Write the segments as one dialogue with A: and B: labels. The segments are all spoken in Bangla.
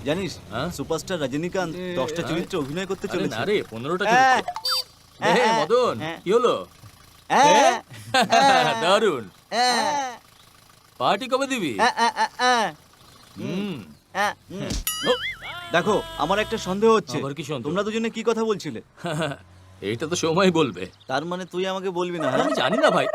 A: জানিস
B: হ্যাঁ?
A: সুপারস্টার রজনীকান্ত 10টা চরিত্রে অভিনয় করতে
B: আরে
A: চলেছে।
B: না রে 15টা
A: হ্যাঁ।
B: চরিত্র। মদন
A: হ্যাঁ।
B: কি হলো?
A: হ্যাঁ,
B: দারুন।
A: হ্যাঁ,
B: পার্টি কবে দিবি?
A: হ্যাঁ।
B: হুম।
A: ও, দেখো আমার একটা সন্দেহ হচ্ছে।
B: আবার কি সন্দেহ?
A: তোমরা দুজনে কি কথা বলছিলে?
B: এইটা তো সময় বলবে।
A: তার মানে তুই আমাকে বলবি না?
B: আমি জানি না ভাই।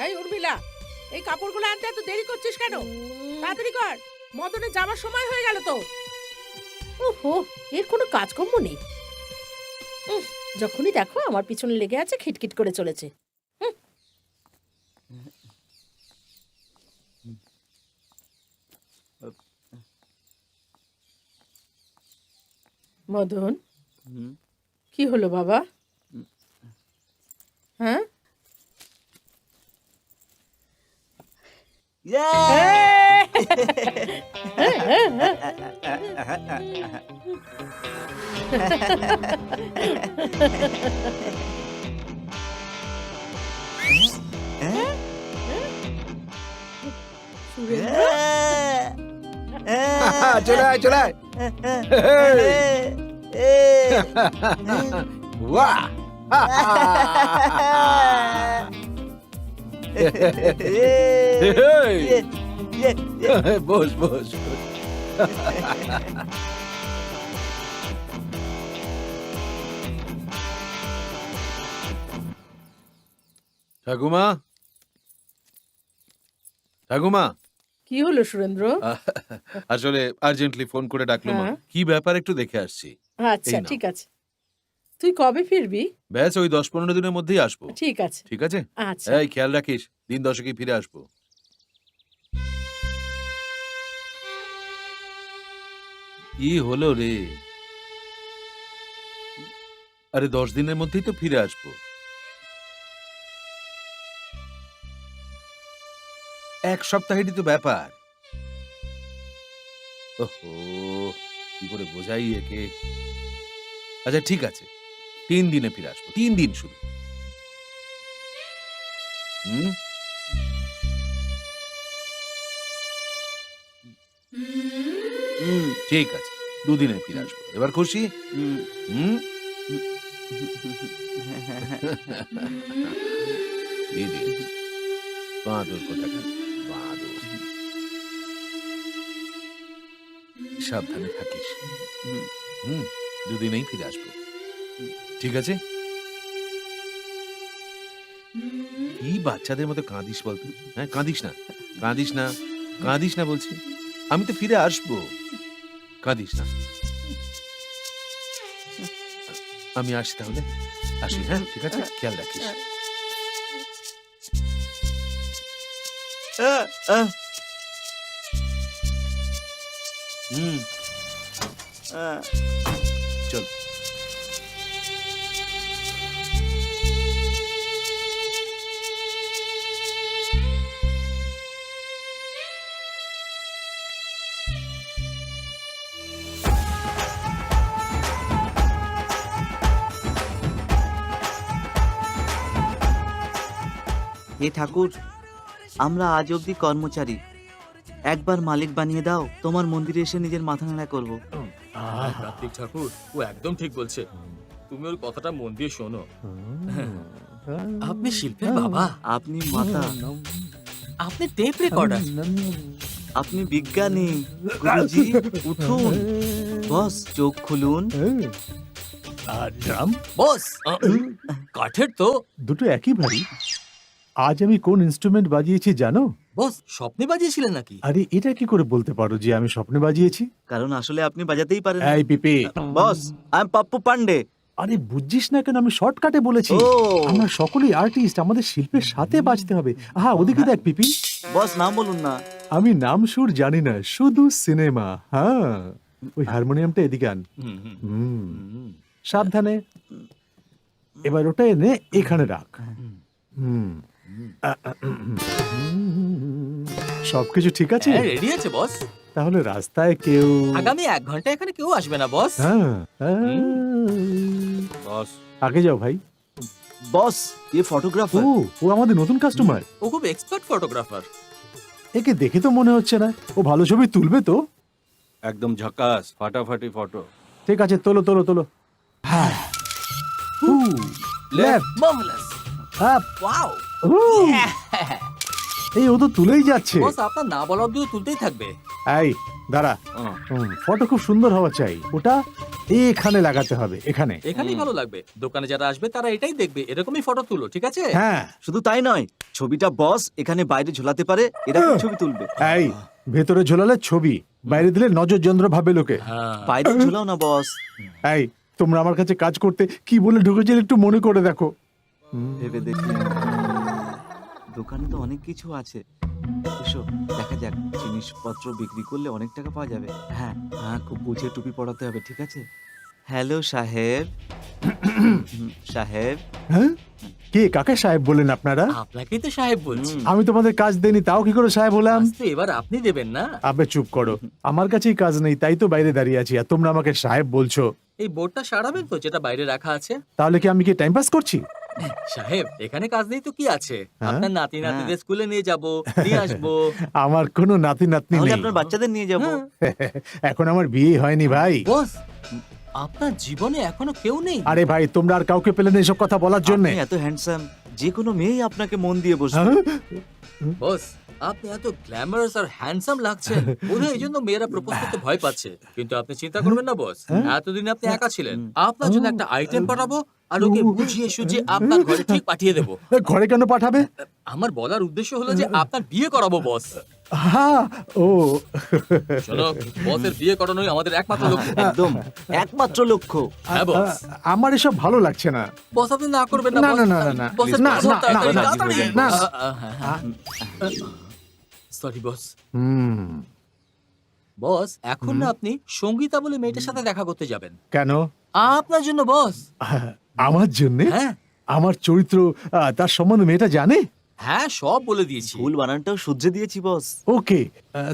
C: এই উর্মিলা, এই কাপড়গুলো আনতে এত দেরি করছিস কেন? তাড়াতাড়ি কর, মদনের যাবার সময় হয়ে গেল তো। ওহো, এর কোনো কাজকর্ম নেই। যখনই দেখো আমার পিছনে লেগে আছে, খিটখিট করে চলেছে। মদন,
A: হুম।
C: কি হলো বাবা? হ্যাঁ?
D: চলে আয় চলে আয় বাহ বস বস ঠাকুমা ঠাকুমা
C: কি হলো সুরেন্দ্র?
D: আসলে আর্জেন্টলি ফোন করে ডাকলো মা
C: হ্যাঁ।
D: কি ব্যাপার একটু দেখে আসছি
C: আচ্ছা,
D: এই নাও।
C: ঠিক আছে। তুই কবে ফিরবি?
D: ব্যাস ওই 10-15 দিনের মধ্যেই আসবো
C: ঠিক আছে।
D: ঠিক আছে
C: আচ্ছা।
D: এই খেয়াল রাখিস দিন 10-এ ফিরে আসবো কি হলো রে আরে 10 দিনের মধ্যেই তো ফিরে আসবো এক সপ্তাহেরই তো ব্যাপার ওহো কি করে বোঝাই একে আচ্ছা ঠিক আছে 3 দিনে ফিরে আসবো 3 দিন শুধু হুম ঠিক আছে 2 দিনে ফিরে আসবো এবার খুশি হুম ইডিয়েট বাঁদর কোথাকার বাঁদর সাবধানে থাকিস হুম 2 দিনেই ফিরে আসবো ঠিক আছে কি বাচ্চাদের মতো কাঁদিস বলতো হ্যাঁ কাঁদিস না কাঁদিস না কাঁদিস না বলছি আমি তো ফিরে আসবো কাঁদিস না আমি আসি তাহলে আসি হ্যাঁ ঠিক আছে খেয়াল রাখিস হুম চল
A: হে ঠাকুর, আমরা আজ অব্দি কর্মচারী, একবার মালিক বানিয়ে দাও, তোমার মন্দিরে এসে নিজের মাথা নাড়া করবো।
B: কার্তিক ঠাকুর ও একদম ঠিক বলছে। তুমি ওর কথাটা মন দিয়ে শোনো। আপনি শিল্পের বাবা,
A: আপনি মাতা,
B: আপনি টেপ রেকর্ডার,
A: আপনি বিজ্ঞানী। গুরুজি উঠুন, বস চোখ খুলুন।
E: আর ড্রাম
B: বস কাঠের তো।
E: দুটো একই ভারী। আজ আমি কোন ইনস্ট্রুমেন্ট বাজিয়েছি জানো?
B: বস স্বপ্নে বাজিয়েছিলেন নাকি?
E: আরে এটা কি করে বলতে পারো যে আমি স্বপ্নে বাজিয়েছি?
A: কারণ আসলে আপনি বাজাতেই পারেন।
E: এই পিপি,
A: বস, আই এম পাপ্পু পান্ডে।
E: আরে বুঝছিস না কেন, আমি শর্টকাটে বলেছি।
A: ও
E: আমরা সকলেই আর্টিস্ট, আমাদের শিল্পের সাথে বাঁচতে হবে। হ্যাঁ, ওদিকে দেখ পিপি।
A: বস, নাম বলুন না।
E: আমি নাম সুর জানি না, শুধু সিনেমা। হ্যাঁ, ওই হারমোনিয়ামটা এদিকে আন। সাবধানে। এবার ওটা এনে এখানে রাখ। হুম। সবকিছু ঠিক আছে?
B: হ্যাঁ, রেডি আছে বস।
E: তাহলে রাস্তায় কেউ?
B: আগামী 1 ঘন্টা এখানে কেউ আসবে না বস।
E: হ্যাঁ, হ্যাঁ।
D: বস
E: আগে যাও ভাই।
A: বস, ये
E: ও
A: फोटोग्राफर।
E: ও আমাদের নতুন কাস্টমার।
B: ও খুব এক্সপার্ট ফটোগ্রাফার।
E: একে দেখে তো মনে হচ্ছে না ও ভালো ছবি তুলবে তো।
F: একদম ঝাকাস ফাটাফাটি ফটো।
E: ঠিক আছে, তোলো তোলো তোলো। হ্যাঁ। Left
B: marvellous.
E: আপ।
B: ওয়াও।
E: এই ও তো তুলেই যাচ্ছে।
B: বস আপনার না বলা অব্দিও তুলতেই থাকবে।
E: এই দাঁড়া, ফটো খুব সুন্দর হওয়া চাই। ওটা এখানে লাগাতে হবে, এখানে।
B: এখানেই ভালো লাগবে। দোকানে যারা আসবে তারা এটাই দেখবে। এরকমই ফটো তুলো, ঠিক আছে?
E: হ্যাঁ।
A: শুধু তাই নয়, ছবিটা বস এখানে বাইরে ঝোলাতে পারে, এরকম ছবি তুলবে।
E: এই ভেতরে ঝোলালে ছবি, বাইরে দিলে নজর যন্ত্র ভাবে লোকে।
B: হ্যাঁ।
A: বাইরে ঝোলাও না বস।
E: এই তোমরা আমার কাছে কাজ করতে কি বলে ঢুকেছিলে একটু মনে করে দেখো।
A: ভেবে দেখি। দোকানে তো অনেক কিছু আছে, এসো দেখা যাক। জিনিসপত্র বিক্রি করলে অনেক টাকা পাওয়া যাবে। হ্যাঁ হ্যাঁ, খুব বুঝে টুপি পরাতে হবে, ঠিক আছে? হ্যালো সাহেব। সাহেব।
E: হ্যাঁ, কে কাকে সাহেব বলেন আপনারা?
B: আপনাকেই তো সাহেব বলছি।
E: আমি তোমাদের কাজ দেইনি, তাও কি করে সাহেব হলাম?
B: তো এবার আপনি দেবেন না?
E: আবে চুপ করো, আমার কাছেই কাজ নেই, তাই তো বাইরে দাঁড়িয়ে আছি, আর তোমরা আমাকে সাহেব বলছো।
B: এই বোর্ডটা সারাবেন তো, যেটা বাইরে রাখা আছে?
E: তাহলে কি আমি কি টাইম পাস করছি?
B: সাহেব, এখানে কাজ নেই তো কি আছে?
E: হ্যাঁ?
B: আপনার নাতি নাতিদের স্কুলে নিয়ে যাব, নিয়ে আসবো।
E: আমার কোনো নাতি নাতনি
A: তাহলে
E: নেই।
A: আপনার বাচ্চাদের নিয়ে যাব।
E: এখন আমার বিয়ে হয়নি ভাই।
B: বস, আপনার জীবনে এখনো কেউ নেই?
E: আরে ভাই, তোমরা আর কাউকে পেলে না এসব কথা বলার জন্য?
A: আপনি এত হ্যান্ডসাম, যে কোনো মেয়েই আপনাকে মন দিয়ে বসবে।
B: বস, আপনি এত গ্ল্যামারাস আর হ্যান্ডসাম লাগছেন, বোধহয় এই জন্য মেয়েরা প্রপোজ করতে ভয় পাচ্ছে। কিন্তু আপনি চিন্তা করবেন না বস, এতদিন আপনি একা ছিলেন। আপনার জন্য একটা আইটেম পাঠাবো, আর ওকে বুঝিয়ে সুঝিয়ে আপনার ঘরে ঠিক পাঠিয়ে দেবো।
E: ঘরে কেন পাঠাবে?
B: আমার বলার উদ্দেশ্য হলো যে আপনার বিয়ে করাবো বস।
E: হ্যাঁ, ও
B: শোনো, বসের বিয়ে করানোই আমাদের একমাত্র লক্ষ্য।
A: একদম একমাত্র লক্ষ্য।
B: হ্যাঁ বস।
E: আমার এসব ভালো লাগছে না।
B: বস আপনি না করবেন না
E: না,
B: বস।
E: না, না, না, না।
B: বসের
E: না,
B: পাসওয়ার্ড
E: না,
B: তাড়াতাড়ি,
E: না,
B: তাড়াতাড়ি।
E: না।
B: Sorry boss.
E: হুম,
B: বস, এখন না আপনি সঙ্গীতা বলে মেয়েটার সাথে দেখা করতে যাবেন।
E: কেন?
B: আপনার জন্য বস।
E: আমার জন্য?
B: হ্যাঁ
E: আমার চরিত্র, তার সম্বন্ধে মেয়েটা জানে?
B: হ্যাঁ, সব বলে দিয়েছি।
A: ভুল বানানটাও শুধরে দিয়েছি বস।
E: ওকে,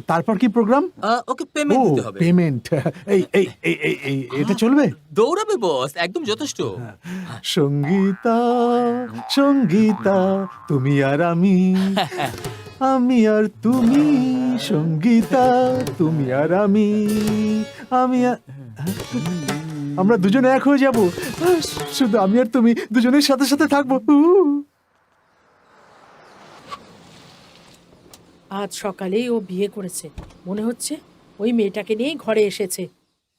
E: তারপর কি প্রোগ্রাম?
B: ওকে
E: ও
B: পেমেন্ট দিতে হবে।
E: পেমেন্ট। এই এই এই এই এই, এটা চলবে?
B: দৌড়াবে বস, একদম যথেষ্ট।
E: সঙ্গীতা সঙ্গীতা, তুমি আর আমি, আমি আর তুমি, সঙ্গীতা তুমি আর আমি, আমি আর আমরা দুজনে এক হয়ে যাব। শুধু আমি আর তুমি দুজনের সাথে সাথে থাকবো।
C: আজ সকালেই ও বিয়ে করেছে, মনে হচ্ছে ওই মেয়েটাকে নিয়েই ঘরে এসেছে।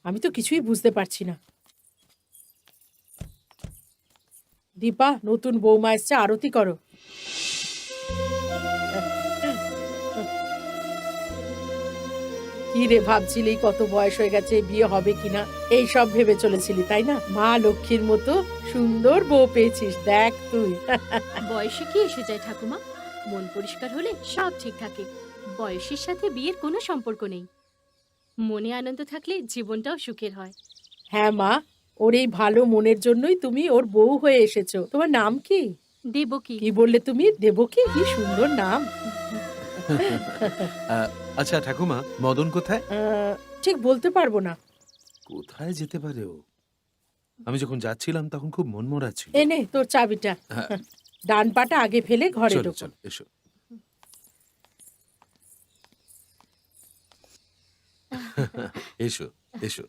C: আমি তো কিছুই বুঝতে পারছি না। দীপা, নতুন বৌমা এসছে, আরতি করো। কি রে, ভাবছিলি কত বয়স হয়ে গেছে, বিয়ে হবে কিনা এই সব ভেবে চলেছিলি, তাই না? মা লক্ষ্মীর মতো সুন্দর বউ পেয়েছিস, দেখ তুই।
G: বয়সে কি এসে যায় ঠাকুমা? মন পরিষ্কার হলে সব ঠিক থাকে। বয়সের সাথে বিয়ের কোনো সম্পর্ক নেই। মনে আনন্দ থাকলে জীবনটাও সুখের হয়।
C: হ্যাঁ মা, ওর এই ভালো মনের জন্যই তুমি ওর বউ হয়ে এসেছো। তোমার নাম কি?
G: দেবকী।
C: কি বললে তুমি? দেবকী? কি সুন্দর নাম।
D: আচ্ছা ঠাকুমা, মদন কোথায়?
C: ঠিক বলতে পারবো না।
D: কোথায় যেতে পারে ও? আমি যখন যাচ্ছিলাম তখন খুব মনমরা ছিল।
C: এনে তোর চাবিটা। ডান পাটা আগে ফেলে ঘরে
D: চলো
C: ঢোকো।
D: চলো, এসো। এসো এসো।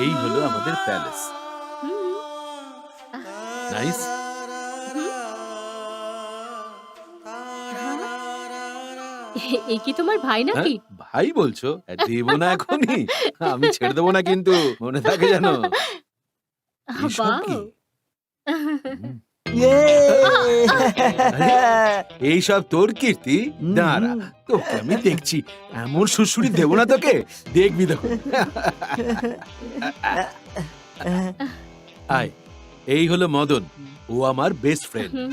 D: এই হলো আমাদের প্যালেস। নাইস।
G: এই কি তোমার ভাই নাকি?
D: ভাই বলছো? দেবো না এখনই, আমি ছেড়ে দেবো না কিন্তু, মনে থাকে জানো। এসব কি?
G: বাহ।
D: এইসব তোর কীর্তি, দাঁড়া তোকে আমি দেখছি, এমন সুড়সুড়ি দেবো না তোকে, দেখবি দেখো। আয়, এই হলো মদন, ও আমার বেস্ট ফ্রেন্ড।
G: হুম,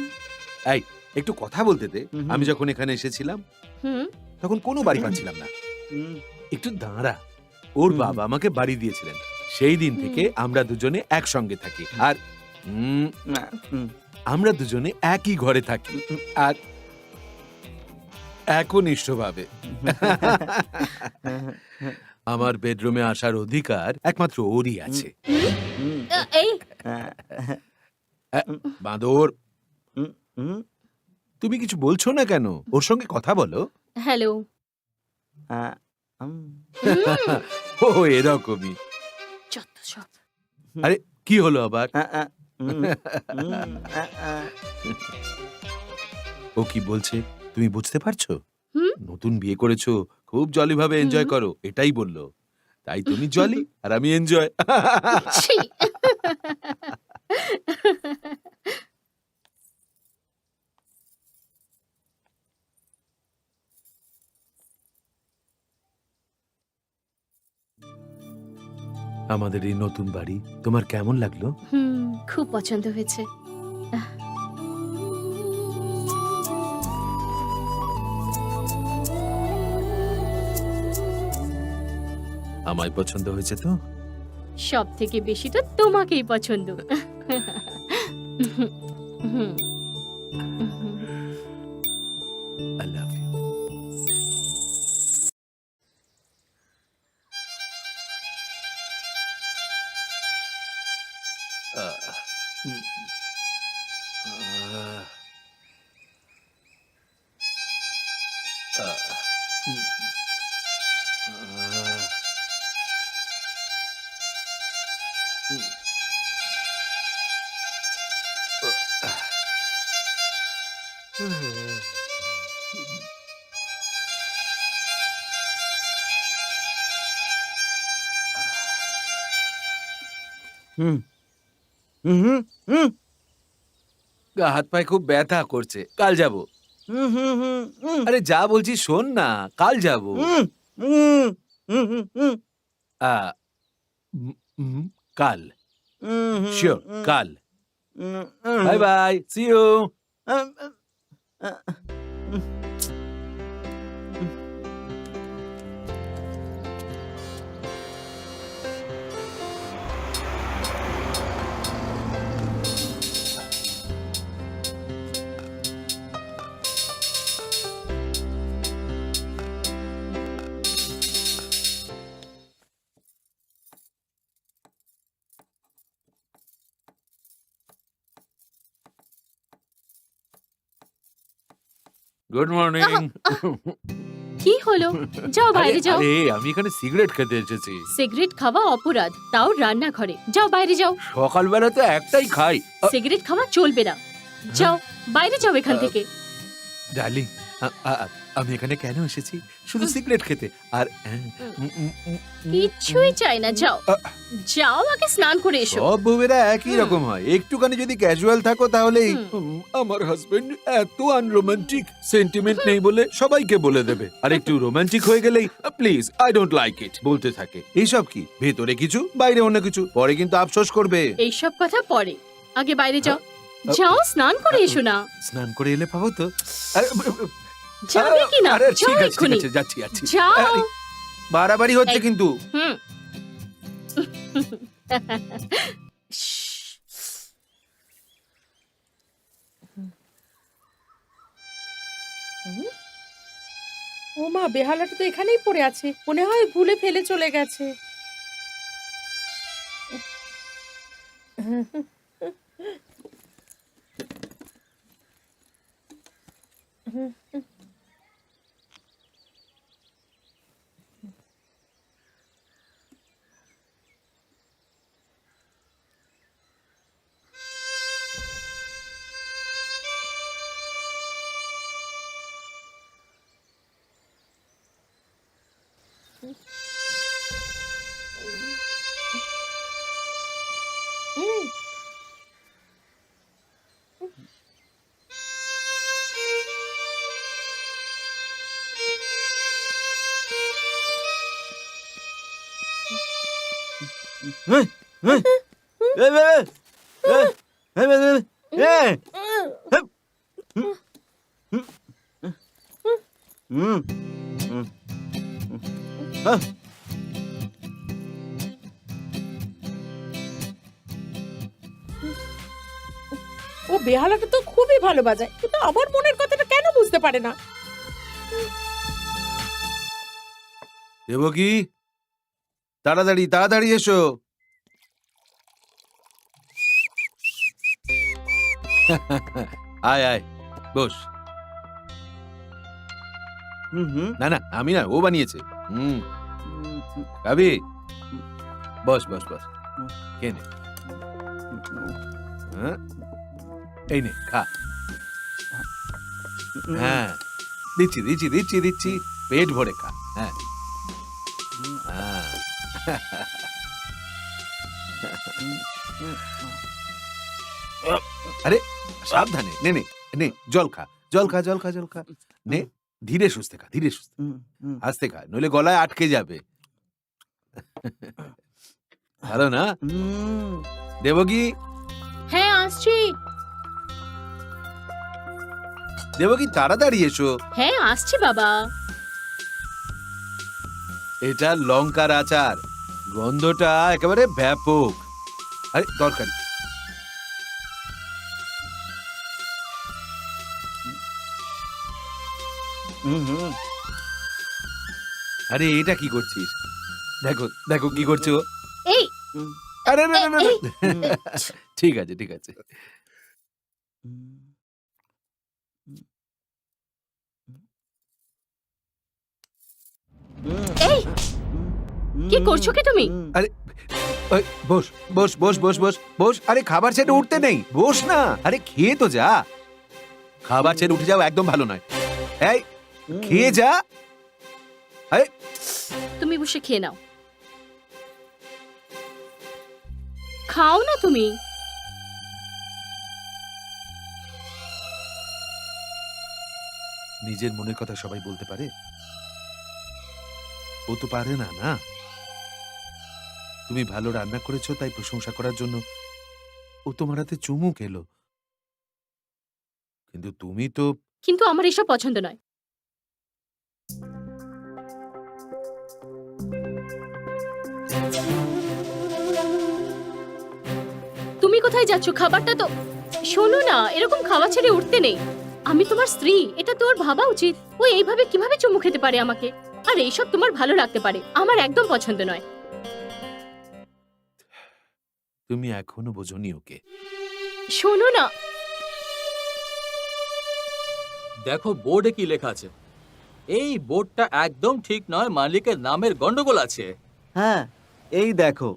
D: এই একটু কথা বলতে দে। আমি যখন এখানে এসেছিলাম
G: হুম,
D: তখন কোনো বাড়ি পাচ্ছিলাম না। একটু দাঁড়া, ওর বাবা আমাকে বাড়ি দিয়েছিলেন, সেই দিন থেকে আমরা দুজনে একসঙ্গে থাকি, আর আমরা দুজনে একই ঘরে থাকি, আর একনিষ্ঠভাবে। আমার বেডরুমে আসার অধিকার একমাত্র ওরই আছে।
G: এই
D: বাঁদর, তুমি কিছু বলছো না কেন? ওর সঙ্গে কথা বলো।
G: হ্যালো।
D: ও এরকমই।
G: যত সব।
D: আরে কি হলো আবার? ও কি বলছে তুমি বুঝতে পারছো?
G: হুম।
D: নতুন বিয়ে করেছো, খুব জলি ভাবে এনজয় করো, এটাই বললো। তাই তুমি জলি আর আমি এনজয়।
G: ছি।
D: আমাদের এই নতুন বাড়ি তোমার কেমন লাগলো?
G: হুম, খুব পছন্দ হয়েছে।
D: আমায় পছন্দ হয়েছে তো?
G: সব থেকে বেশি তো তোমাকেই পছন্দ। হুম,
D: I love you. গা হাত পায়ে খুব ব্যথা করছে, কাল যাব। আরে যা বলছি শোন না, কাল যাব। কাল, শিওর কাল। Bye bye, see you. Good morning.
G: কি হলো? যাও বাইরে যাও।
D: আরে আমি এখানে সিগারেট খেতে এসেছি।
G: সিগারেট খাওয়া অপরাধ, তাও রান্নাঘরে। যাও বাইরে যাও।
D: সকালবেলা তো একটাই খাই।
G: সিগারেট খাওয়া চলবে না। যাও বাইরে যাও এখান থেকে।
D: ডার্লিং, আমি এখানে কেন এসেছি? শুধু সিগারেট খেতে। আর
G: কিচ্ছুই চাই না, যাও। যাও, আগে স্নান করে এসো।
D: সব বউয়েরা একই রকম হয়, একটুখানি যদি ক্যাজুয়াল থাকো তাহলেই আমার হাজবেন্ড এত আনরোমান্টিক, সেন্টিমেন্ট নেই বলে সবাইকে বলে দেবে, আর একটু রোমান্টিক হয়ে গেলেই please I don't like it বলতে থাকে। এইসব কি ভেতরে কিছু বাইরে অন্য কিছু, পরে কিন্তু আফসোস করবে।
G: এইসব কথা পরে, আগে বাইরে যাও। যাও, স্নান করে এসো না।
D: স্নান করে এলে পাবো তো?
G: যাবে কি না?
D: আরে
G: যাও
D: ঠিক আছে, ঠিক
G: এক্ষুনি।
D: আছে, যাচ্ছি যাচ্ছি।
G: যাও।
D: আরে, বাড়াবাড়ি হচ্ছে
G: এই-
D: কিন্তু।
G: হুম।
C: ও মা, বেহালাটা তো এখানেই পড়ে আছে, মনে হয় ভুলে ফেলে চলে গেছে।
A: এই, এই, এই, এই, এই, এই, এই, এই, এই, হুম, হুম, আহ,
C: ও বেহালাটা তো খুবই ভালো বাজায়, কিন্তু আমার মনের কথাটা কেন বুঝতে পারে না?
D: দেবকী, তাড়াতাড়ি তাড়াতাড়ি এসো। আয় আয়, বস।
A: হুম, হুম,
D: না না, আমি না, ও বানিয়েছে। হুম,
A: হুম,
D: খাবি? বস বস বস, কে নে। হ্যাঁ, এই নে, খা। হ্যাঁ, দিচ্ছি দিচ্ছি দিচ্ছি দিচ্ছি, পেট ভরে খা। হ্যাঁ হ্যাঁ। আরে সাবধানে, নে নে নে, জল খা জল খা জল খা জল খা। নে, ধীরে সুস্থে খা, ধীরে সুস্থে,
A: হুম, হুম,
D: আস্তে খা, নইলে গলায় আটকে যাবে। ভালো না
A: হুম,
D: দেবকী?
G: হ্যাঁ আসছি।
D: দেবকী, তাড়াতাড়ি এসো।
G: হ্যাঁ আসছি বাবা।
D: এটা লঙ্কার আচার, গন্ধটা একেবারে ব্যাপক। আরে তরকারি,
A: হুম, হুম।
D: আরে এটা কি করছিস? দেখো দেখো কি করছো।
G: এই
D: আরে না না না, না।
G: এই,
D: ঠিক আছে ঠিক আছে।
G: এই, কি করছো কি তুমি?
D: আরে ওই, বস বস বস বস বস বস। আরে খাবার ছেড়ে উঠতে নেই, বস না। আরে খেয়ে তো যা। খাবার ছেড়ে উঠে যাও একদম ভালো নয়। এই, খেয়ে যা। আরে
G: তুমি বসে খেয়ে নাও। খাও না তুমি।
D: নিজের মনের কথা সবাই বলতে পারে? ও তো পারে না, না? তুমি ভালো রান্না করেছো তাই প্রশংসা করার জন্য ও তোমার হাতে চুমু খেলো, কিন্তু তুমি তো
G: কিন্তু আমার এসব পছন্দ নয়। তুমি কোথায় যাচ্ছ? খাবারটা তো শোনো না, এরকম খাওয়া ছেড়ে উঠতে নেই। আমি তোমার স্ত্রী, এটা তোর ভাবা উচিত। ও এইভাবে কিভাবে চুমু খেতে পারে আমাকে? আর এইসব তোমার ভালো লাগতে পারে, আমার একদম পছন্দ নয়।
D: তুমি এখনো বোঝোনি ওকে।
G: শোনো না,
B: দেখো বোর্ডে কি লেখা আছে। এই বোর্ডটা একদম ঠিক নয়, মালিকের নামের গন্ডগোল আছে।
A: হ্যাঁ, এই দেখো,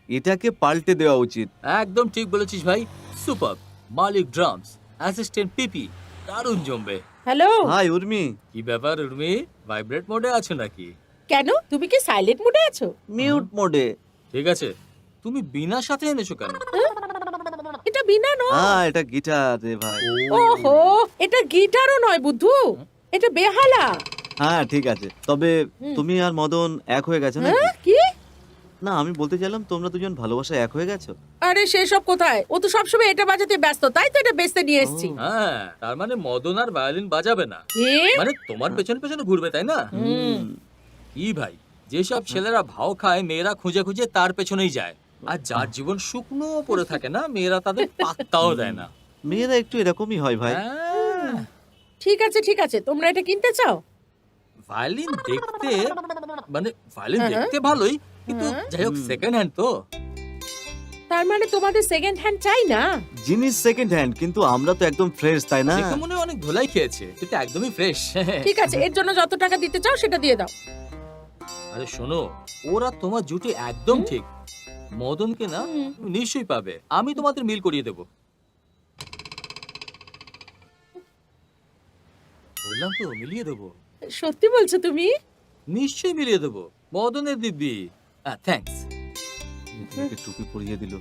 A: এটাকে পাল্টে দেওয়া উচিত।
B: একদম ঠিক বলেছিস ভাই, সুপার। মালিক ড্রামস, অ্যাসিস্ট্যান্ট পিপি, দারুণ জমবে।
C: হ্যালো,
A: হাই উর্মি,
B: কি ব্যাপার উর্মি, ভাইব্রেট মোডে আছো নাকি?
C: কেন তুমি কি সাইলেন্ট মোডে আছো?
A: মিউট মোডে।
B: ঠিক আছে, তুমি বিনা সাথে এনেছো কেন?
C: এটা বিনা নয়।
A: হ্যাঁ, এটা গিটার রে ভাই।
C: ওহো, এটা গিটারও নয় বুদ্ধু, এটা বেহালা।
A: হ্যাঁ ঠিক আছে, তবে
C: হুম।
A: তুমি আর মদন এক হয়ে গেছো নাকি?
C: হ্যাঁ, কি?
A: না, আমি বলতে চাইলাম তোমরা দুজন ভালোবাসায় এক হয়ে গেছো।
C: আরে সেসব কোথায়, ও তো সবসময় এটা বাজাতে ব্যস্ত, তাই তো এটা বেচতে নিয়ে এসেছি।
B: হ্যাঁ, তার মানে মদন আর ভায়োলিন বাজাবে না,
C: এ?
B: মানে তোমার পেছনে পেছনে ঘুরবে, তাই না?
C: হুম।
B: কি ভাই, যেসব ছেলেরা ভাও খায় মেয়েরা খুঁজে খুঁজে তার পেছনেই যায়, আর যার জীবন শুকনো পড়ে থাকে না, মেয়েরা তাদের পাত্তাও দেয় না।
A: মেয়েরা একটু এরকমই হয় ভাই।
B: হ্যাঁ,
C: ঠিক আছে, তোমরা এটা কিনতে চাও?
B: ভায়োলিন দেখতে, মানে ভায়োলিন
C: হ্যাঁ।
B: দেখতে ভালোই, কিন্তু যাই হোক সেকেন্ড হ্যান্ড তো।
C: তার মানে তোমাদের সেকেন্ড হ্যান্ড চাই না?
A: জিনিস সেকেন্ড হ্যান্ড, কিন্তু আমরা তো একদম ফ্রেশ, তাই না?
B: দেখে মনে হয় অনেক ধোলাই খেয়েছে, কিন্তু একদমই ফ্রেশ।
C: ঠিক আছে, এর জন্য যত টাকা দিতে চাও সেটা দিয়ে দাও।
B: আরে শোনো, ওরা তোমার জুটি একদম ঠিক। মদনকে না
C: হুম।
B: তুমি নিশ্চয়ই পাবে, আমি তোমাদের মিল করিয়ে দেবো। বললাম তো মিলিয়ে দেবো,
C: সত্যি বলছো তুমি?
B: নিশ্চয়ই মিলিয়ে দেবো। মদনের দিব্যি। থ্যাঙ্কস।
A: তোমাকে টুপি পরিয়ে দিল।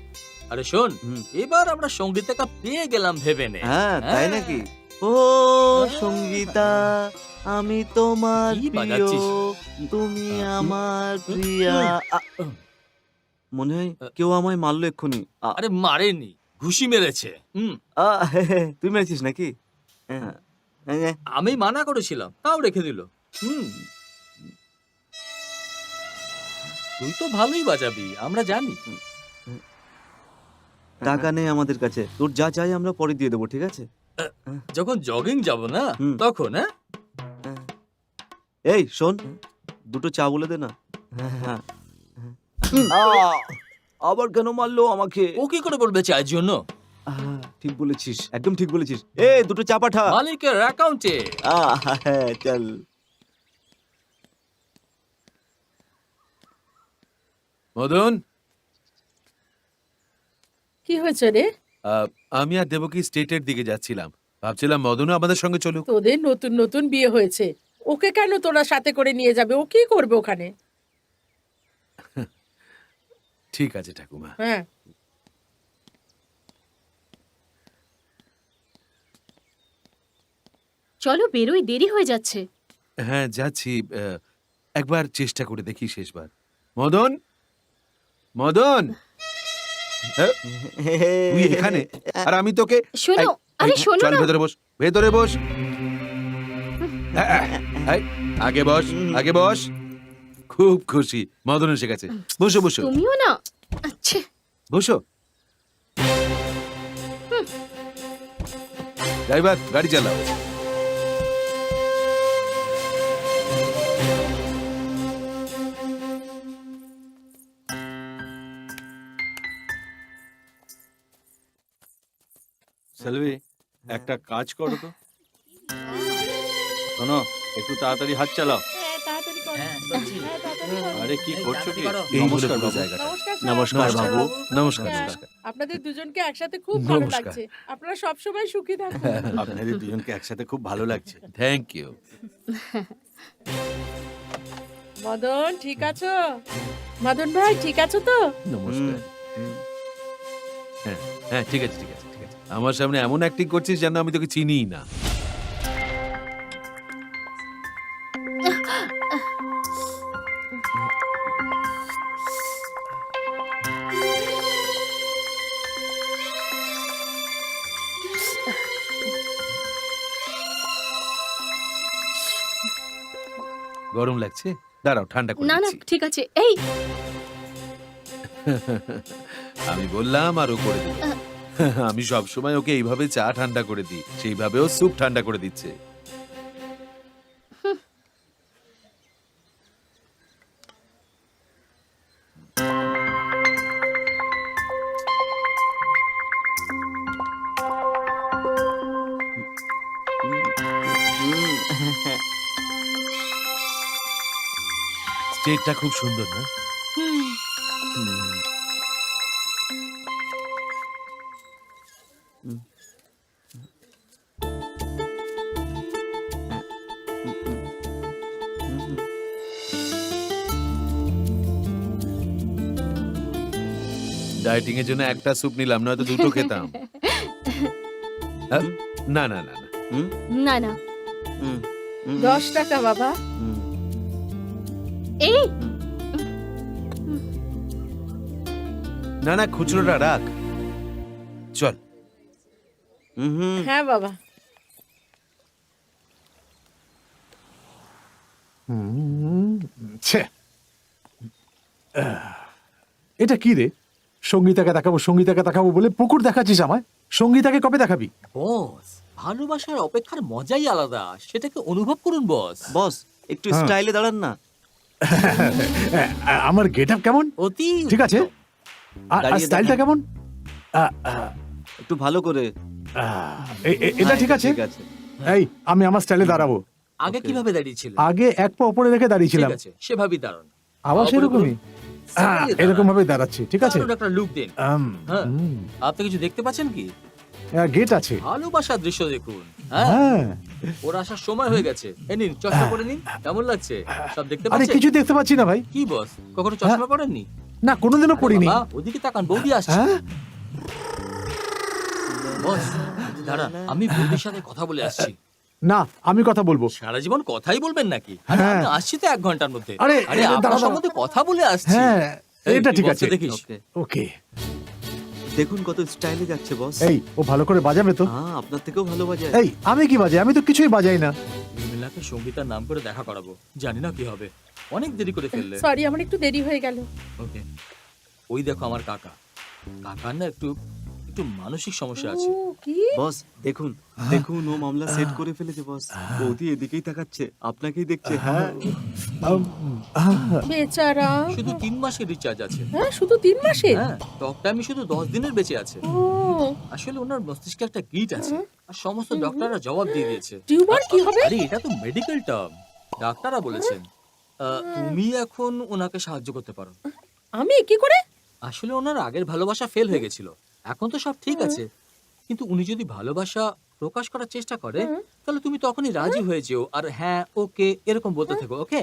B: আরে শোন,
A: হুম।
B: এবার আমরা সঙ্গীতাকা পেয়ে গেলাম ভেবে নে।
A: হ্যাঁ, তাই
B: হ্যাঁ।
A: নাকি? ও সঙ্গীতা, আমি তোমার
B: কি
A: প্রিয়,
B: বাজাচ্ছিস?
A: তুমি আমার প্রিয়া। মনে হয় কেউ আমায় মারলো এক্ষুনি।
B: আরে মারেনি, ঘুষি মেরেছে।
A: তুই মেরেছিস নাকি? হ্যাঁ, হ্যাঁ।
B: আমি মানা করেছিলাম, তাও রেখে দিল। তুই তো ভালোই বাজাবি, আমরা জানি।
A: টাকা নেই আমাদের কাছে, তোর যা চাই আমরা পরে দিয়ে দেবো, ঠিক আছে?
B: যখন জগিং যাব না
A: হুম।
B: তখন, হ্যাঁ?
A: এই শোন, দুটো চা বলে দে না। আবার কেন মারলো আমাকে?
B: ও কি করে বলবে চায়ের জন্য?
A: ঠিক বলেছিস, একদম ঠিক বলেছিস। দুটো চা পাঠা।
B: মালিকের অ্যাকাউন্টে।
A: হ্যাঁ, চল।
D: মদন,
C: কি হয়েছে রে?
D: আমি আর দেবকী স্টেটের দিকে যাচ্ছিলাম, ভাবছিলাম মদনও আমাদের সঙ্গে চলুক।
C: তোদের নতুন নতুন বিয়ে হয়েছে, ওকে কেন তোরা সাথে করে নিয়ে যাবে? ও কি করবে ওখানে?
D: ঠিক আছে ঠাকুমা।
C: হ্যাঁ,
G: চলো বেরোই, দেরি হয়ে যাচ্ছে।
D: হ্যাঁ যাচ্ছি, একবার চেষ্টা করে দেখি শেষবার। মদন, মদন, তুই এখানে আর আমি তোকে।
G: শোনো,
D: এই,
G: আরে
D: এই,
G: শোনো
D: চল
G: না।
D: ভেতরে বস, ভেতরে বস। এই, আগে বস, আগে বস। খুব খুশি, মদন এসে গেছে। বসো বসো
G: তুমিও না। আচ্ছা,
D: বসো। ড্রাইভার, গাড়ি চালাও।
F: সেলভি, একটা কাজ করো তো। শোনো, একটু তাড়াতাড়ি হাত চালাও। আরে কি করছো কি?
D: এই হলো
F: নমস্কার
D: পুরো
F: বাবু।
D: জায়গাটা।
C: নমস্কার স্যার।
A: নমস্কার বাবু।
D: নমস্কার,
C: হ্যাঁ,
D: নমস্কার।
C: আপনাদের দুজনকে একসাথে খুব ভালো
D: নমস্কার।
C: লাগছে। আপনারা সবসময় সুখী থাকুন।
F: আপনাদের দুজনকে একসাথে খুব ভালো লাগছে।
D: Thank you.
C: মদন ঠিক আছো? মদন ভাই ঠিক আছো তো?
D: নমস্কার। হ্যাঁ হ্যাঁ, ঠিক আছে ঠিক আছে ঠিক আছে। আমার সামনে এমন অ্যাক্টিং করছিস যেন আমি তোকে চিনিই না। গরম লাগছে? দাঁড়াও, ঠান্ডা করে
G: না না,
D: দিচ্ছি।
G: ঠিক আছে। এই
D: আমি বললাম আর ও করে দিল। আমি সব সময় ওকে এইভাবে চা ঠান্ডা করে দিই, সেইভাবেও স্যুপ ঠান্ডা করে দিচ্ছে। স্টেটটা খুব সুন্দর না? ডায়েটিং এর জন্য একটা স্যুপ নিলাম, নয়তো দুটো খেতাম। না না না না,
G: না না।
C: 10 টাকা বাবা।
G: এই
D: না না, খুচরোটা রাখ। চল।
C: হ্যাঁ বাবা।
E: ছে। এটা কি রে? সঙ্গীতাকে দেখাবো, সঙ্গীতাকে দেখাবো বলে পুকুর দেখাচ্ছিস আমায়। সঙ্গীতাকে কবে দেখাবি?
B: বস, ভালোবাসার অপেক্ষার মজাই আলাদা, সেটাকে অনুভব করুন বস।
A: বস, একটু স্টাইলে দাঁড়ান না।
E: আমার গেট আপ কেমন?
B: অতি
E: ঠিক আছে। আর
A: দাঁড়িয়ে
E: স্টাইলটা
A: দেখান।
E: কেমন?
A: একটু ভালো করে।
E: এটা ঠিক আছে।
A: ঠিক আছে।
E: এই, আমি আমার স্টাইলে দাঁড়াবো।
B: আগে কিভাবে দাঁড়িয়েছিল?
E: আগে এক পা উপরে রেখে দাঁড়িয়েছিলাম,
B: ঠিক আছে, সেভাবেই দাঁড়ান।
E: আবার
B: পা উপরে
E: সেরকমই।
B: সাইডে দাঁড়ান।
E: এরকম ভাবে দাঁড়াচ্ছি, ঠিক আছে।
B: দারুণ একটা লুক দিন। হ্যাঁ। আপনি কিছু দেখতে পাচ্ছেন কি?
E: গেট আছে।
B: ভালোবাসার দৃশ্য দেখুন। হ্যাঁ,
E: হ্যাঁ।
B: ওর আসার সময় হয়ে গেছে। এই নিন, চশমা পরে নিন। কেমন লাগছে? সব দেখতে
E: আরে
B: পাচ্ছেন?
E: কিছু দেখতে পাচ্ছি না ভাই।
B: কি বস, কখনো চশমা পরেননি?
E: না, কোনোদিনও পড়িনি।
B: বাবা, ওদিকে তাকান, বৌদি আসছে।
E: হ্যাঁ?
B: বস, দাঁড়ান, আমি বৌদির সাথে কথা বলে আসছি।
E: না, আমি কথা বলবো।
B: সারা জীবন কথাই বলবেন নাকি? আরে
E: হ্যাঁ।
B: আমি আসছি তো 1 ঘন্টার মধ্যে।
E: আরে,
B: আরে
E: দাঁড়াও,
B: আপনার
E: দাঁড়াও।
B: সম্বন্ধে কথা বলে আসছি।
E: হ্যাঁ,
B: এই,
E: এটা
B: তুই
E: ঠিক
B: বক্সে
E: আছে।
B: দেখিস।
A: ওকে
E: ওকে,
A: দেখুন কত স্টাইলে যাচ্ছে বস।
E: এই ও ভালো করে বাজাবে তো?
A: হ্যাঁ, আপনার থেকেও ভালো বাজায়।
E: এই আমি কি বাজাই? আমি তো কিছুই বাজাই না।
B: উর্মিলাকে সঙ্গীতার নাম করে দেখা করাবো, জানি না কি হবে। অনেক দেরি করে ফেললে।
C: সরি, আমার একটু দেরি হয়ে গেল।
B: ওকে, ওই দেখো আমার কাকা। কাকার না একটু একটু মানসিক সমস্যা আছে।
C: ও, কি?
A: বস দেখুন দেখুন, ও মামলা সেট করে ফেলেছে বস। বৌদি এদিকেই তাকাচ্ছে, আপনাকেই দেখছে। হ্যাঁ,
E: আম, আহ,
C: বেচারা।
B: শুধু 3 মাসের রিচার্জ আছে।
C: হ্যাঁ, শুধু 3 মাসের?
B: হ্যাঁ, টক টাইমে শুধু 10 দিনের বেঁচে আছে।
C: ও,
B: আসলে ওনার মস্তিষ্কে একটা গিট আছে, আর সমস্ত ডক্টররা জবাব দিয়ে দিয়েছে।
C: টিউমার কি হবে?
B: আরে এটা তো মেডিকেল টার্ম, ডাক্তাররা বলেছেন। তুমি এখন ওনাকে সাহায্য করতে পারো।
C: আমি কি করে?
B: আসলে ওনার আগের ভালোবাসা ফেল হয়ে গেছিল, এখন তো সব ঠিক আছে। কিন্তু উনি যদি ভালোবাসা প্রকাশ করার চেষ্টা করে, তাহলে তুমি তখনই রাজি হয়ে যেও, আর হ্যাঁ ওকে এরকম বলতে থাকো। ওকে?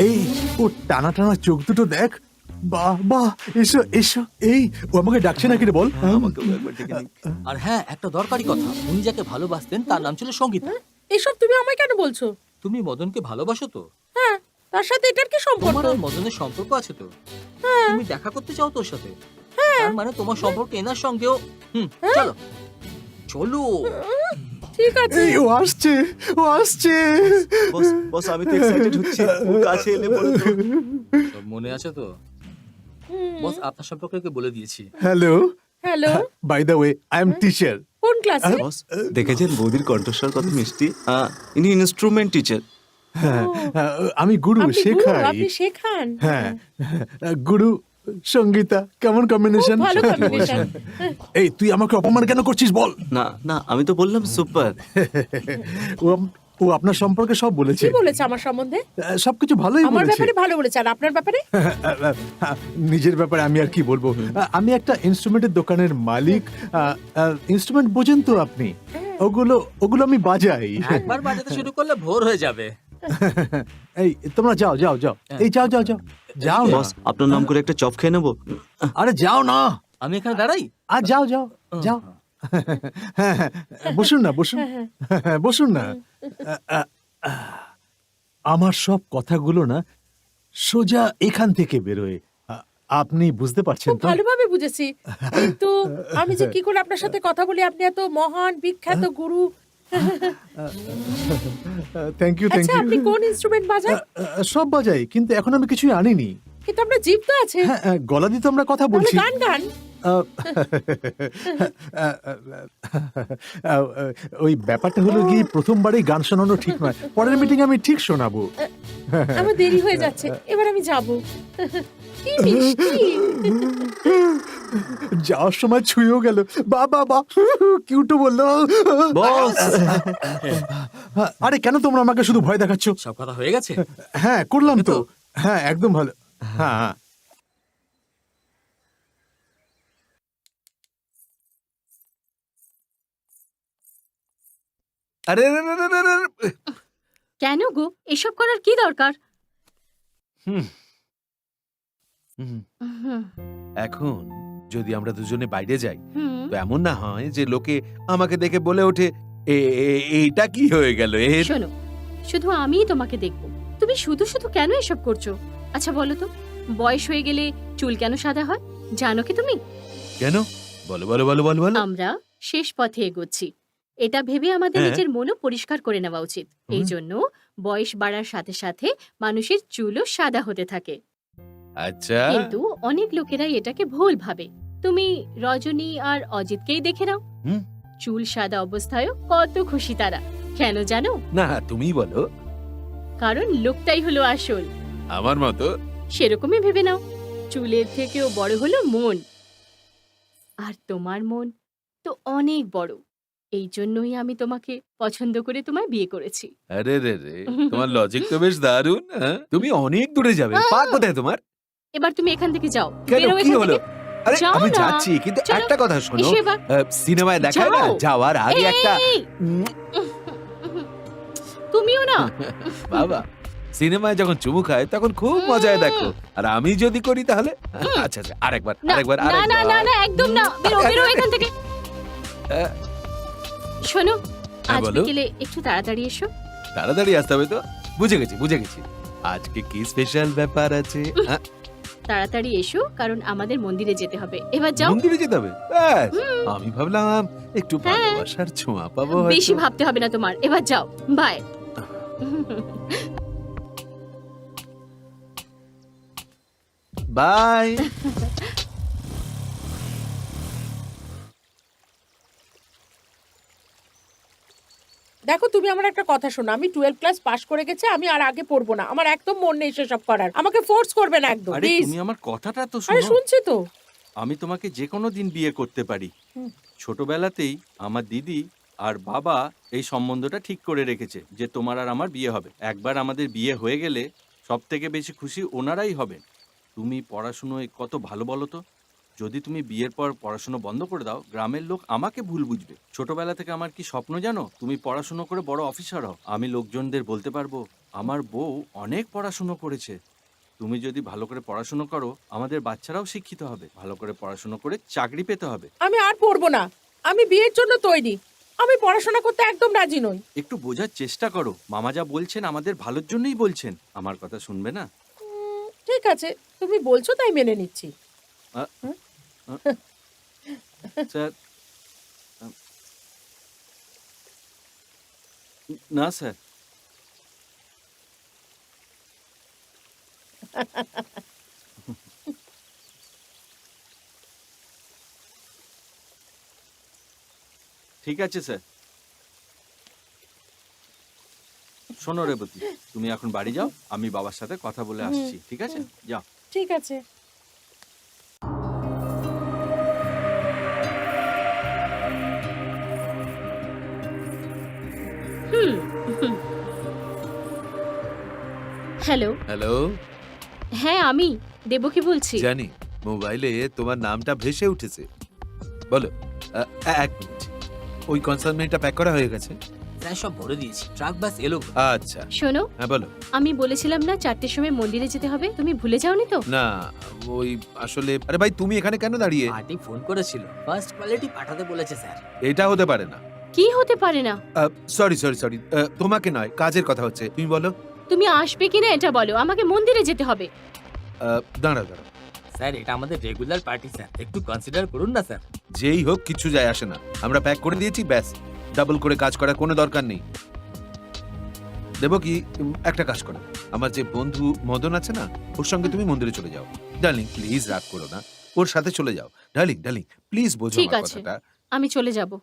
E: এই ও টানা টানা চোখ দুটো দেখ। বাহ বাহ, এসো এসো। এই ও আমাকে ডাকছে নাকি রে বল?
A: আমাকেও একবার ডেকে নিন।
B: আর হ্যাঁ, একটা দরকারি কথা, উনি যাকে ভালোবাসতেন তার নাম ছিল সঙ্গীতা।
C: এসব তুমি আমায় কেন বলছো?
B: তুমি মদনকে ভালোবাসো তো?
C: হ্যাঁ, তার সাথে এটার কি সম্পর্ক?
B: তোমার আর মদনের সম্পর্ক আছে তো? তুমি দেখা করতে চাও তোর সাথে? তার মানে তোমার সম্পর্ক এনার সঙ্গেও। চলো চলো।
C: ঠিক আছে।
E: এই ও আসছে, ও আসছে।
A: বস বস, আমি তো এক্সাইটেড হচ্ছি। ও কাছে এলে বলো তো।
B: সব মনে আছে তো? বস আপনার সম্পর্কে বলে দিয়েছি।
E: Hello,
C: hello,
E: by the way I am teacher.
C: কোন ক্লাসে?
A: বস দেখেছেন বৌদির কণ্ঠস্বর কত মিষ্টি। ইনি ইনস্ট্রুমেন্ট টিচার।
E: হ্যাঁ, আমি গুরু
C: আপনি গুরু,
E: শেখাই।
C: আপনি শেখান?
E: হ্যাঁ, গুরু সঙ্গীতা, কেমন কম্বিনেশন?
C: ভালো কম্বিনেশন।
E: এই তুই আমাকে অপমান কেন করছিস বল?
A: না না, আমি তো বললাম সুপার।
E: ও আপনার সম্পর্কে সব বলেছে।
C: কি বলেছে আমার সম্বন্ধে?
E: সবকিছু ভালোই
C: আমার
E: বলেছে।
C: ব্যাপারে ভালো বলেছে, আর আপনার ব্যাপারে?
E: নিজের ব্যাপারে আমি আর কি বলবো। আমি একটা ইনস্ট্রুমেন্টের দোকানের মালিক। ইনস্ট্রুমেন্ট বোঝেন তো আপনি? ওগুলো ওগুলো আমি বাজাই।
B: একবার বাজাতে শুরু করলে ভোর হয়ে যাবে।
E: এই তোমরা যাও যাও যাও, এই যাও যাও যাও যাও না।
A: বস আপনার নাম করে একটা চপ খেয়ে নেবো।
E: আরে যাও না,
B: আমি এখানে দাঁড়াই?
E: আর যাও যাও যাও। হ্যাঁ, হ্যাঁ, বসুন না, বসুন, বসুন না। আমার সব কথাগুলো না সোজা এখান থেকে বেরোয়। আপনি বুঝতে পারছেন
C: খুব
E: তো?
C: ভালোভাবে বুঝেছি, কিন্তু আমি যে কি করে আপনার সাথে কথা বলি? আপনি এত মহান বিখ্যাত গুরু।
E: থ্যাংক ইউ, থ্যাংক
C: আচ্ছা, আপনি
E: ইউ।
C: কোন ইনস্ট্রুমেন্ট বাজান?
E: সব বাজাই, কিন্তু এখন আমি কিছুই আনিনি।
C: কিন্তু আপনার জিভ তো আছে,
E: হ্যাঁ, গলা দিয়ে তো আমরা কথা
C: তাহলে
E: বলছি।
C: গান গান।
E: ওই ব্যাপারটা হলো কি, প্রথমবারই গান শোনানো ঠিক নয়। পরের মিটিং আমি ঠিক শোনাবো।
C: আমার দেরি হয়ে যাচ্ছে, এবার আমি যাব। কি মিষ্টি।
E: যাওয়ার সময় ছুঁয়েও গেল। বাবা বা কিউটু বললো।
A: বস
E: আরে কেন তোমরা আমাকে শুধু ভয় দেখাচ্ছ?
B: সব কথা হয়ে গেছে?
E: হ্যাঁ করলাম তো।
B: তো?
E: হ্যাঁ একদম ভালো। হ্যাঁ হ্যাঁ। আরে আরে, আরে, আরে, আরে, আরে।
G: কেন গো, এসব করার কি দরকার?
D: হুম,
G: হুম,
D: এখন যদি আমরা দুজনে বাইরে যাই,
G: হুম।
D: তো এমন না হয় যে লোকে আমাকে দেখে বলে ওঠে এইটা কি হয়ে গেল এর?
G: শোনো, শুধু আমিই তোমাকে দেখবো। তুমি শুধু শুধু কেন এসব করছো? আচ্ছা বলো তো, বয়স হয়ে গেলে চুল কেন সাদা হয়? জানো কি তুমি?
D: কেন? বলো বলো বলো বলো বলো।
G: আমরা শেষ পথে এগোচ্ছি, এটা ভেবে আমাদের
D: হ্যাঁ।
G: নিজের মনও পরিষ্কার করে নেওয়া উচিত। এই জন্য বয়স বাড়ার সাথে সাথে মানুষের চুলও সাদা হতে থাকে।
D: আচ্ছা,
G: কিন্তু অনেক লোকেরাই এটাকে ভুল ভাবে। তুমি রজনী আর অজিতকেই দেখে নাও,
D: হুম।
G: চুল সাদা অবস্থায়ও কত খুশি তারা। কেন জানো?
D: না তুমি বলো।
G: কারণ লোকটাই হলো আসল।
D: আমার মতো?
G: সেরকমই ভেবে নাও। চুলের থেকেও বড় হলো মন, আর তোমার মন তো অনেক বড়। এই জন্যই আমি তোমাকে পছন্দ করে তোমায় বিয়ে করেছি।
D: আরে রে রে, তোমার লজিক তো বেশ দারুণ। হ্যাঁ? তুমি অনেক দূরে যাবে। পা কোথায় তোমার?
G: এবার তুমি এখান থেকে যাও।
D: কেন,
G: বেরো
D: কি
G: এখান
D: হলো?
G: থেকে।
D: আরে
G: যাও
D: আমি
G: না।
D: যাচ্ছি, কিন্তু
G: চলো,
D: একটা কথা শোনো।
G: এসো এবার।
D: সিনেমায় দেখায় না,
G: যাও।
D: যাওয়ার আগে একটা
G: এই, তুমিও না।
D: বাবা, সিনেমায় যখন চুমু খায় তখন খুব মজায় দেখো, আর আমি যদি করি তাহলে আচ্ছা আচ্ছা আরেকবার
G: না,
D: আরেকবার
G: না, না, না, না, একদম না। বেরো, বেরো এখান থেকে।
D: আহ,
G: শোনো,
D: হ্যাঁ,
G: আজ
D: বলো।
G: বিকেলে একটু তাড়াতাড়ি এসো।
D: তাড়াতাড়ি আসতে হবে তো। বুঝে গেছি বুঝে গেছি। আজকে কি স্পেশাল ব্যাপার আছে?
G: তাড়াতাড়ি এসো কারণ আমাদের মন্দিরে যেতে হবে। এবার যাও।
E: মন্দিরে যেতে হবে ব্যাস। আমি ভাবলাম একটু ভালোবাসার ছোঁয়া পাবো হয়তো।
G: বেশি ভাবতে হবে না তোমার, এবার যাও, বাই।
E: বাই।
C: দেখো তুমি আমার একটা কথা শোনো, আমি 12 ক্লাস পাশ করে গেছে, আমি আর আগে পড়বো না, আমার একদম মন নেই সেসব করার, আমাকে ফোর্স করবে না একদম
F: আরে
C: প্লিজ।
F: তুমি আমার কথাটা তো
C: আরে
F: শোনো।
C: শুনছি তো।
F: আমি তোমাকে যে কোনো দিন বিয়ে করতে পারি।
C: হুম।
F: ছোটবেলাতেই আমার দিদি আর বাবা এই সম্বন্ধটা ঠিক করে রেখেছে যে তোমার আর আমার বিয়ে হবে। একবার আমাদের বিয়ে হয়ে গেলে সব থেকে বেশি খুশি ওনারাই হবেন। তুমি পড়াশুনোয় কত ভালো বলো তো। যদি তুমি বিয়ের পর পড়াশুনো বন্ধ করে দাও, গ্রামের লোক আমাকে ভুল বুঝবে। ছোটবেলা থেকে আমার কি স্বপ্ন জানো, তুমি পড়াশুনো করে বড় অফিসার হও। আমি লোকজনদের বলতে পারবো আমার বউ অনেক পড়াশুনো করেছে। তুমি যদি ভালো করে পড়াশুনো করো, আমাদের বাচ্চারাও শিক্ষিত হবে। ভালো করে পড়াশুনো করে চাকরি পেতে হবে।
C: আমি আর পড়বো না, আমি বিয়ের জন্য তৈরি, আমি পড়াশোনা করতে একদম রাজি নই।
F: একটু বোঝার চেষ্টা করো, মামা যা বলছেন আমাদের ভালোর জন্যই বলছেন। আমার কথা শুনবে না?
C: ঠিক আছে, তুমি বলছো তাই মেনে নিচ্ছি।
F: স্যার, না স্যার। ঠিক আছে স্যার। শোনো রেবতী, তুমি এখন বাড়ি যাও, আমি বাবার সাথে কথা বলে আসছি। ঠিক আছে, যাও।
C: ঠিক আছে।
G: Hello,
E: hello.
G: হ্যাঁ আমি দেবকী বলছি।
E: জানি মোবাইলে তোমার নামটা ভেসে উঠেছে। বলো। এক মিনিট, ওই কনসাইনমেন্টটা প্যাক করা হয়ে গেছে?
B: স্যার সব ভরে দিয়েছি, ট্রাক বাস এলো।
E: আচ্ছা,
G: শোনো,
E: হ্যাঁ বলো।
G: আমি বলেছিলাম না 4টের সময় মন্দিরে যেতে হবে, তুমি ভুলে যাওনি তো?
E: না, ওই আসলে আরে ভাই তুমি এখানে কেন দাঁড়িয়ে?
B: পার্টি ফোন করেছিল, ফার্স্ট কোয়ালিটি পাঠাতে বলেছে স্যার।
E: এটা হতে পারে না।
G: কি হতে পারে না?
E: সরি সরি সরি, তোমাকে নয়, কাজের কথা হচ্ছে। তুমি বলো।
G: তুমি আসবে কিনা এটা বলো, আমাকে মন্দিরে যেতে হবে।
E: দাঁড়াও দাঁড়াও,
B: স্যার এটা আমাদের রেগুলার পার্টি স্যার, একটু কনসিডার করুন না স্যার।
E: যেই হোক কিছু যায় আসে না, আমরা প্যাক করে দিয়েছি, ব্যাস। ডাবল করে কাজ করার কোনো দরকার নেই। দেবো কি, একটা কাজ করো, আমার যে বন্ধু মদন আছে না, ওর সঙ্গে তুমি মন্দিরে চলে যাও। ডার্লিং প্লিজ রাগ করো না, ওর সাথে চলে যাও। ডার্লিং ডার্লিং প্লিজ বোঝো
G: ঠিক
E: আমার
G: আছে।
E: কথাটা।
G: আমি চলে যাব।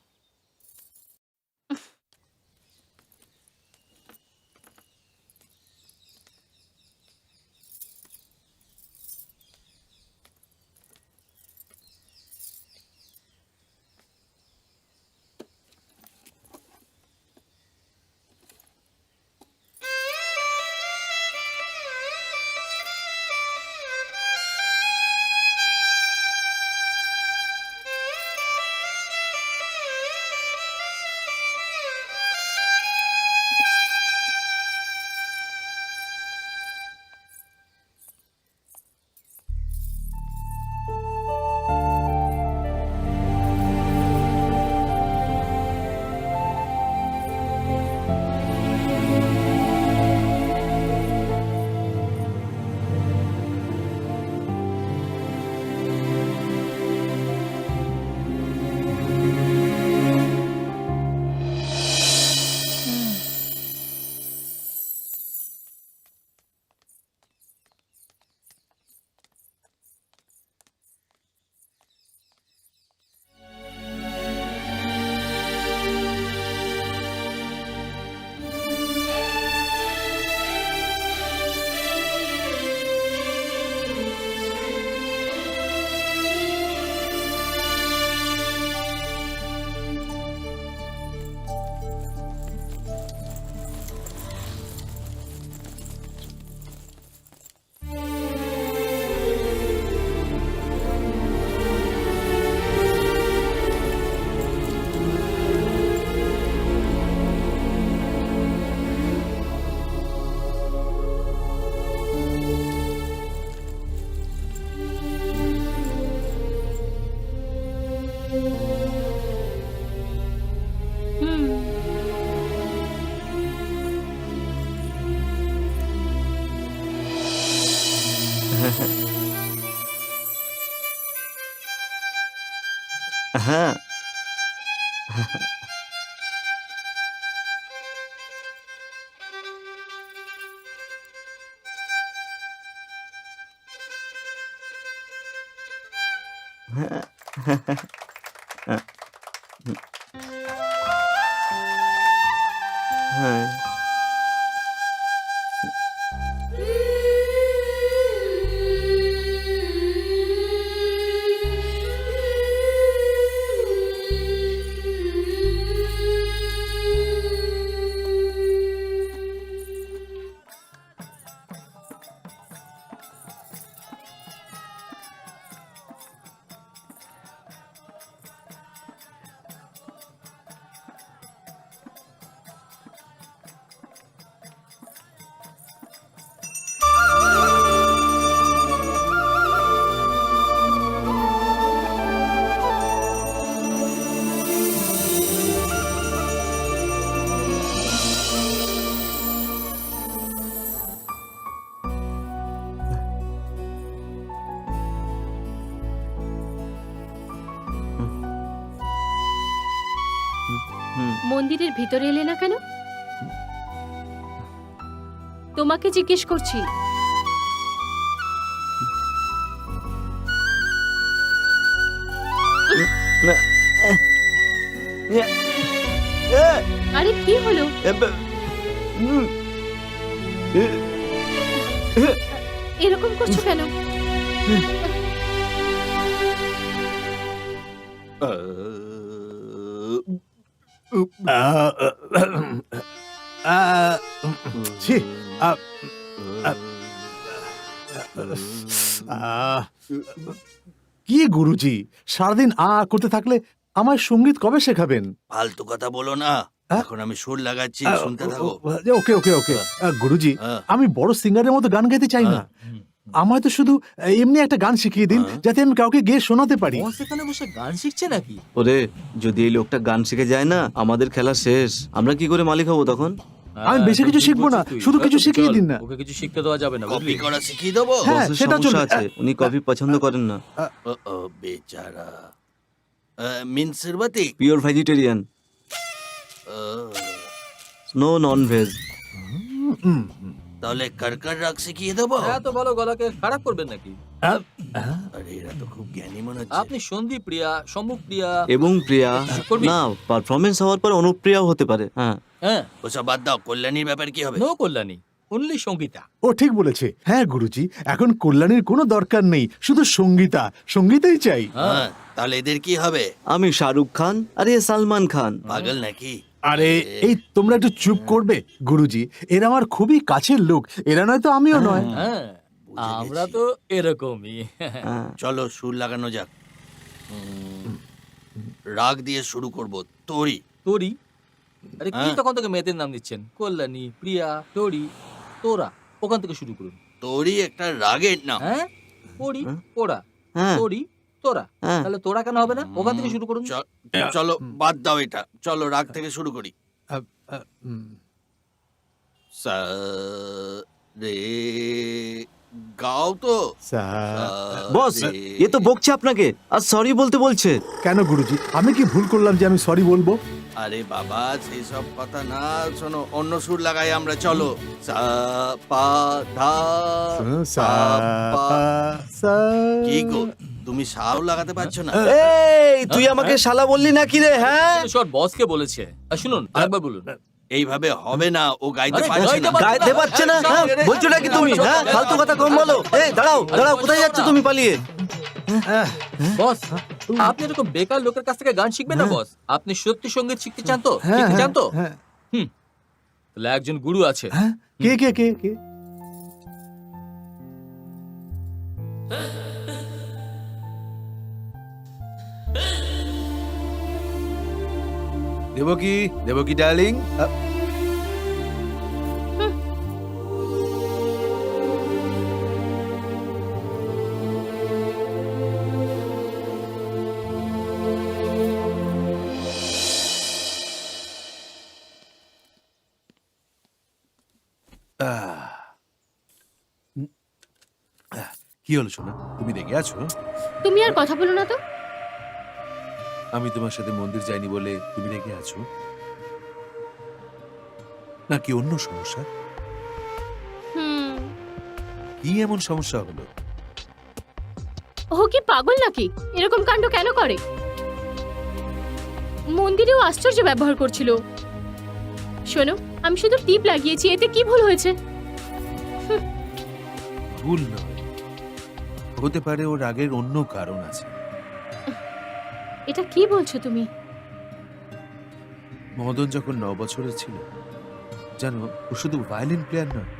A: হ্যাঁ
G: মন্দিরের ভিতরে এলে না কেন? তোমাকে জিজ্ঞেস করছি। আরে কি হলো? এরকম করছো কেন?
E: ছি, কি গুরুজি, সারাদিন করতে থাকলে আমার সঙ্গীত কবে শেখাবেন?
F: ফালতু কথা বলো না,
E: হ্যাঁ?
F: এখন আমি সুর লাগাচ্ছি, শুনতে থাকো।
E: ওকে ওকে ওকে গুরুজি,
F: হ্যাঁ।
E: আমি বড় সিঙ্গারের মতো গান গাইতে চাই না। আমায় তো শুধু এমনি একটা গান শিখিয়ে দিন, যাতে আমি কাউকে গেয়ে শোনাতে পারি।
B: বস এখানে বসে গান শিখছে নাকি?
A: ওরে, যদি এই লোকটা গান শিখে যায় না, আমাদের খেলা শেষ। আমরা কি করে মালিক হবো তখন?
E: আমি বেশি কিছু
B: ঠিক
E: শিখবো না,
B: বলছিস তুই।
E: শুধু কিছু
B: চল,
E: শিখিয়ে দিন না।
B: ওকে কিছু শিখতে দেওয়া যাবে না,
F: কপি
B: বুঝলি?
F: করা শিখিয়ে দেবো?
E: হ্যাঁ,
A: বসের
E: সেটা
A: সমস্যা
E: চলবে।
A: আছে, উনি কফি পছন্দ করেন না।
F: ও বেচারা। মিন্সের বাতি?
A: Pure vegetarian, no non veg.
F: তাহলে কারকার রাগ শিখিয়ে দেবো?
B: এত ভালো গলাকে খারাপ করবেন নাকি?
F: আরে এরা তো খুব জ্ঞানী মনে হচ্ছে।
B: আপনি সন্দীপ প্রিয়া, সম্মুখ প্রিয়া।
A: এবং প্রিয়া
B: করবি?
A: না, পারফরমেন্স হওয়ার পর অনুপ্রিয়াও হতে পারে। হ্যাঁ,
B: হ্যাঁ,
F: ওসব বাদ দাও, কল্যাণীর ব্যাপার কি হবে?
B: No Kalyani, only Sangita.
E: ও ঠিক বলেছে। হ্যাঁ গুরুজি, এখন কল্যাণীর কোনো দরকার নেই, শুধু সঙ্গীতা, সঙ্গীতাই চাই।
F: হ্যাঁ, তাহলে এদের কি হবে?
A: আমি শাহরুখ খান আর এ সালমান খান।
F: পাগল নাকি?
E: আরে এই তোমরা একটু চুপ করবে গুরুজি, এরা আমার খুবই কাছের লোক, এরা নয় তো আমিও নয়।
B: হ্যাঁ,
F: বুঝে
B: আমরা
F: গেছি।
B: তো এরকমই।
A: হ্যাঁ,
F: চলো সুর লাগানো যাক। রাগ দিয়ে শুরু করব। তোরি।
B: তোরি? আরে কি
F: হ্যাঁ।
B: তখন থেকে মেয়েদের নাম দিচ্ছেন? কল্যাণী, প্রিয়া, তোরি, তোরা, ওখান থেকে শুরু করুন।
F: তোরি একটা রাগের নাম।
B: হ্যাঁ, ওরি,
A: হ্যাঁ।
B: ওরা,
A: হ্যাঁ,
B: তোরি, তোরা।
A: হ্যাঁ।
B: তাহলে তোরা কেন হবে না? ওখান থেকে শুরু করুন।
F: চলো বাদ দাও এটা, চলো রাগ থেকে শুরু করি। সা রে, গাও তো। সা,
A: বস,
F: রে।
A: এ তো বকছে আপনাকে আর সরি বলতে বলছে।
E: কেন গুরুজি, আমি কি ভুল করলাম যে আমি সরি বলবো?
F: আরে বাবা, সেই সব কথা না, শোনো অন্য সুর লাগাই আমরা। চলো সা পা ধা
E: সা,
F: পা।
E: পা, সা।
F: কি গো, তুমি সাও লাগাতে পারছো না?
A: এই, তুই আমাকে শালা বললি নাকি রে? হ্যাঁ,
B: শর্ট বসকে বলেছে। আর শুনুন, আরেকবার বলুন।
F: এইভাবে হবে না, ও গাইতে
B: আরে,
F: পারছে
B: গাইতে
F: না।
B: পারছে
A: গাইতে পারছে না? হ্যাঁ, বলছো নাকি তুমি? হ্যাঁ, ফালতু কথা কম বলো। এই দাঁড়াও দাঁড়াও, কোথায় যাচ্ছ তুমি পালিয়ে?
B: বস, আপনি এরকম বেকার লোকের কাছ থেকে গান শিখবেন না বস। আপনি সত্যি সঙ্গীত শিখতে চান তো?
E: হ্যাঁ,
B: শিখতে চান তো?
E: হ্যাঁ,
B: তাহলে একজন গুরু আছে।
E: হ্যাঁ, কে কে কে কে?
D: দেবকী, দেবকী ডার্লিং, কি হলো সোনা, তুমি রেগে আছো?
G: তুমি আর কথা বলো না তো।
D: আমি তোমার সাথে মন্দির যাইনি বলে তুমি রেগে আছো, নাকি অন্য সমস্যা?
G: হুম,
D: কি এমন সমস্যা হলো?
G: ও কি পাগল নাকি? এরকম কাণ্ড কেন করে? মন্দিরেও আশ্চর্য ব্যবহার করছিল। শোনো, আমি শুধু টিপ লাগিয়েছি, এতে কি ভুল হয়েছে?
D: ভুল নয়, হতে পারে ওর আগের অন্য কারণ আছে।
G: এটা কি বলছো তুমি?
D: মদন যখন 9 বছরের ছিল, জানো, ও শুধু ভায়োলিন প্লেয়ার নয়,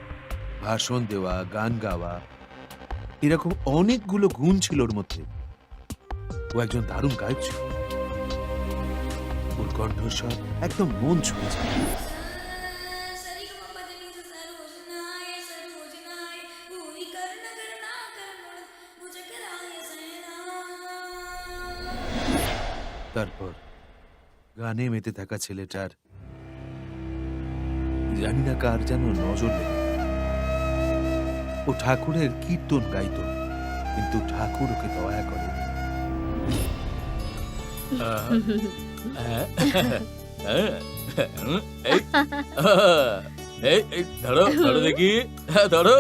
D: ভাষণ দেওয়া, গান গাওয়া, এরকম অনেকগুলো গুণ ছিল ওর মধ্যে। ও একজন দারুণ গায়ক ছিল। ওর কণ্ঠস্বর একদম মন ছুঁয়ে যায়। তারপর গানে মেতে থাকা ছেলেটার জানি না কার যেন নজর লেগে গেল। ও ঠাকুরের কীর্তন গাইত, কিন্তু ঠাকুর ওকে দয়া করে।
B: এই এই এই ধরো ধরো দেখি, ধরো,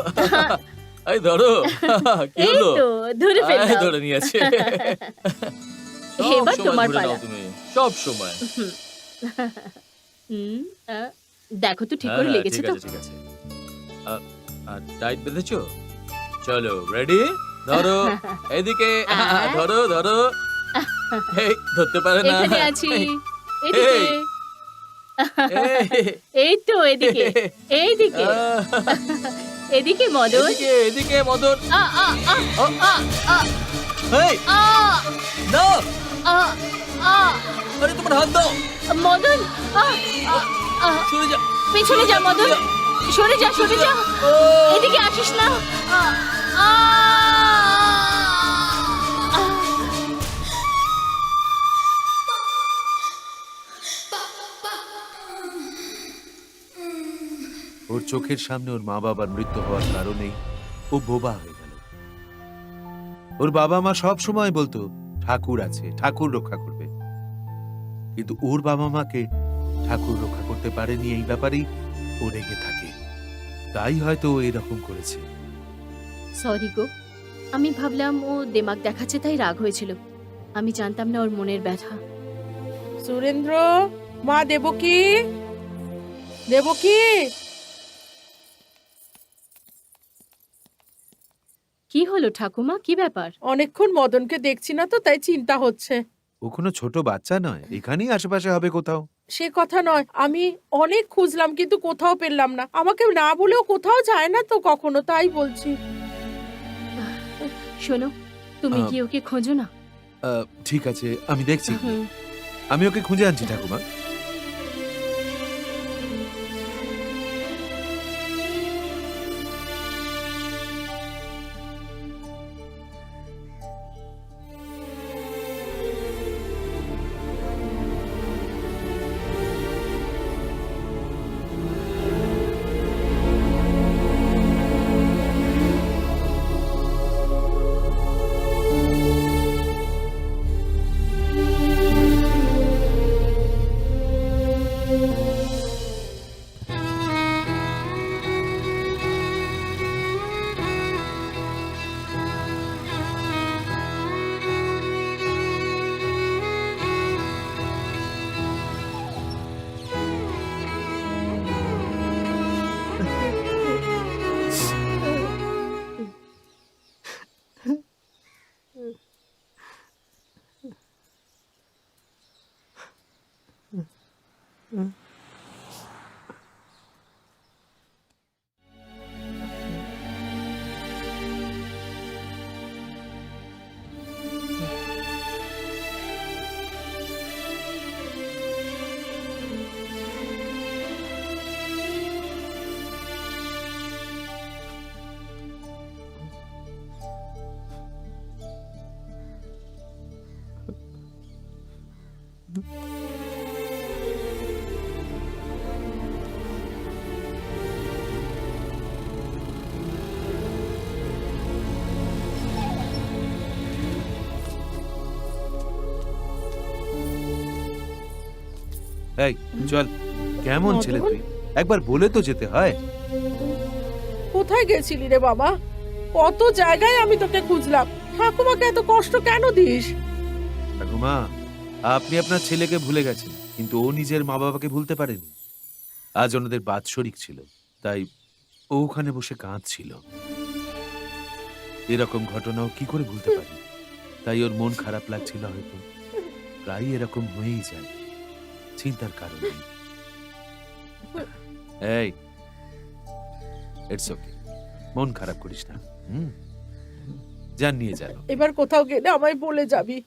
B: এই ধরো, কি
G: এই
B: হলো?
G: তো ধরে
B: এই
G: ফেললাম।
B: ধরে নিয়েছে।
G: এবার তোমার পালা।
B: তুমি সব সময়।
G: হুম, দেখো তো ঠিক করে লেগেছে
B: ঠিক
G: তো?
B: আছে, ঠিক আছে। টাইট বেঁধেছো? চলো, রেডি? ধরো, এদিকে, ধরো ধরো। এই ধরতে পারে না।
G: এখানে আছি, এদিকে।
B: এই,
G: এই তো এদিকে, এইদিকে, এদিকে মদন।
B: এদিকে, এদিকে মদন।
G: আ আ আ আ আ
B: এই,
G: আ
B: না,
G: আ আ
B: আরে তোমার হাত দাও।
G: মদন, আ আ আ
B: সরে যা।
G: পেছনে যা মদন, সরে যা, সরে যা, এদিকে আসিস না। আ আ আ।
D: ওর চোখের সামনে ওর মা বাবার মৃত্যু হওয়ার কারণেই ও বোবা হয়ে গেল। ওর বাবা মা সব সময় বলতো ঠাকুর আছে, ঠাকুর রক্ষা করবে, কিন্তু ওর বাবা মাকে ঠাকুর রক্ষা করতে পারেনি, এই ব্যাপারেই ও রেগে থাকে। তাই হয়তো ও এরকম করেছে।
G: সরি গো, আমি ভাবলাম ও দেমাগ দেখাচ্ছে তাই রাগ হয়েছিল। আমি জানতাম না ওর মনের ব্যথা।
C: সুরেন্দ্র, মা দেবকী, দেবকী।
G: কি হলো ঠাকুমা, কি ব্যাপার?
C: অনেকক্ষণ মদনকে দেখছি না তো, তাই চিন্তা হচ্ছে।
D: ও কোনো ছোট বাচ্চা নয়, এখানেই আশেপাশে হবে কোথাও।
C: সে কথা নয়, আমি অনেক খুঁজলাম কিন্তু কোথাও পেলাম না। আমাকে না বলেও কোথাও যায় না তো কখনো, তাই বলছি।
G: শোনো, তুমি
D: আহ,
G: কি ওকে খোঁজো না?
D: ঠিক আছে, আমি দেখছি।
G: হুম।
D: আমি ওকে খুঁজে আনছি ঠাকুমা।
E: এই চল, কেমন ছেলে
C: মদন?
E: তুই? একবার বলে তো যেতে হয়।
C: কোথায় গেছিলি রে বাবা? কত জায়গায় আমি তোকে খুঁজলাম। ঠাকুমাকে এত কষ্ট কেন দিস?
E: ঠাকুমা, আপনি আপনার ছেলেকে ভুলে গেছেন, কিন্তু ও নিজের মা বাবাকে ভুলতে পারেনি। আজ ওনাদের বাৎসরিক ছিল, তাই ও ওখানে বসে কাঁদছিল। এরকম ঘটনাও কি করে ভুলতে পারি? তাই ওর মন খারাপ লাগছিল হয়তো। প্রায় এরকম হয়েই যায়, চিন্তার কারণে। এই, ইটস ওকে, মন খারাপ করিস না। যান, নিয়ে যান।
C: এবার কোথাও গেলে আমায় বলে যাবি।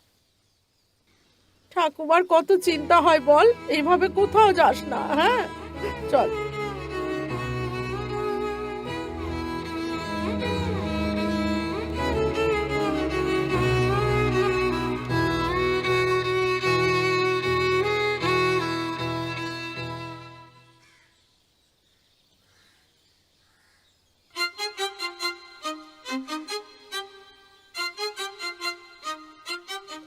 C: ঠাকুমার কত চিন্তা হয় বল, এইভাবে কোথাও যাস না। হ্যাঁ, চল।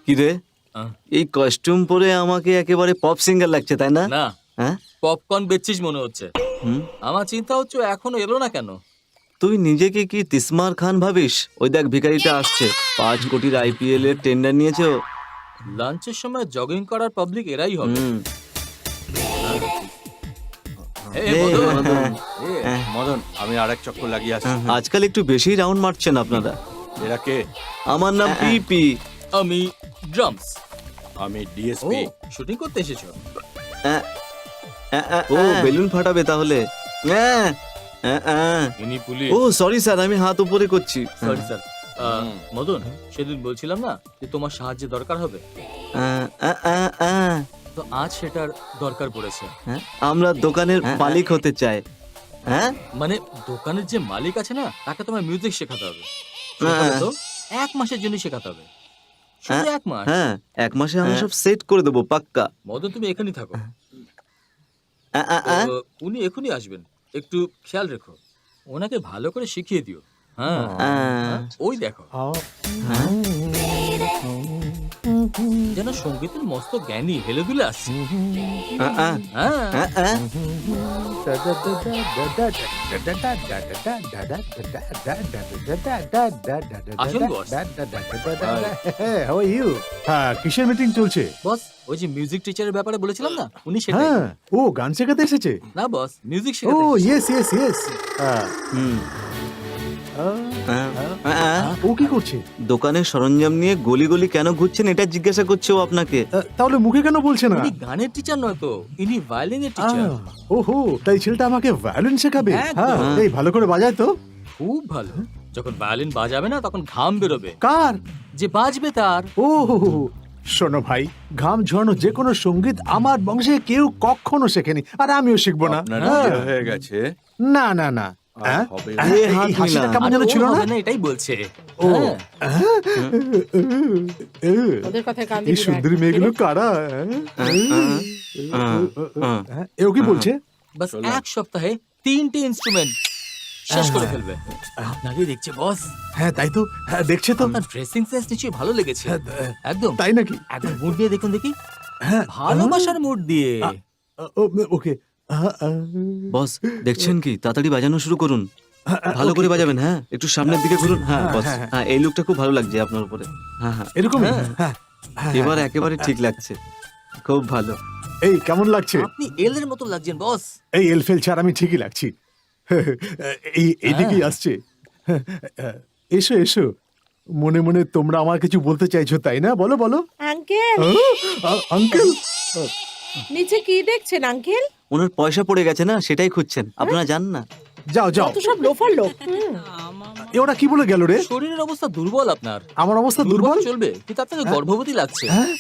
A: কি রে,
B: আহ।
A: এই কস্টিউম পরে আমাকে একেবারে পপ সিঙ্গার লাগছে, তাই না?
B: না,
A: হ্যাঁ,
B: পপকর্ন বেচছিস মনে হচ্ছে।
A: হুম।
B: আমার চিন্তা হচ্ছে ও এখনো এলো না কেন।
A: তুই নিজেকে কি তিসমার খান ভাবিস? ওই দেখ, ভিখারিটা আসছে। 5 কোটির IPL এর টেন্ডার নিয়েছে ও।
B: লাঞ্চের সময় জগিং করার পাবলিক এরাই হবে।
A: হুম।
B: এই,
A: এই,
B: মদন,
A: মদন।
F: মদন, আমি আর এক চক্কর লাগিয়ে আসছি।
A: আজকাল একটু বেশি রাউন্ড মারছেন আপনারা।
F: এরা কে?
A: আমার নাম পিপি।
B: আমি ড্রামস।
F: আমি
B: ও,
F: ডিএসপি।
B: শুটিং করতে এসেছো?
A: ও, বেলুন ফাটাবে তাহলে?
B: ইনি পুলিশ।
A: ও সরি স্যার, আমি হাত উপরে করছি।
B: Sorry sir. মদন, সেদিন বলছিলাম না যে তোমার সাহায্য দরকার হবে, তো আজ সেটার দরকার পড়েছে।
A: হ্যাঁ, আমরা দোকানের মালিক হতে চাই। হ্যাঁ,
B: মানে দোকানের যে মালিক আছে না, তাকে তোমার মিউজিক শেখাতে হবে। শেখাবে তো? 1 মাসের জন্য শেখাতে হবে, শুধু 1 মাস।
A: হ্যাঁ, 1 মাসে আমি সব সেট করে দেবো পাক্কা।
B: মদন, তুমি এখানেই থাকো। উনি এখনই আসবেন, একটু খেয়াল রেখো, ওনাকে ভালো করে শিখিয়ে দিও। হ্যাঁ, ওই দেখো, যেন সঙ্গীতের মস্ত জ্ঞানী হেলে দুলে আসছে। হ্যাঁ, আসুন বস।
E: How are you? হ্যাঁ, কিসের মিটিং চলছে?
B: বস, ওই যে মিউজিক টিচারের ব্যাপারে বলেছিলাম না, উনি সেটাই।
E: হ্যাঁ, ও গান শেখাতে এসেছে?
B: না বস, মিউজিক
E: ও
B: শেখাতে এসেছে।
E: Yes yes yes. ও কি করছে?
A: দোকানের সরঞ্জাম নিয়ে গলি গলি কেন ঘুরছেন এটা জিজ্ঞাসা করছে ও আপনাকে।
E: তাহলে মুখে কেন বলছে না?
B: ইনি গানের টিচার নয় তো, ইনি ভায়োলিনের টিচার।
E: ওহো, তাই ছেলেটা আমাকে ভায়োলিন শেখাবে?
B: একদম।
E: হ্যাঁ, এই ভালো করে বাজায় তো।
B: খুব ভালো। যখন ভায়োলিন বাজাবে না, তখন ঘাম বেরোবে।
E: কার?
B: যে বাজবে তার।
E: ও শোনো ভাই, ঘাম ঝরানো যে কোনো সঙ্গীত আমার বংশে কেউ কখনো শেখেনি, আর আমিও শিখবো না।
F: আপনার
E: হ্যাঁ।
F: বিয়ে হয়ে গেছে?
E: না না না। হ্যাঁ?
F: হবে।
E: হ্যাঁ,
A: এ হাত
E: এই হাসিটা
A: মিলান।
E: কেমন যেন
B: আরে
E: ছিল
B: ও
E: না?
B: হবে না, এটাই বলছে।
E: ও।
B: হ্যাঁ।
C: ওদের কথায় কান
E: এই
C: দিবি না।
E: সুন্দরী মেয়েগুলো কারা? এও কি বলছে?
B: বাস 1 সপ্তাহে 3টে ইনস্ট্রুমেন্ট শেষ করে ফেলবে। আপনাকে দেখছে বস।
E: হ্যাঁ তাই তো, হ্যাঁ দেখছে তো।
B: আপনার ড্রেসিং সেন্স নিশ্চয়ই ভালো লেগেছে। একদম
E: তাই নাকি?
B: একদম মুড দিয়ে দেখুন দেখি।
E: হ্যাঁ,
B: ভালোবাসার মুড দিয়ে।
E: ওকে।
A: বস, দেখছেন কি? তাড়াতাড়ি বাজানো শুরু করুন। ভালো করে বাজাবেন। হ্যাঁ, একটু সামনের দিকে ঘুরুন। হ্যাঁ বস, হ্যাঁ এই লুকটা খুব ভালো লাগছে আপনার উপরে। হ্যাঁ হ্যাঁ,
E: এরকম।
A: এবার একেবারে ঠিক লাগছে, খুব ভালো।
E: এই কেমন লাগছে?
B: আপনি এলের মতো লাগছেন বস।
E: এই এলফেল ছাড়া আমি ঠিকই লাগছি। এইদিকেই আসছে। এসো এসো, মনে মনে তোমরা আমার কিছু বলতে চাইছো তাই না? বলো বলো।
C: আঙ্কেল,
E: আঙ্কেল,
C: নিচে কি দেখছেন আঙ্কেল?
A: ওনার পয়সা পড়ে গেছে না, সেটাই খুঁজছেন। আপনারা জান না?
E: যাও যাও।
C: কত সব লোফার লোক।
E: এ ওরা কি বলে গেল রে?
B: শরীরের অবস্থা দুর্বল আপনার।
E: আমার অবস্থা দুর্বল?
B: চলবে, কিন্তু আপনাকে গর্ভবতী লাগছে।
E: হ্যাঁ,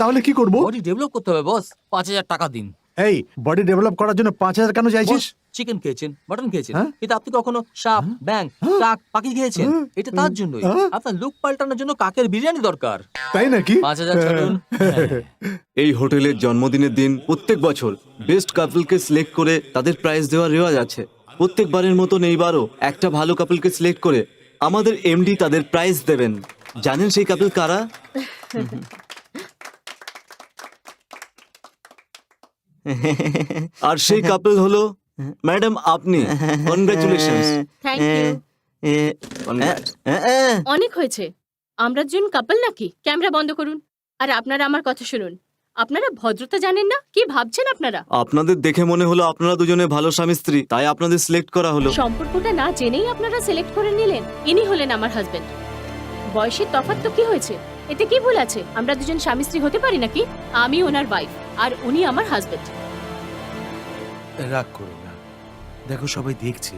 E: তাহলে কি করব?
B: বডি ডেভেলপ করতে হবে বস। 5000 টাকা দিন।
E: এই বডি ডেভেলপ করার জন্য 5000 কেন চাইছিস?
B: চিকেন খেয়েছেন, মটন খেয়েছেন,
E: হ্যাঁ?
B: কিন্তু আপনি কখনো সাপ, ব্যাং, কাক, পাখি খেয়েছেন? এটা তার জন্যই। আপনার লুক পাল্টানোর জন্য কাকের বিরিয়ানি দরকার।
E: তাই নাকি?
B: 5000 ছাড়ুন।
A: এই হোটেলের জন্মদিনের দিন প্রত্যেক বছর বেস্ট কাপলকে সিলেক্ট করে তাদের প্রাইজ দেওয়ার রেওয়াজ আছে। প্রত্যেকবারের মতন এইবারও একটা ভালো কাপলকে সিলেক্ট করে আমাদের এমডি তাদের প্রাইজ দেবেন। জানেন সেই কাপল কারা?
H: আর সেই কাপল হলো ম্যাডাম আপনি। কনগ্রাচুলেশনস।
G: Thank you. অনেক হয়েছে। আমরা দুজন কাপল নাকি? ক্যামেরা বন্ধ করুন। আর আপনারা আমার কথা শুনুন। আপনারা ভদ্রতা জানেন না? কি ভাবছেন আপনারা?
H: আপনাদের দেখে মনে হলো আপনারা দুজনে ভালো স্বামী স্ত্রী, তাই আপনাদের সিলেক্ট করা হলো।
G: সম্পর্কটা না জেনেই আপনারা সিলেক্ট করে নিলেন। ইনি হলেন আমার হাজবেন্ড। বয়সের তফাৎ তো কি হয়েছে? এতে কি ভুল আছে? আমরা দুজন স্বামী স্ত্রী হতে পারি নাকি? আমি ওনার ওয়াইফ আর উনি আমার হাজবেন্ড।
D: রাগ করো না, দেখো সবাই দেখছে।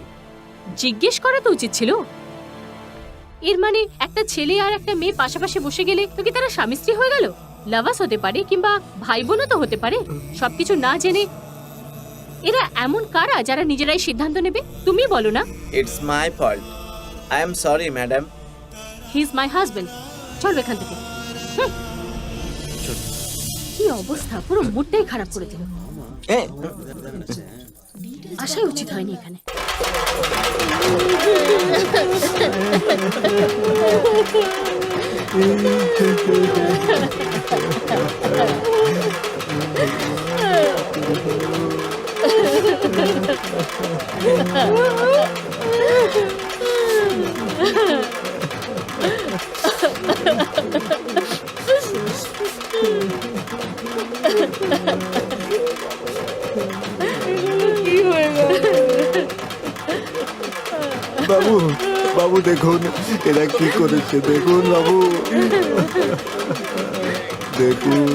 G: জিজ্ঞেস করা তো উচিত ছিল। এর মানে একটা ছেলে আর একটা মেয়ে পাশাপাশি বসে গেলে তো কি তারা স্বামী স্ত্রী হয়ে গেল? লাভাস হতে পারে কিংবা ভাই বোনও তো হতে পারে। সবকিছু না জেনে এরা এমন কারা যারা নিজেরাই সিদ্ধান্ত নেবে? তুমি বলো না।
A: It's my fault. I am sorry madam.
G: He is my husband. চল এখান থেকে। হুম। কি অবস্থা, পুরো মুডটাই খারাপ করে দিল। আসাই উচিত হয়নি এখানে।
E: বাবু, বাবু দেখুন এরা কি করেছে, দেখুন বাবু, দেখুন।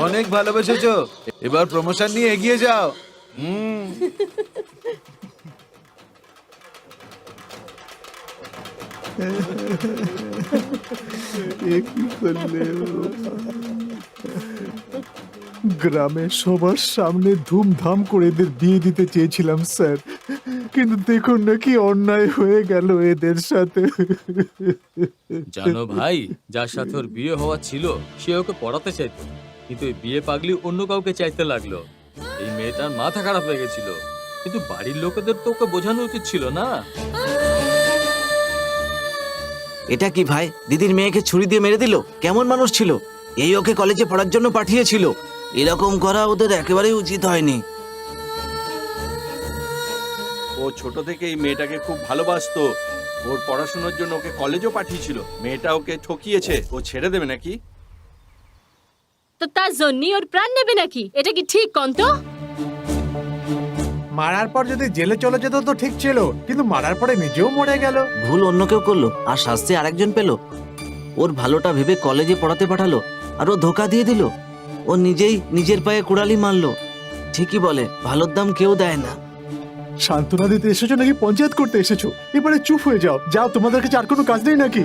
D: অনেক ভালোবেসেছো, এবার প্রমোশন নিয়ে এগিয়ে যাও।
E: এ কি করলে? গ্রামের সবার সামনে ধুমধাম করে এদের বিয়ে দিতে চেয়েছিলাম স্যার, কিন্তু দেখুন না কি অন্যায় হয়ে গেল এদের সাথে।
B: জানো ভাই, যার সাথে ওর বিয়ে হওয়া ছিল সে ওকে পড়াতে চাইতো, কিন্তু এই বিয়ে পাগলি অন্য কাউকে চাইতে লাগলো। এই মেয়েটার মাথা খারাপ হয়ে গেছিল, কিন্তু বাড়ির লোকেদের তো ওকে বোঝানো উচিত ছিল না।
A: এটা কি ভাই, দিদির মেয়েকে ছুরি দিয়ে মেরে দিল? কেমন মানুষ ছিল? এই ওকে কলেজে পড়ার জন্য পাঠিয়েছিল। এরকম করা ওদের একেবারেই উচিত হয়নি।
F: ও ছোট থেকে এই মেয়েটাকে খুব ভালোবাসতো, ওর পড়াশোনার জন্য ওকে কলেজও পাঠিয়েছিল। মেয়েটা ওকে ঠকিয়েছে, ও ছেড়ে দেবে নাকি?
G: তো তার জন্যই ওর প্রাণ নেবে নাকি? এটা কি ঠিক কন্ত?
E: মারার পর যদি জেলে চলে যেত তো ঠিক ছিল, কিন্তু মারার পরে নিজেও মরে গেল।
A: ভুল অন্য কেউ করলো আর শাস্তি আরেকজন পেল। ওর ভালোটা ভেবে কলেজে পড়াতে পাঠালো আর ও ধোকা দিয়ে দিল। ও নিজেই নিজের পায়ে কুড়ালি মারলো। ঠিকই বলে, ভালোর দাম কেউ দেয় না।
E: সান্ত্বনা দিতে এসেছো নাকি পঞ্চায়েত করতে এসেছো? এবারে চুপ হয়ে যাও, যাও, তোমাদের কাছে আর কোনো কাজ নেই নাকি?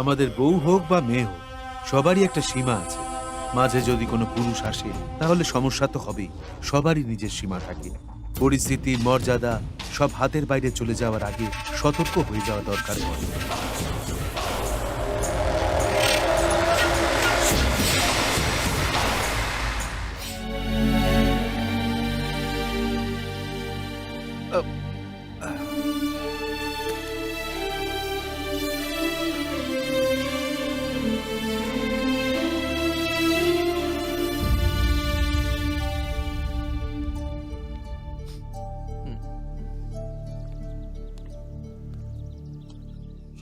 D: আমাদের বউ হোক বা মেয়ে হোক, সবারই একটা সীমা আছে। মাঝে যদি কোনো পুরুষ আসে তাহলে সমস্যা তো হবেই। সবারই নিজের সীমা থাকে। পরিস্থিতি, মর্যাদা সব হাতের বাইরে চলে যাওয়ার আগে সতর্ক হয়ে যাওয়া দরকার পড়ে।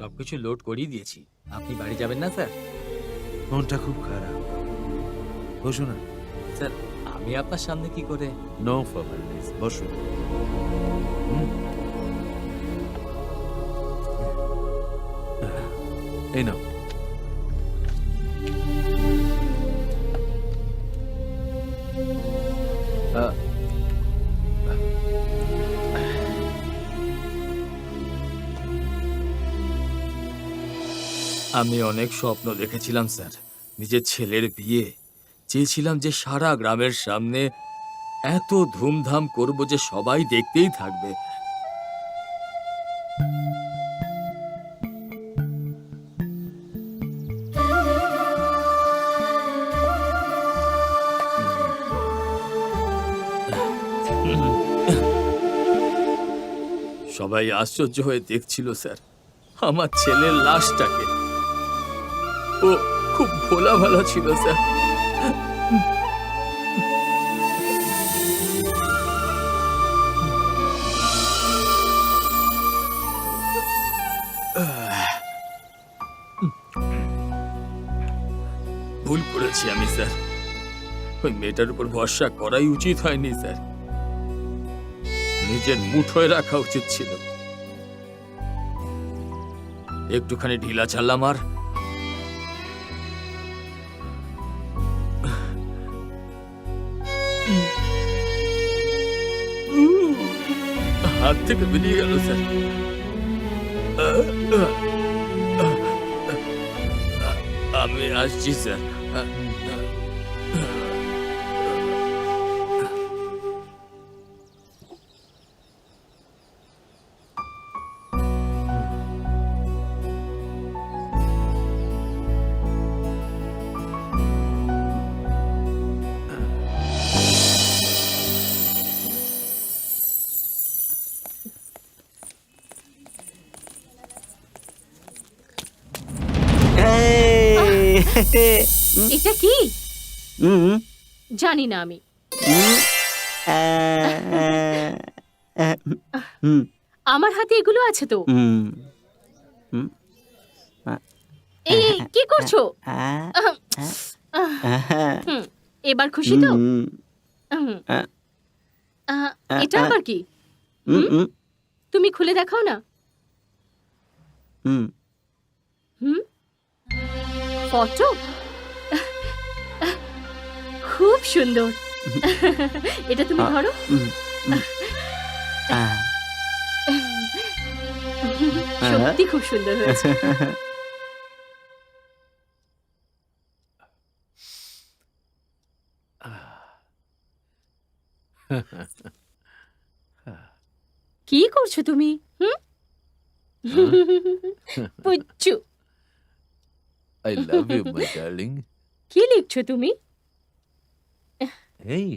B: সবকিছু লোড করিয়ে দিয়েছি। আপনি বাড়ি যাবেন না স্যার?
D: মনটা খুব খারাপ। বসো না।
B: স্যার, আমি আপনার সামনে কি করে?
D: নো ফর্মালিটিস, বসো। এই নাও।
B: আমি অনেক স্বপ্ন দেখেছিলাম স্যার, নিজের ছেলের বিয়ে। চেয়েছিলাম যে সারা গ্রামের সামনে এত ধুমধাম করব যে সবাই দেখতেই থাকবে। সবাই আশ্চর্য হয়ে দেখছিল স্যার আমার ছেলের লাশটাকে। ও খুব ভোলা ভালা ছিল স্যার। ভুল করেছি আমি স্যার, ওই মেয়েটার উপর ভরসা করাই উচিত হয়নি স্যার, নিজের মুঠোয় রাখা উচিত ছিল। একটুখানি ঢিলা চাললাম আর হাত থেকে বেরিয়ে গেল স্যার। আমি আসছি স্যার।
G: এটা কি জানি না আমি। আমার হাতে এগুলো আছে তো। এই এই, কি করছো? হুম, এবার খুশি তো? এটা আবার কি? তুমি খুলে দেখাও না। হুম, ফটো খুব সুন্দর। এটা তুমি ধরো। সত্যি খুব সুন্দর হয়েছে। কি করছো তুমি? হুম, পুচ্চু,
D: I love you my darling.
G: কি লিখছো তুমি?
D: এই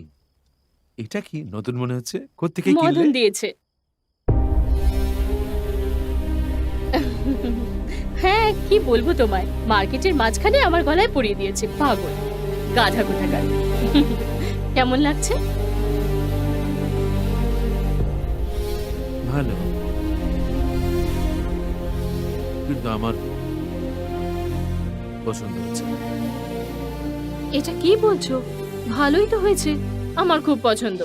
D: এটা কি নতুন মনে হচ্ছে? কোত্থেকে
G: মদন
D: কিনলে?
G: দিয়েছে। হ্যাঁ, কি বলবো তোমায়, মার্কেটের মাঝখানে আমার গলায় পরিয়ে দিয়েছে। পাগল গাধা কোথাকার। কেমন লাগছে?
D: ভালো, কিন্তু আমার পছন্দ হচ্ছে না।
G: এটা কি বলছো? ভালোই তো হয়েছে, আমার খুব পছন্দ।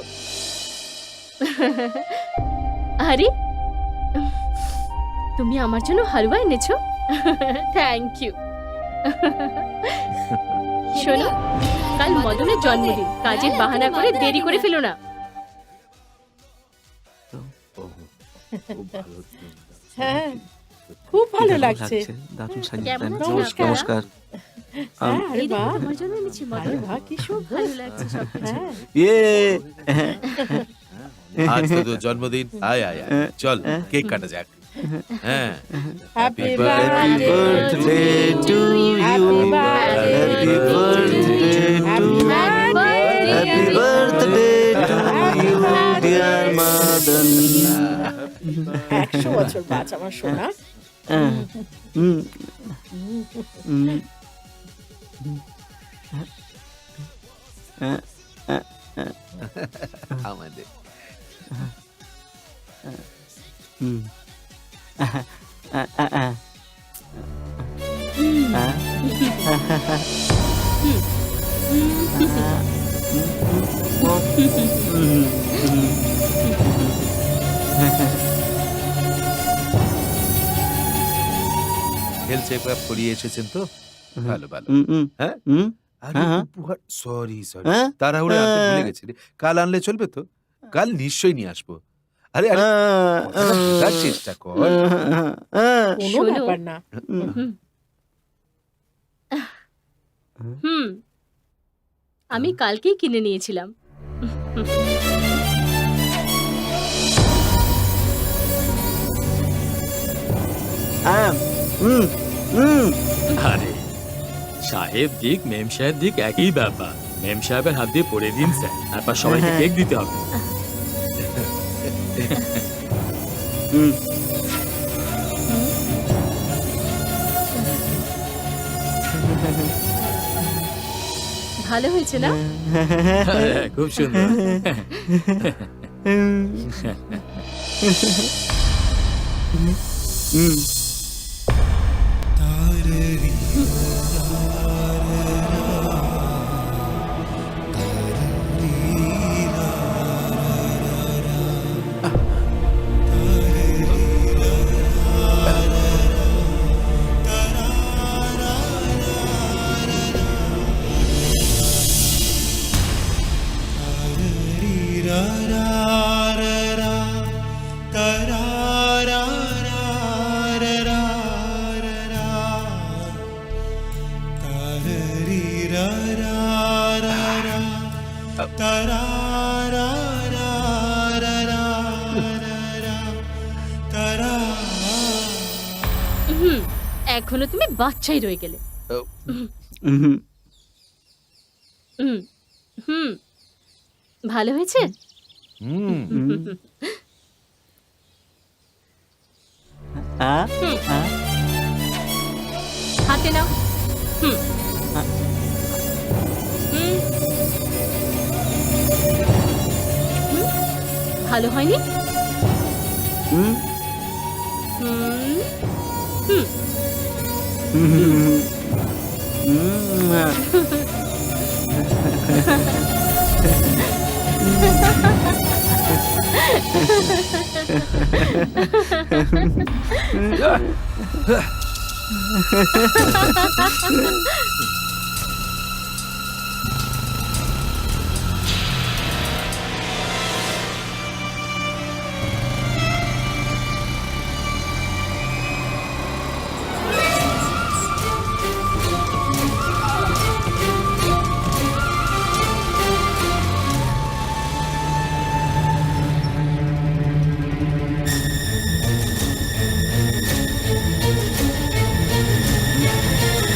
G: আরে তুমি আমার জন্য হালুয়া এনেছো? Thank you. শোনো, কাল মদনের জন্মদিন, কাজের বাহানা করে দেরি করে ফেলো না।
D: খুব ভালো।
C: হ্যাঁ, খুব ভালো
A: দারুণ
C: লাগছে।
A: দারুণ সাজিয়ে
G: কেমন
A: তাই না?
G: আছো?
A: নমস্কার।
C: হ্যাঁ, আরে
G: এই দেখো,
C: বাহ,
G: তোমার জন্য এনেছি
C: আরে
G: মদন।
C: বাহ, কি সুন্দর।
G: ভালো লাগছে সবকিছু।
C: হ্যাঁ,
A: ইয়ে
D: আজ তো তোর জন্মদিন, আয় আয় আয়, চল কেক কাটা যাক। হ্যাঁ,
C: happy
D: Happy
C: birthday
A: birthday to
C: happy
A: you.
C: Birthday
A: Happy birthday to you. Happy birthday to you, dear Madan.
C: 100 বছর বাঁচ আমার সোনা।
D: আমাদের হেলথ চেক আপ করিয়ে এসেছেন তো? ভালো ভালো। হ্যাঁ, আরে
H: হ্যাঁ।
D: উপহার, সরি সরি,
H: হ্যাঁ?
D: তাড়াহুড়ো আনতে ভুলে
H: হ্যাঁ।
D: গেছি রে। কাল আনলে চলবে তো? কাল নিশ্চয়ই নিয়ে আসবো। আরে আরে, কথাটা বোঝার চেষ্টা কর।
C: কোনো
G: শোনো।
C: ব্যাপার না।
G: হুম হুম আমি কালকেই কিনে নিয়েছিলাম।
B: আরে সাহেব দিক মেম সাহেব দিক একই ব্যাপার। মেম সাহেবের হাত দিয়ে পড়ে দিন স্যার, তারপর সবাইকে কেক দিতে হবে।
G: ভালো হয়েছে না?
B: হ্যাঁ, খুব সুন্দর।
G: হুম এখনো তুমি বাচ্চাই রয়ে গেলে। হুম হুম ভালো হয়েছে?
D: হুম।
G: হাতে নাও। হুম হুম হুম, ভালো হয়নি? হুম হুম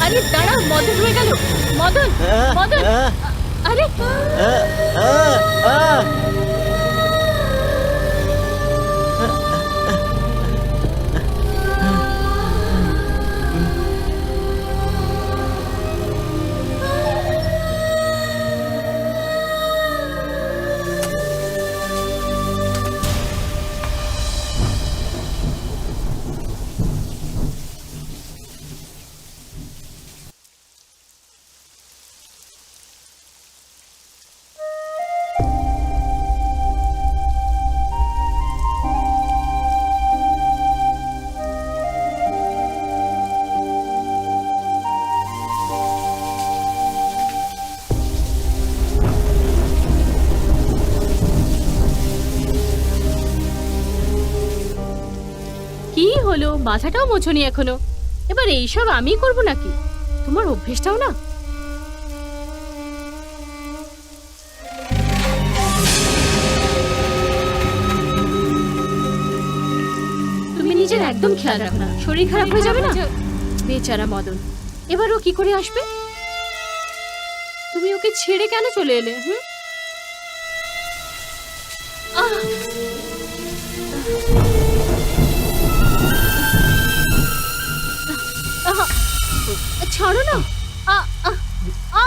G: আরে দাঁড়াও, মদন হয়ে গেল। মদন মদন আরে কি হলো? মাথাটাও মোছনি এখনো। এবার এইসব আমি করব নাকি? তোমার অভ্যেসটাও না। তুমি নিজের একদম খেয়াল রাখো না, শরীর খারাপ হয়ে যাবে না। বেচারা মদন, এবার ও কি করে আসবে? তুমি ওকে ছেড়ে কেন চলে এলে? হুম আহ! আহা! ছাড়ো না। আ আ আ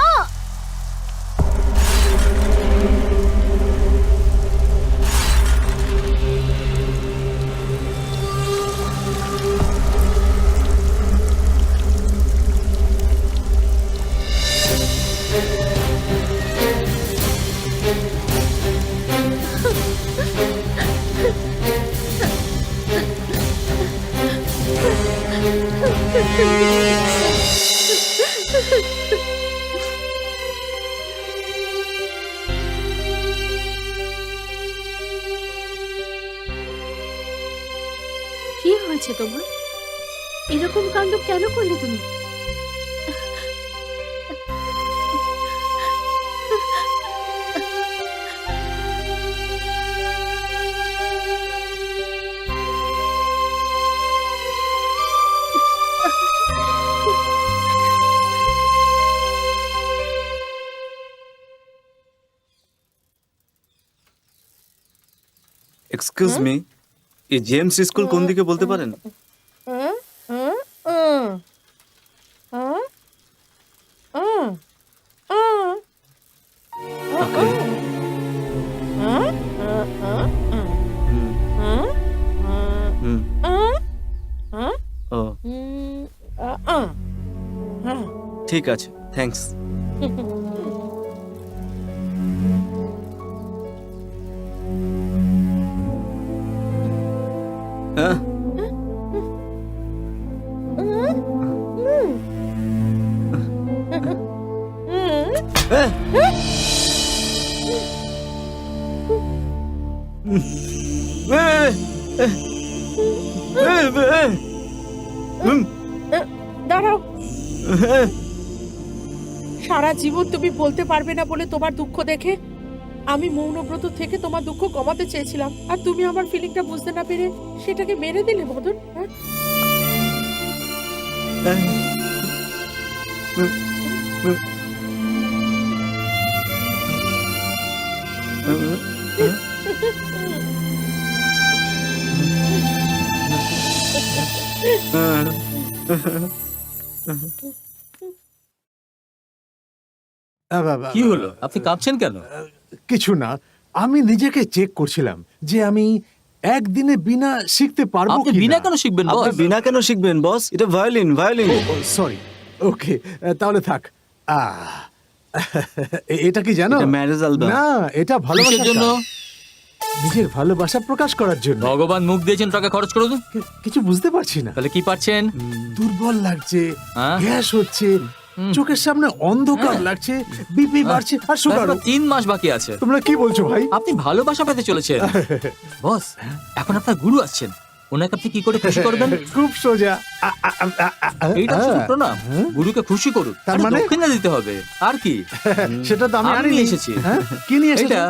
G: হয়েছে তোমার? এরকম কাণ্ড কেন করলে তুমি?
H: এক্সকিউজ মি, এই জেমস স্কুল কোন দিকে বলতে পারেন? ওকে। হুম। ও ঠিক আছে, থ্যাঙ্কস। হ্যাঁ,
C: দাঁড়াও, সারা জীবন তুমি বলতে পারবে না বলে তোমার দুঃখ দেখে আমি মৌনব্রত থেকে তোমার দুঃখ কমাতে চেয়েছিলাম, আর তুমি আমার ফিলিংটা বুঝতে না পেরে সেটাকে মেরে দিলে মদন। হ্যাঁ?
B: কি হলো, আপনি কাঁপছেন কেন?
E: কিছু না, আমি নিজেকে চেক করছিলাম যে আমি একদিনে বিনা শিখতে পারবো
B: আপনি
E: কিনা।
B: বিনা কেন শিখবেন
H: আপনি
B: বস?
H: বিনা কেন শিখবেন বস? এটা ভায়োলিন, ভায়োলিন।
E: সরি, ওকে, তাহলে থাক। এটা কি জানো?
H: এটা ম্যারেজ অ্যালবাম।
E: না, এটা ভালোবাসার
B: কিসের জন্য?
E: গান। নিজের ভালোবাসা প্রকাশ করার জন্য।
B: ভগবান মুখ দিয়েছেন, টাকা খরচ করে দিন।
E: কিছু বুঝতে পারছি না,
B: তাহলে কি পাচ্ছেন?
E: দুর্বল লাগছে,
B: হ্যাঁ?
E: গ্যাস হচ্ছে, চোখের সামনে অন্ধকার লাগছে, বিপি বাড়ছে আর সুগার।
B: 3 মাস বাকি আছে।
E: তোমরা কি বলছো ভাই?
B: আপনি ভালোবাসা পেতে চলেছেন। বস, এখন আপনার গুরু আসছেন, ওনাকে আপনি কি করে খুশি করবেন?
E: খুব সোজা।
B: এইটা শুধু প্রণাম, গুরুকে খুশি করুন।
E: তার
B: আরে
E: মানে?
B: দক্ষিণা দিতে হবে, আর কি?
E: সেটা তো আমি
B: আমি
E: আনিনি
B: নিয়ে এসেছি।
E: হ্যাঁ? কি নিয়ে এসেছো?
B: এটা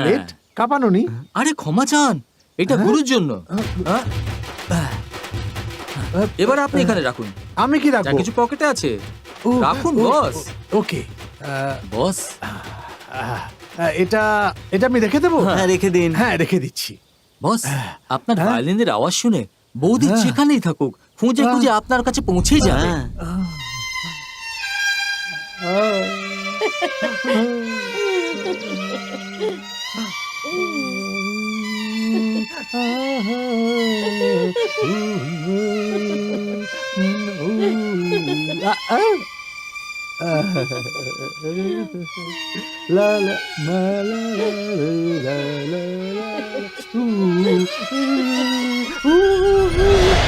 E: পেট কাঁপানো নি?
B: আরে ক্ষমা চান, এটা গুরুর জন্য। হ্যাঁ? এবার আপনি এখানে রাখুন,
E: আমি কি
B: যা
E: রাখবো?
B: কিছু পকেটে আছে
E: ও,
B: রাখুন
E: ও,
B: বস।
E: ওকে।
B: বস,
E: এটা এটা আমি রেখে দেবো?
H: হ্যাঁ, রেখে দিন।
E: হ্যাঁ, রেখে দিচ্ছি।
B: বস, আপনার
E: হ্যাঁ?
B: ভায়োলিনের আওয়াজ শুনে বৌদি
E: হ্যাঁ।
B: যেখানেই থাকুক খুঁজে খুঁজে আপনার কাছে পৌঁছেই যাবে।
H: হ্যাঁ।
E: লা লা লা লা লা লা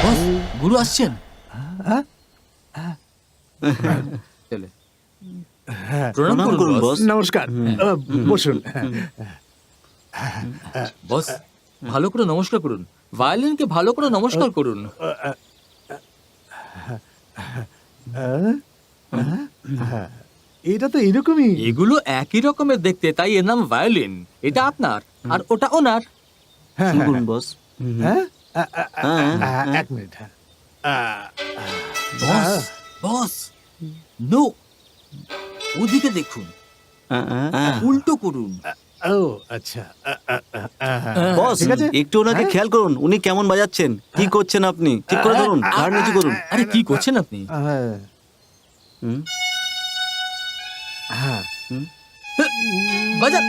B: বস, গুরু আসছেন। চলে। প্রণাম
H: প্রণাম
B: করুন
H: করুন
B: বস।
H: বস।
E: নমস্কার, বসুন।
B: বস, ভালো করে নমস্কার করুন, ভায়োলিনকে ভালো করে নমস্কার করুন।
E: এটা তো এরকমই।
B: এগুলো একই রকমের দেখতে, তাই এর নাম ভায়োলিন। এটা আপনার আর ওটা ওনার।
E: হ্যাঁ,
H: শুরু
E: হ্যাঁ,
H: করুন বস।
E: হ্যাঁ।
H: হ্যাঁ,
E: এক মিনিট। হ্যাঁ।
B: বস, বস, নো, ওদিকে দেখুন, উল্টো করুন।
E: ও আচ্ছা।
H: বস,
E: ঠিক আছে।
H: একটু ওনাকে খেয়াল করুন, উনি কেমন বাজাচ্ছেন, কি করছেন আপনি। ঠিক করে ধরুন, ঘাড় নিচু করুন।
B: আরে কি করছেন আপনি?
E: হ্যাঁ,
H: হুম,
E: হ্যাঁ।
B: বাজান,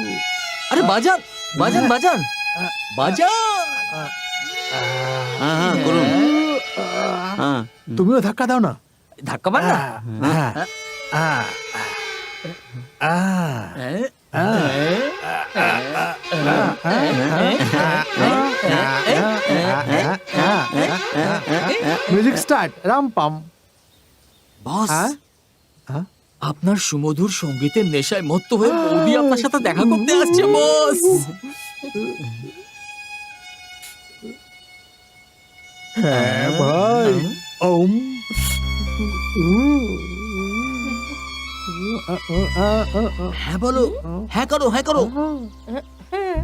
B: আরে বাজান, বাজান, বাজান, বাজান।
H: হ্যাঁ, হ্যাঁ, করুন। হ্যাঁ,
E: তুমিও ধাক্কা দাও না।
B: ধাক্কা মার না।
E: হ্যাঁ, হ্যাঁ, মিউজিক স্টার্ট। রাম পাম।
B: বস,
E: হ্যাঁ?
B: আপনার সুমধুর সঙ্গীতের নেশায় মত্ত হয়ে বৌদি আপনার সাথে দেখা করতে আসছে বস।
E: হ্যাঁ ভাই ওম
B: হ্যাঁ বলো, হ্যাঁ করো, হ্যাঁ করো।
C: হ্যাঁ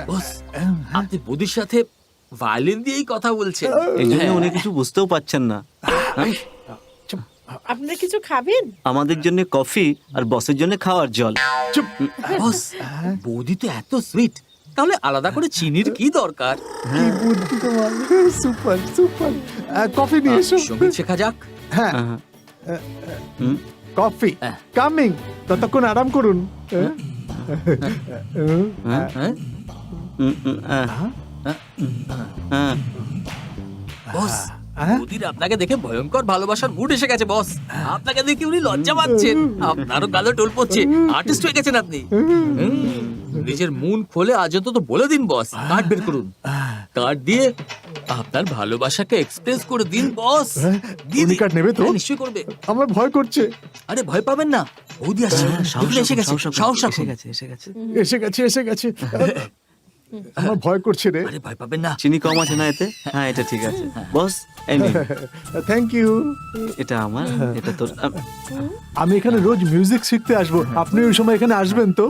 B: বস, আপনি বৌদির সাথে ভায়োলিন দিয়েই কথা বলছেন।
H: এই জন্য উনি কিছু বুঝতেও পাচ্ছেন না। হ্যাঁ?
C: আপনারা কিছু খাবেন?
H: আমাদের জন্য কফি আর বসের জন্য খাওয়ার জল।
B: বস, বৌদি তো এত সুইট, তাহলে আলাদা করে চিনির কি দরকার?
E: কি বুদ্ধি তোমার, সুপার সুপার। কফি নিয়ে এসো।
B: সঙ্গীত শেখা যাক।
E: হ্যাঁ
H: হ্যাঁ। হুম,
E: কফি কামিং, ততক্ষণ আরাম করুন।
H: হ্যাঁ,
B: হ্যাঁ
H: হ্যাঁ।
B: বস,
E: হ্যাঁ?
B: বৌদির আপনাকে দেখে ভয়ঙ্কর ভালোবাসার মুড এসে গেছে বস। আপনাকে দেখে উনি লজ্জা পাচ্ছেন, আপনারও গালে টোল পড়ছে। আর্টিস্ট হয়ে গেছেন আপনি। নিজের মন খোলে আজ অন্তত বলে দিন বস। কার্ড বের করুন, কার্ড দিয়ে আপনার ভালোবাসাকে এক্সপ্রেস করে দিন বস। দিয়ে
E: উনি
B: দিন।
E: কার্ড নেবে তো?
B: হ্যাঁ, নিশ্চয়ই করবে।
E: আমার ভয় করছে।
B: আরে ভয় পাবেন না, বৌদি আসছে, দেখুন এসে গেছে। সাহস
A: এসে
B: রাখুন।
A: গেছে, এসে গেছে।
E: এসে গেছে এসে গেছে। আমার ভয় করছে রে।
B: আরে ভয় পাবেন না।
H: চিনি কম আছে না এতে? হ্যাঁ, এটা ঠিক আছে। বস, এই নিন।
E: Thank you.
H: এটা আমার, এটা তোর।
E: আমি এখানে রোজ মিউজিক শিখতে আসবো, আপনি ওই সময় এখানে আসবেন তো?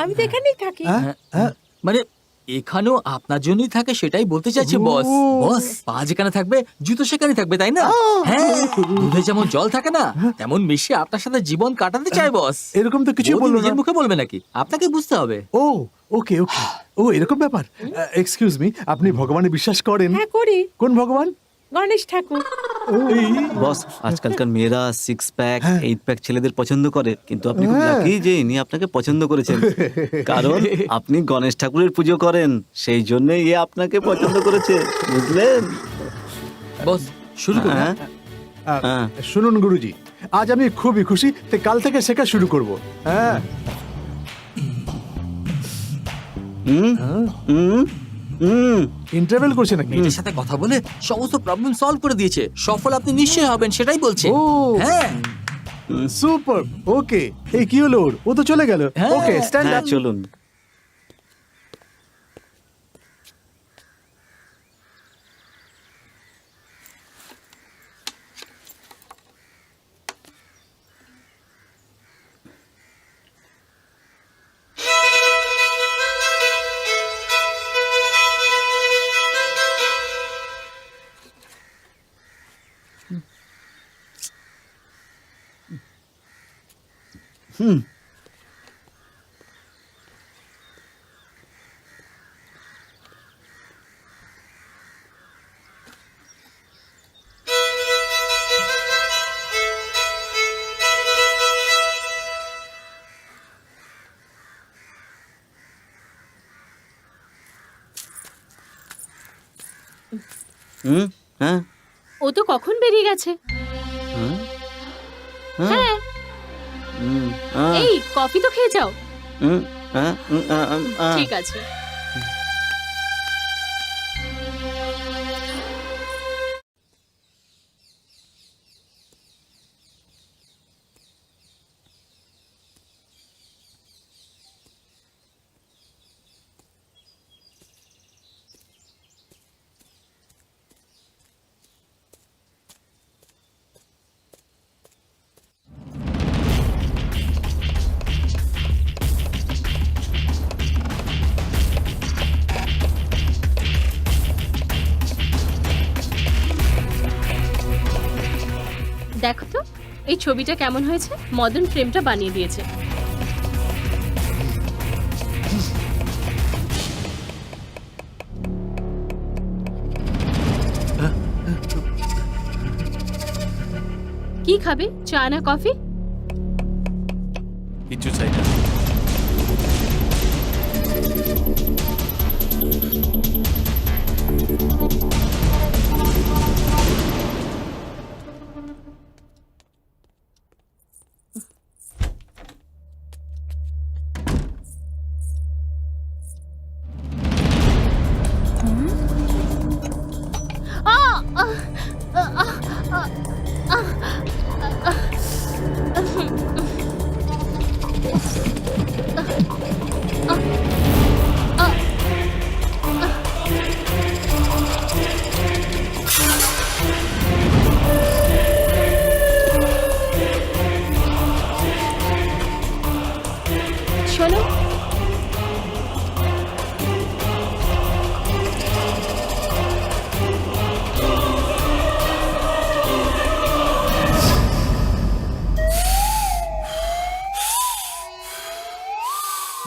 C: আমি তো এখানেই থাকি।
E: হ্যাঁ? হ্যাঁ?
B: মানে এখানেও আপনার জন্যই থাকে সেটাই বলতে চাইছি বস।
E: ও।
B: বস, পা যেখানে থাকবে জুতো সেখানে থাকবে, তাই না? হ্যাঁ, দুধে যেমন জল থাকে না, তেমন মিশিয়ে আপনার সাথে জীবন কাটাতে চাই বস।
E: এরকম তো কিছু
B: বৌদি
E: বললো
B: নিজের
E: না।
B: মুখে বলবে নাকি? আপনাকে বুঝতে হবে।
E: ও ওকে ওকে, ও এরকম ব্যাপার। এক্সকিউজ মি, আপনি ভগবানে বিশ্বাস করেন?
C: হ্যাঁ করি,
E: কোন ভগবান?
C: গণেশ ঠাকুর।
H: বস, আজকালকার মেয়েরা 6 প্যাক 8 প্যাক ছেলেদের পছন্দ করে, কিন্তু আপনি খুব
E: হ্যাঁ।
H: লাকি যে ইনি আপনাকে পছন্দ করেছেন। কারণ আপনি গণেশ ঠাকুরের পুজো করেন, সেই জন্য এ আপনাকে পছন্দ করেছে, বুঝলেন?
B: বস, শুরু করুন।
H: হ্যাঁ, হ্যাঁ।
E: শুনুন গুরুজি, আজ আমি খুবই খুশি, তো কাল থেকে শেখা শুরু করব। হ্যাঁ
H: হুম, হুম, হুম।
E: ইন্টারভেল করছে নাকি?
B: মেয়েদের সাথে কথা বলে সমস্ত প্রবলেম সলভ করে দিয়েছে। সফল আপনি নিশ্চয়ই হবেন, সেটাই বলছে।
E: ও
B: হ্যাঁ,
E: সুপার। ওকে, এই কি হলো ওর? ও তো চলে গেল।
B: হ্যাঁ,
E: ওকে, স্ট্যান্ড
H: হ্যাঁ,
E: আপ।
H: চলুন। হুম, হ্যাঁ,
G: ও তো কখন বেরিয়ে গেছে।
H: হ্যাঁ,
G: হ্যাঁ,
H: হুম, হ্যাঁ,
G: এই কফি তো খেয়ে যাও।
H: হুম, হ্যাঁ,
G: ঠিক আছে। দেখো তো এই ছবিটা কেমন হয়েছে। মডার্ন ফ্রেমটা বানিয়ে দিয়েছে। কি খাবে, চা না কফি?
F: কিছু চাই না।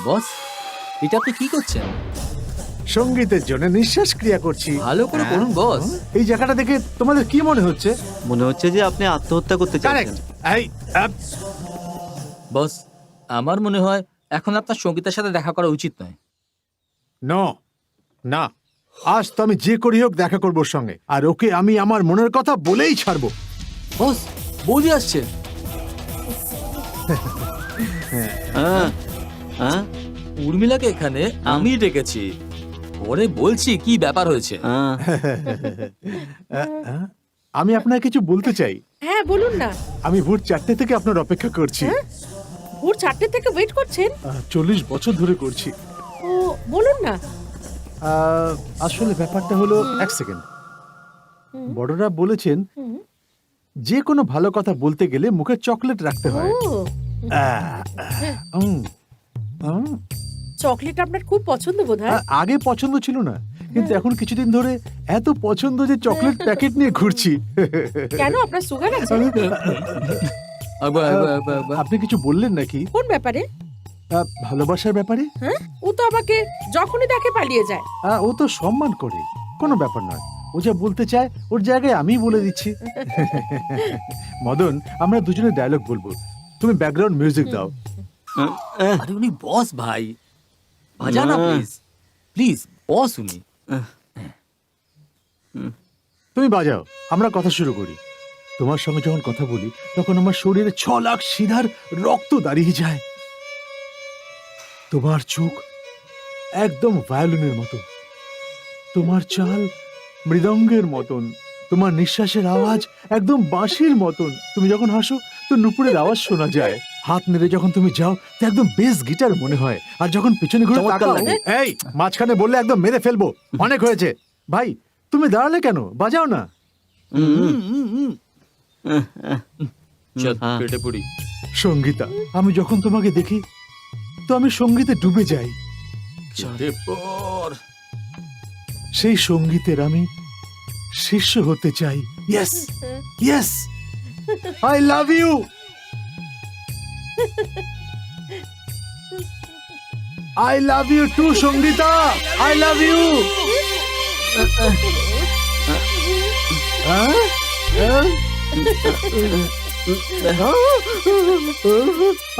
B: বস, এটা আপনি কি করছেন?
E: সঙ্গীতের জন্য নিঃশ্বাস ক্রিয়া করছি।
B: ভালো করে করুন বস।
E: এই জায়গাটা দেখে তোমাদের কি মনে হচ্ছে?
H: মনে হচ্ছে যে আপনি আত্মহত্যা করতে
E: কারেক্ট।
H: চাইছেন।
E: এই
B: বস, আমার মনে হয় এখন আপনার সঙ্গীতের সাথে দেখা করা উচিত নয়।
E: নো, না, আজ তো আমি যে করি হোক দেখা করবো ওর সঙ্গে, আর ওকে আমি আমার মনের কথা বলেই ছাড়বো।
B: বস, বৌদি আসছে।
H: হ্যাঁ, হ্যাঁ,
B: উর্মিলাকে এখানে আমি ডেকেছি। ওরে বলছি কি ব্যাপার হয়েছে।
H: হ্যাঁ।
E: আমি আপনাকে কিছু বলতে চাই।
C: হ্যাঁ বলুন না।
E: আমি ভোর 4টে থেকে আপনার অপেক্ষা করছি।
C: ভোর 4টে থেকে ওয়েট করছেন?
E: 40 বছর ধরে করছি।
C: ও বলুন না।
E: আসলে ব্যাপারটা হলো, এক সেকেন্ড। বড়রা বলেছেন যে কোনো ভালো কথা বলতে গেলে মুখে চকলেট রাখতে হয়।
C: ও চকলেট আপনার খুব পছন্দ বোধহয়।
E: আগে পছন্দ ছিল না, কিন্তু এখন কিছুদিন ধরে এত পছন্দ যে চকলেট প্যাকেট নিয়ে ঘুরছি।
C: কেন, আপনার সুগার আছে?
E: আপনি কিছু বললেন নাকি?
C: কোন ব্যাপারে?
E: ভালোবাসার ব্যাপারে?
C: হ্যাঁ, ও তো আমাকে যখনই দেখে পালিয়ে যায়।
E: ও তো সম্মান করে, কোনো ব্যাপার নয়। ও যা বলতে চায় ওর জায়গায় আমি বলে দিচ্ছি। মদন, আমরা দুজনে ডায়লগ বলবো, তুমি ব্যাকগ্রাউন্ড মিউজিক দাও।
B: আরে উনি বস ভাই, বাজানা প্লিজ প্লিজ, বস উনি।
E: তুমি বাজাও, আমরা কথা শুরু করি। তোমার সঙ্গে যখন কথা বলি তখন আমার শরীরে 6 লাখ সিধার রক্ত দাঁড়িয়ে যায়। তোমার চোখ একদম ভায়োলিনের মতো, তোমার চাল মৃদঙ্গের মতন, তোমার নিঃশ্বাসের আওয়াজ একদম বাঁশির মতন। তুমি যখন হাসো তো নুপুরের আওয়াজ শোনা যায়। হাত নেড়ে যখন তুমি যাও তো একদম বেস গিটার মনে হয়। আর যখন পিছনে ঘুরে
H: চমৎকার
E: তাকাও,
H: লাগে।
E: এই মাঝখানে বললে একদম মেরে ফেলবো। অনেক হয়েছে ভাই, তুমি দাঁড়ালে কেন? বাজাও না।
B: চল
H: হ্যাঁ।
B: পেটে পড়ি।
E: সঙ্গীতা, আমি যখন তোমাকে দেখি তো আমি সঙ্গীতে ডুবে যাই।
B: চলে পর।
E: সেই সঙ্গীতের আমি শিষ্য হতে চাই। Yes, yes, I love you. I love you too Sangeeta, I love you.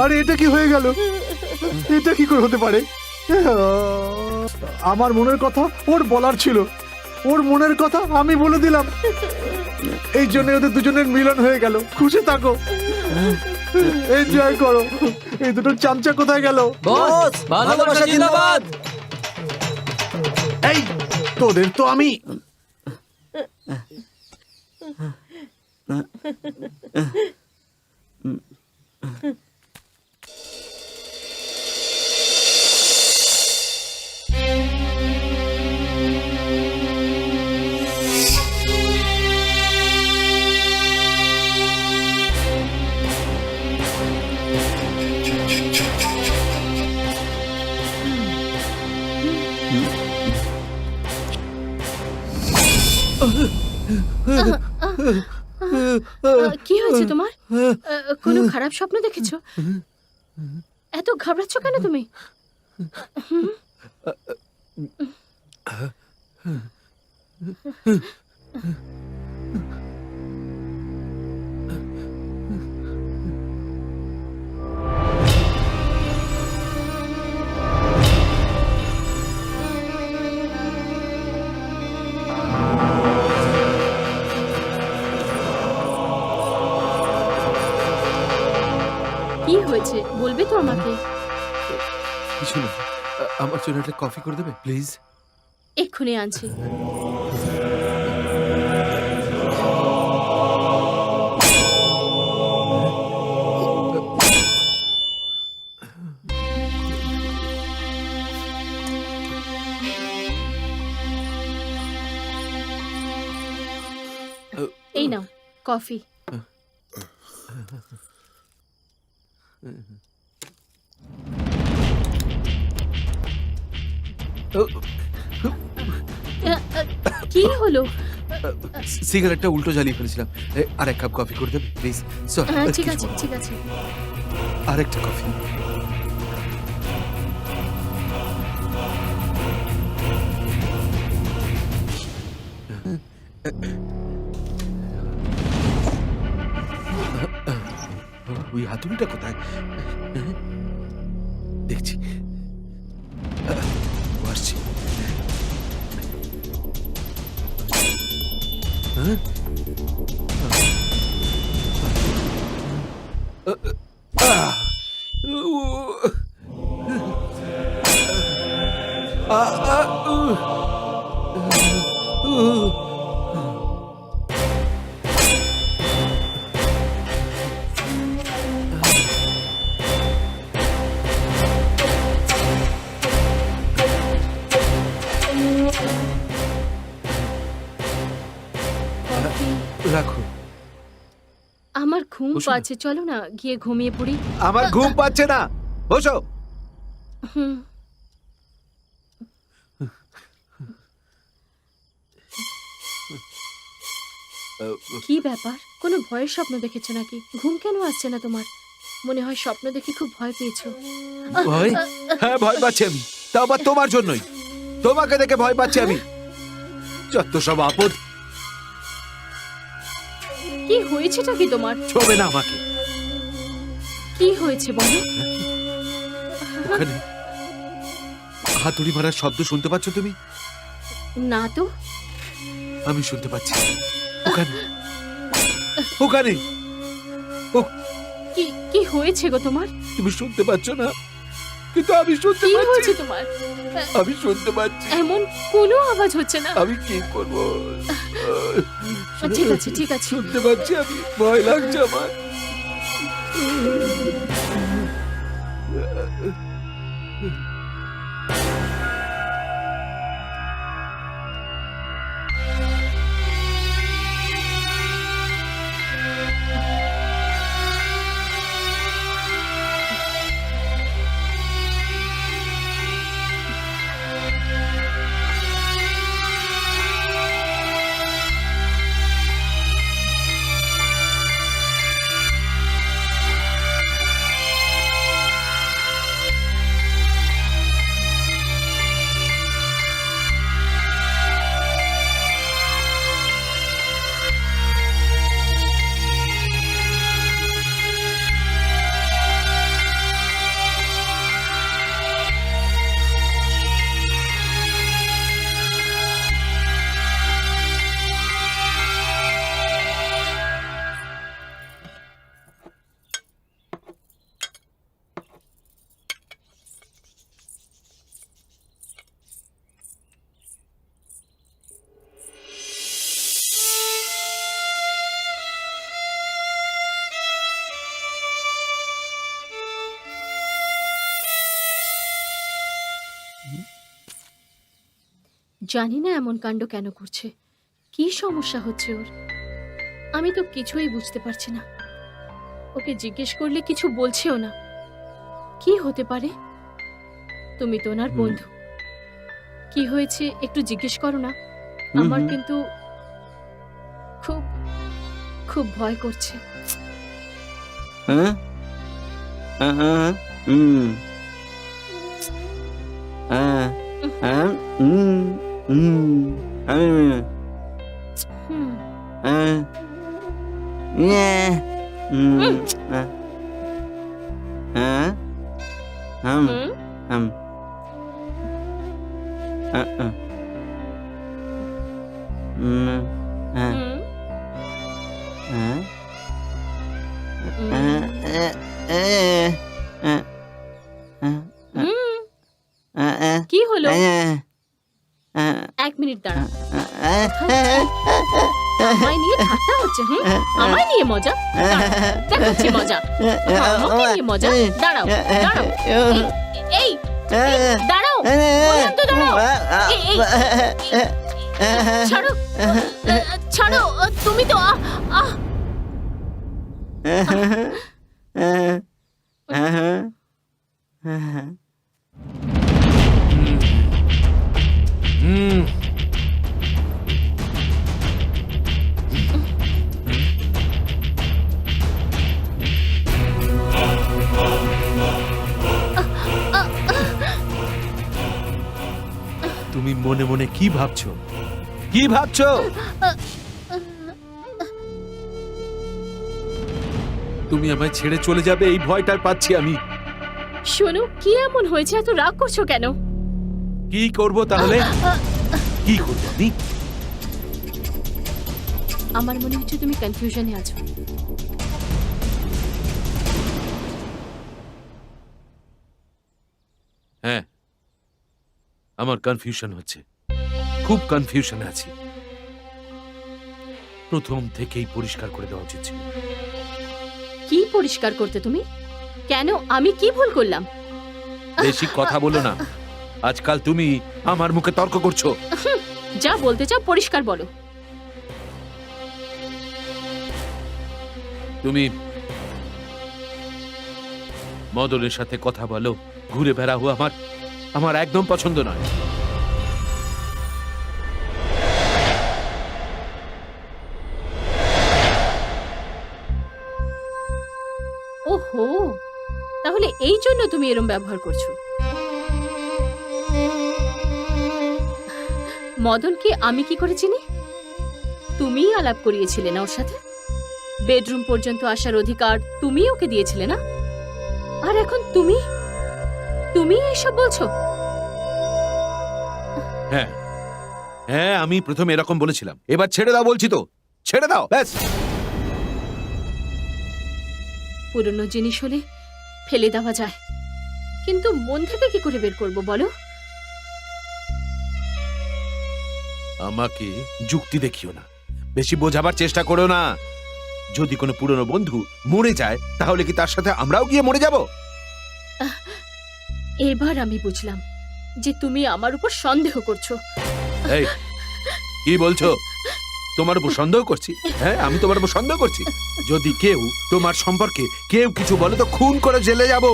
E: আরে এটা কি হয়ে গেল? এটা কি করে হতে পারে? আমার মনের কথা ওর বলার ছিল, ওর মনের কথা আমি বলে দিলাম। এই জন্য ওদের দুজনের মিলন হয়ে গেল। খুশি থাকো, এনজয় করো। এই দুটো চামচা কোথায় গেল?
B: বস, ভালোবাসা জিন্দাবাদ।
E: এই তোদের তো আমি
G: কি হয়েছে তোমার? কোনো খারাপ স্বপ্ন দেখেছো? এত ঘাবড়াচ্ছ কেন তুমি? কি হয়েছে বলবে তো আমাকে?
D: কিছু না, আমার জন্য একটা কফি করে দেবে প্লিজ?
G: এক্ষুনি আনছি। এই নাও কফি। কি হলো?
D: সিগারেটটা উল্টো জ্বালিয়ে ফেলেছিলাম। আর এক কাপ কফি করে দেবে প্লিজ?
G: ঠিক আছে ঠিক আছে।
D: আর একটা কফি। ওই হাতুড়িটা কোথায়? দেখছি। ও আসছে। হ্যাঁ? আহ! রাখো।
G: আমার ঘুম
D: বসো না।
G: পাচ্ছে, চলো না গিয়ে ঘুমিয়ে পড়ি।
D: আমার ঘুম পাচ্ছে না, বসো।
G: হুম। কি ব্যাপার, কোনো ভয়ের স্বপ্ন দেখেছো নাকি? ঘুম কেন আসছে না তোমার? মনে হয় স্বপ্ন দেখে খুব ভয় পেয়েছো।
D: ভয়? হ্যাঁ, ভয় পাচ্ছি আমি। তা আবার তোমার জন্যই। তোমাকে দেখে ভয় পাচ্ছি আমি। যত সব আপদ।
G: কি হয়েছেটা কি তোমার?
D: ছবে না আমাকে।
G: কি হয়েছে বলো?
D: ওখানে হাতুড়ি মারার শব্দ শুনতে পাচ্ছ তুমি?
G: না তো।
D: আমি শুনতে পাচ্ছি। ওখানে ওখানে
G: কি কি হয়েছে গো তোমার?
D: তুমি শুনতে পাচ্ছ না, কিন্তু আমি শুনতে
G: কি
D: পাচ্ছি।
G: হয়েছে তোমার?
D: আমি শুনতে পাচ্ছি।
G: এমন কোনো আওয়াজ হচ্ছে না।
D: আমি কি করব?
G: ঠিক আছে ঠিক আছে।
D: শুনতে পাচ্ছি আমি, ভয় লাগছে আমার।
G: জানি না এমন কাণ্ড কেন করছে, কি সমস্যা হচ্ছে ওর। আমি তো কিছুই বুঝতে পারছি না। ওকে জিজ্ঞেস করলে কিছু বলছেও না। কি হতে পারে? তুমি তো ওনার বন্ধু, কি হয়েছে একটু জিজ্ঞেস করো না। আমার কিন্তু খুব খুব ভয় করছে।
H: হ্যাঁ হ্যাঁ হ্যাঁ হুম হ্যাঁ হ্যাঁ আমি
G: হুম।
H: হ্যাঁ হ্যাঁ হ্যাঁ
G: হুম।
H: হ্যাঁ
G: হুম।
H: হ্যাঁ
G: হুম। কি হলো? 1 মিনিট দাঁড়াও। আমায় নিয়ে ঠাট্টা হচ্ছে? হুম, আমায় নিয়ে মজা? দাঁড়াও, দেখাচ্ছি মজা। আমাকে নিয়ে মজা? দাঁড়াও দাঁড়াও। এই দাঁড়াও, বললাম তো দাঁড়াও। ছাড়ো ছাড়ো, তুমি তো
D: তুমি মনে মনে কি ভাবছো? কি ভাবছো? তুমি আমায় ছেড়ে চলে যাবে এই ভয়টা পাচ্ছি আমি।
G: শোনো, কি এমন হয়েছে, এত রাগ করছো কেন?
D: কি করব তাহলে? কি করব আমি?
G: আমার মনে হচ্ছে তুমি কনফিউশনে আছো।
D: হ্যাঁ, আমার কনফিউশন হচ্ছে, খুব কনফিউশন আছি। প্রথম থেকেই পরিষ্কার করে দেওয়া উচিত ছিল।
G: কি পরিষ্কার করতে তুমি? কেন, আমি কি ভুল করলাম?
D: বেশি কথা বলো না, আজকাল তুমি আমার মুখে তর্ক করছো।
G: যা বলতে চাও পরিষ্কার বলো।
D: তুমি মদনের সাথে কথা বলো, ঘুরে বেড়াও, আমার একদম পছন্দ নয়।
G: ওহো, তাহলে এই জন্য তুমি এরম ব্যবহার করছো। মদনকে আমি কি করে চিনি? তুমিই আলাপ করিয়েছিলে না ওর সাথে? বেডরুম পর্যন্ত আসার অধিকার তুমি ওকে দিয়েছিলে না? আর এখন তুমি এইসব বলছো?
D: হ্যাঁ হ্যাঁ, আমি প্রথমে এরকম বলেছিলাম, এবার ছেড়ে দাও বলছি তো, ছেড়ে দাও ব্যাস।
G: পুরনো জিনিস হলে ফেলে দেওয়া যায়, কিন্তু মন থেকে কি করে বের করবো বলো?
D: আমাকে যুক্তি দেখিও না, বেশি বোঝাবার চেষ্টা করো না। যদি কোনো পুরনো বন্ধু মরে যায় তাহলে কি তার সাথে আমরাও গিয়ে মরে যাব?
G: এবার আমি বুঝলাম যে তুমি আমার উপর সন্দেহ করছো।
D: এই কি বলছো? তোমার উপর সন্দেহ করছি? হ্যাঁ, আমি তোমার উপর সন্দেহ করছি? যদি কেউ তোমার সম্পর্কে কেউ কিছু বলে তো খুন করে জেলে যাব।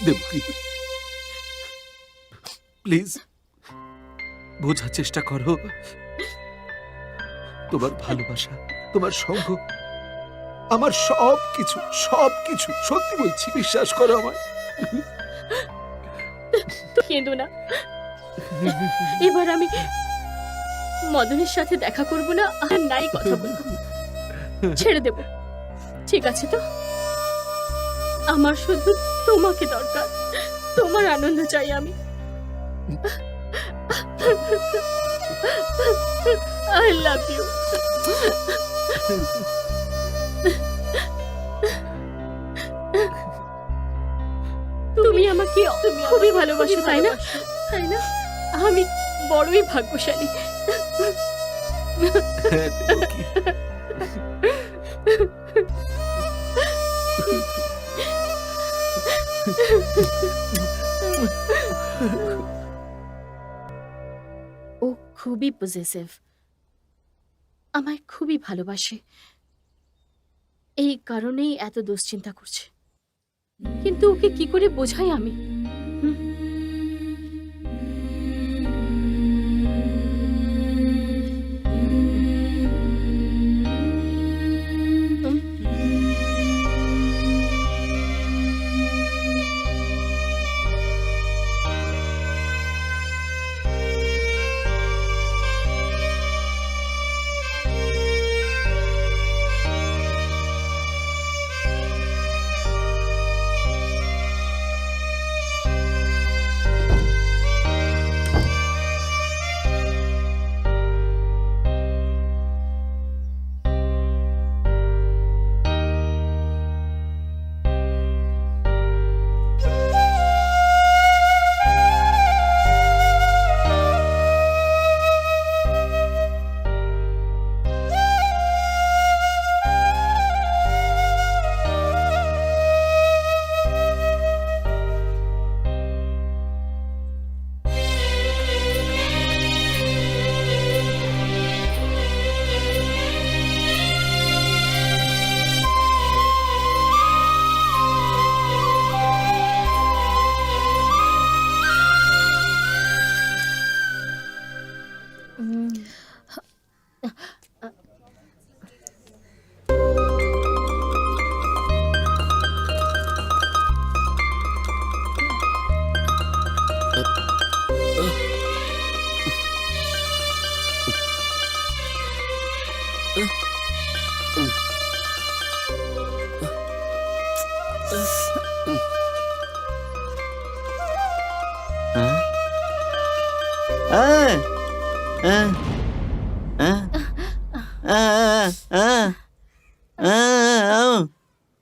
D: দেবকী, প্লিজ বোঝার চেষ্টা করো। তোমার ভালোবাসা, তোমার সঙ্গ, আমার সবকিছু সবকিছু, সত্যি বলছি, বিশ্বাস করো আমায়।
G: কেঁদো না। এবার আমি মদনের সাথে দেখা করব না, আর নাই কথা বলবো, ছেড়ে দেব। ঠিক আছে তো? আমার শুধু তোমাকে দরকার, তোমার আনন্দ চাই আমি। I love you. তুমি আমাকে খুবই ভালোবাসো, তাই না? আমি বড়ই ভাগ্যশালী। ও খুবই পজেসিভ, আমায় খুবই ভালোবাসে, এই কারণেই এত দুশ্চিন্তা করছে। কিন্তু ওকে কি করে বোঝাই আমি?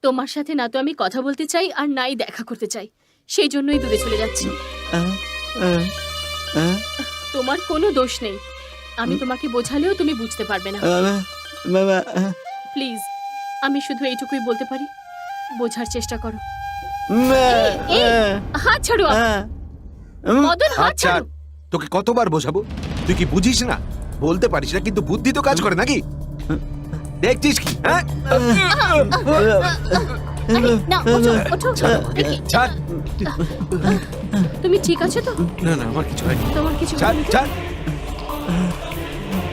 G: তোমার সাথে না তো আমি কথা বলতে চাই আর নাই দেখা করতে চাই, সেই জন্যই দূরে চলে যাচ্ছি। তোমার কোনো দোষ নেই, আমি তোমাকে বোঝালেও তুমি বুঝতে পারবে না। প্লিজ, আমি শুধু এইটুকুই বলতে পারি, বোঝার চেষ্টা করো। এই, হাত ছাড়ো। মদন, হাত
D: আচ্ছা,
G: ছাড়ো।
D: তোকে কতবার বোঝাবো? তুই কি বুঝিস না? বলতে পারিস না, কিন্তু বুদ্ধি তো কাজ করে নাকি? দেখছিস কি? হ্যাঁ,
G: আরে, না, ওঠো, ওঠো। দেখি,
D: ছাড়।
G: তুমি ঠিক আছো তো?
D: না না, আমার কিছু হয়নি।
G: তোমার কিছু
D: ছাড়,
G: হয়নি তো?
D: ছাড়।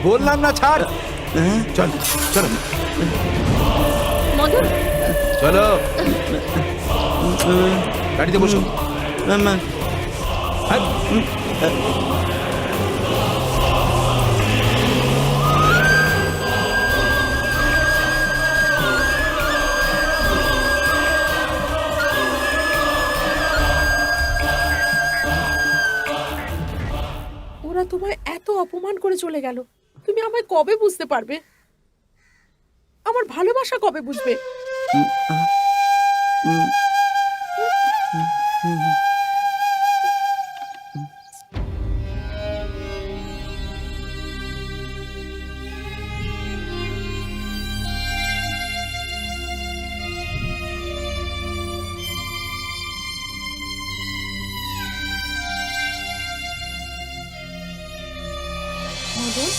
D: বললাম না ছাড়। চল, চলো,
G: মদন,
D: চলো। গাড়িতে বসো। হ্যাঁ।
C: ওরা তোমায় এত অপমান করে চলে গেল, তুমি আমায় কবে বুঝতে পারবে? আমার ভালোবাসা কবে বুঝবে? মদন,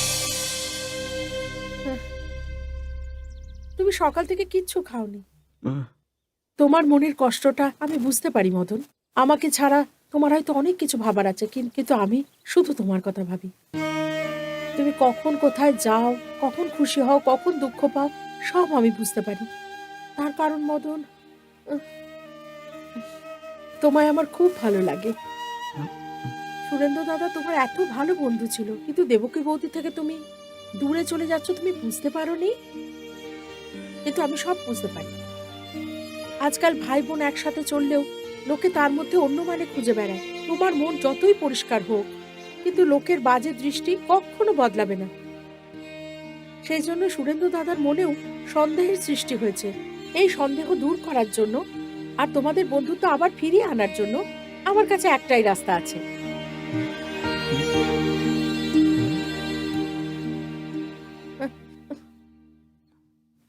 C: তুমি সকাল থেকে কিচ্ছু খাওনি। তোমার মনের কষ্টটা আমি বুঝতে পারি মদন। আমাকে ছাড়া তোমার হয়তো অনেক কিছু ভাবার আছে, কিন্তু আমি শুধু তোমার কথা ভাবি। তুমি কখন কোথায় যাও, কখন খুশি হও, কখন দুঃখ পাও, সব আমি বুঝতে পারি। তার কারণ মদন, তোমায় আমার খুব ভালো লাগে। সুরেন্দ্র দাদা তোমার এত ভালো বন্ধু ছিল, কিন্তু দেবকী বৌদি থেকে তুমি দূরে চলে যাচ্ছ, তুমি বুঝতে পারোনি। কিন্তু আমি সব বুঝতে পারি। আজকাল ভাই বোন একসাথে চললেও লোকে তার মধ্যে অন্য মানে খুঁজে বেড়ায়। তোমার মন যতই পরিষ্কার হোক, কিন্তু লোকের বাজে দৃষ্টি কখনো বদলাবে না। সেই জন্য সুরেন্দ্র দাদার মনেও সন্দেহের সৃষ্টি হয়েছে। এই সন্দেহ দূর করার জন্য আর তোমাদের বন্ধুত্ব আবার ফিরিয়ে আনার জন্য আমার কাছে একটাই রাস্তা আছে।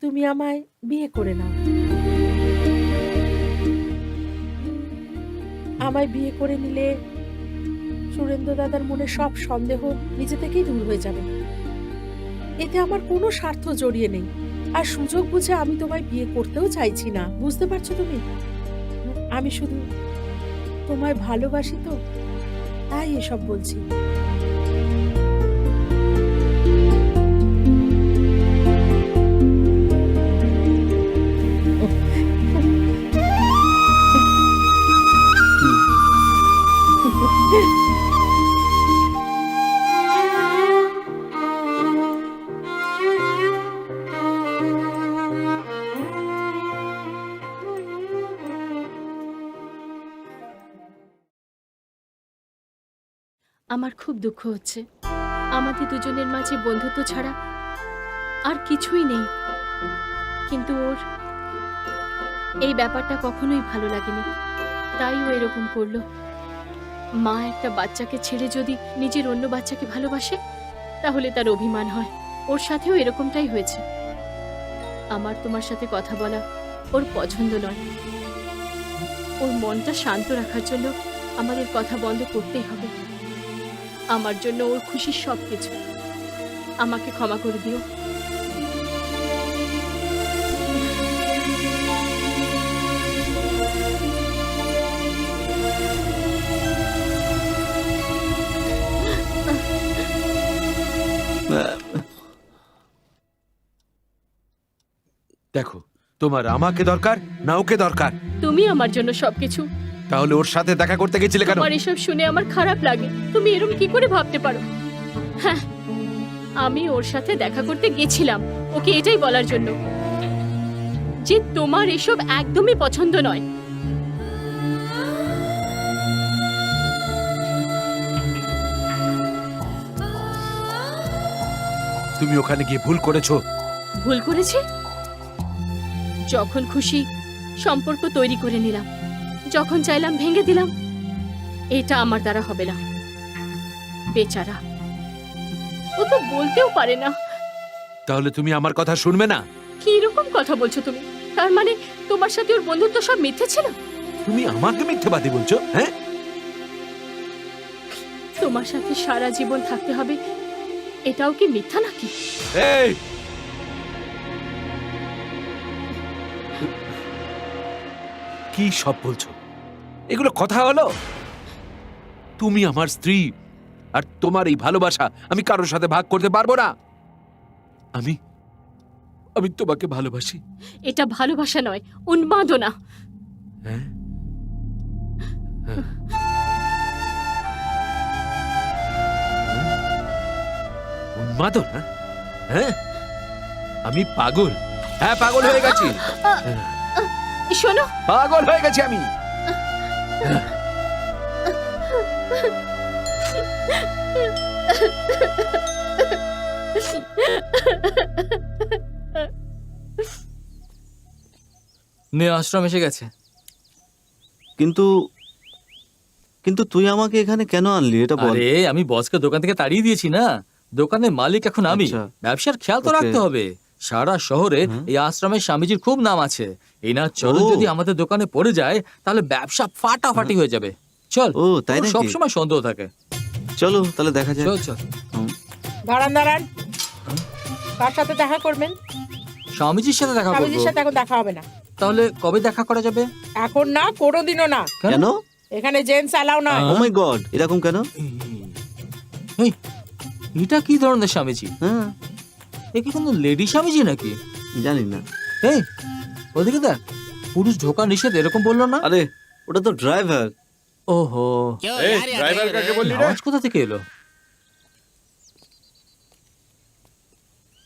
C: তুমি আমায় বিয়ে করে নাও। আমায় বিয়ে করে নিলে সুরেন্দ্র দাদার মনে সব সন্দেহ নিজে থেকেই দূর হয়ে যাবে। এতে আমার কোনো স্বার্থ জড়িয়ে নেই, আর সুযোগ বুঝে আমি তোমায় বিয়ে করতেও চাইছি না। বুঝতে পারছো তুমি? আমি শুধু তোমায় ভালোবাসি তো, তাই এসব বলছি।
G: আমার খুব দুঃখ হচ্ছে। আমাদের দুজনের মাঝে বন্ধুত্ব ছাড়া আর কিছুই নেই, কিন্তু ওর এই ব্যাপারটা কখনোই ভালো লাগেনি, তাই ও এরকম করলো। মা একটা বাচ্চাকে ছেড়ে যদি নিজের অন্য বাচ্চাকে ভালোবাসে, তাহলে তার অভিমান হয়। ওর সাথেও এরকমটাই হয়েছে। আমার তোমার সাথে কথা বলা ওর পছন্দ নয়। ওর মনটা শান্ত রাখার জন্য আমাদের কথা বন্ধ করতেই হবে। আমার জন্য ওর খুশির সবকিছু। আমাকে ক্ষমা করে দিও।
D: দেখো, তোমার আমাকে দরকার না ওকে দরকার?
G: তুমি আমার জন্য সবকিছু।
D: তাহলে ওর সাথে দেখা করতে গেছিলে কেন?
G: তোমার এসব শুনে আমার খারাপ লাগে। তুমি এরকম কি করে ভাবতে পারো? হ্যাঁ, আমি ওর সাথে দেখা করতে গেছিলাম ওকে এটাই বলার জন্য যে তোমার এসব একদমই পছন্দ নয়।
D: তুমি ওখানে গিয়ে ভুল করেছো।
G: ভুল করেছি? যখন খুশি সম্পর্ক তৈরি করে নিলাম, যখন চাইলাম ভেঙে দিলাম। এটা আমার দ্বারা হবে না। বেচারা, ও তো বলতেও পারে না।
D: তাহলে তুমি আমার কথা শুনবে না?
G: কি রকম কথা বলছো তুমি? তার মানে তোমার সাথে ওর বন্ধুত্ব সব মিথ্যে ছিল?
D: তুমি আমাকে মিথ্যাবাদী বলছো? হ্যাঁ,
G: তোমার সাথে সারা জীবন থাকতে হবে, এটাও কি মিথ্যা নাকি?
D: এই কি সব বলছো? এগুলো কথা হলো? তুমি আমার স্ত্রী, আর তোমার এই ভালোবাসা আমি কারোর সাথে ভাগ করতে পারবো না। আমি আমি তোমাকে ভালোবাসি।
G: এটা ভালোবাসা নয়, উন্মাদনা।
D: হ্যাঁ? উন্মাদনা? হ্যাঁ, আমি পাগল। হ্যাঁ, পাগল হয়ে গেছি।
G: শোনো,
D: পাগল হয়ে গেছি আমি।
B: মেয়ে আশ্রম এসে গেছে।
H: কিন্তু কিন্তু তুই আমাকে এখানে কেন আনলি এটা বল।
B: আরে আমি বসকে দোকান থেকে তাড়িয়ে দিয়েছি না। দোকানের মালিক এখন আমি।
H: আচ্ছা।
B: ব্যবসার খেয়াল তো
H: Okay.
B: রাখতে হবে। সারা শহরে
H: হুম।
B: এই আশ্রমের স্বামীজির খুব নাম আছে। এনার চরণ
H: ও।
B: যদি আমাদের দোকানে পড়ে যায় তাহলে ব্যবসা ফাটাফাটি হয়ে যাবে। চল,
H: ও তাই
B: ওর
H: নাকি?
B: সবসময় সন্দেহ থাকে।
H: চলো তাহলে দেখা যাক।
B: চল চল।
C: দাঁড়ান দাঁড়ান, কার সাথে দেখা করবেন?
B: স্বামীজির সাথে দেখা করবো।
C: স্বামীজির সাথে এখন দেখা হবে না।
B: তাহলে কবে দেখা করা যাবে?
C: এখন না, কোনোদিনও না।
H: কেন?
C: এখানে জেন্টস অ্যালাউ নয়।
H: ও মাই গড, এরকম কেন?
B: এই, এটা কি ধরনের স্বামীজি?
H: হ্যাঁ,
B: এ কি কোনো লেডি স্বামীজি নাকি?
H: জানি না।
B: এই, ওদিকে দেখ, পুরুষ ঢোকা নিষেধ এরকম বললো না?
H: আরে ওটা তো ড্রাইভার।
B: ওহো,
F: এই ড্রাইভার কাকে বললি রে?
B: আওয়াজ কোথা থেকে এলো?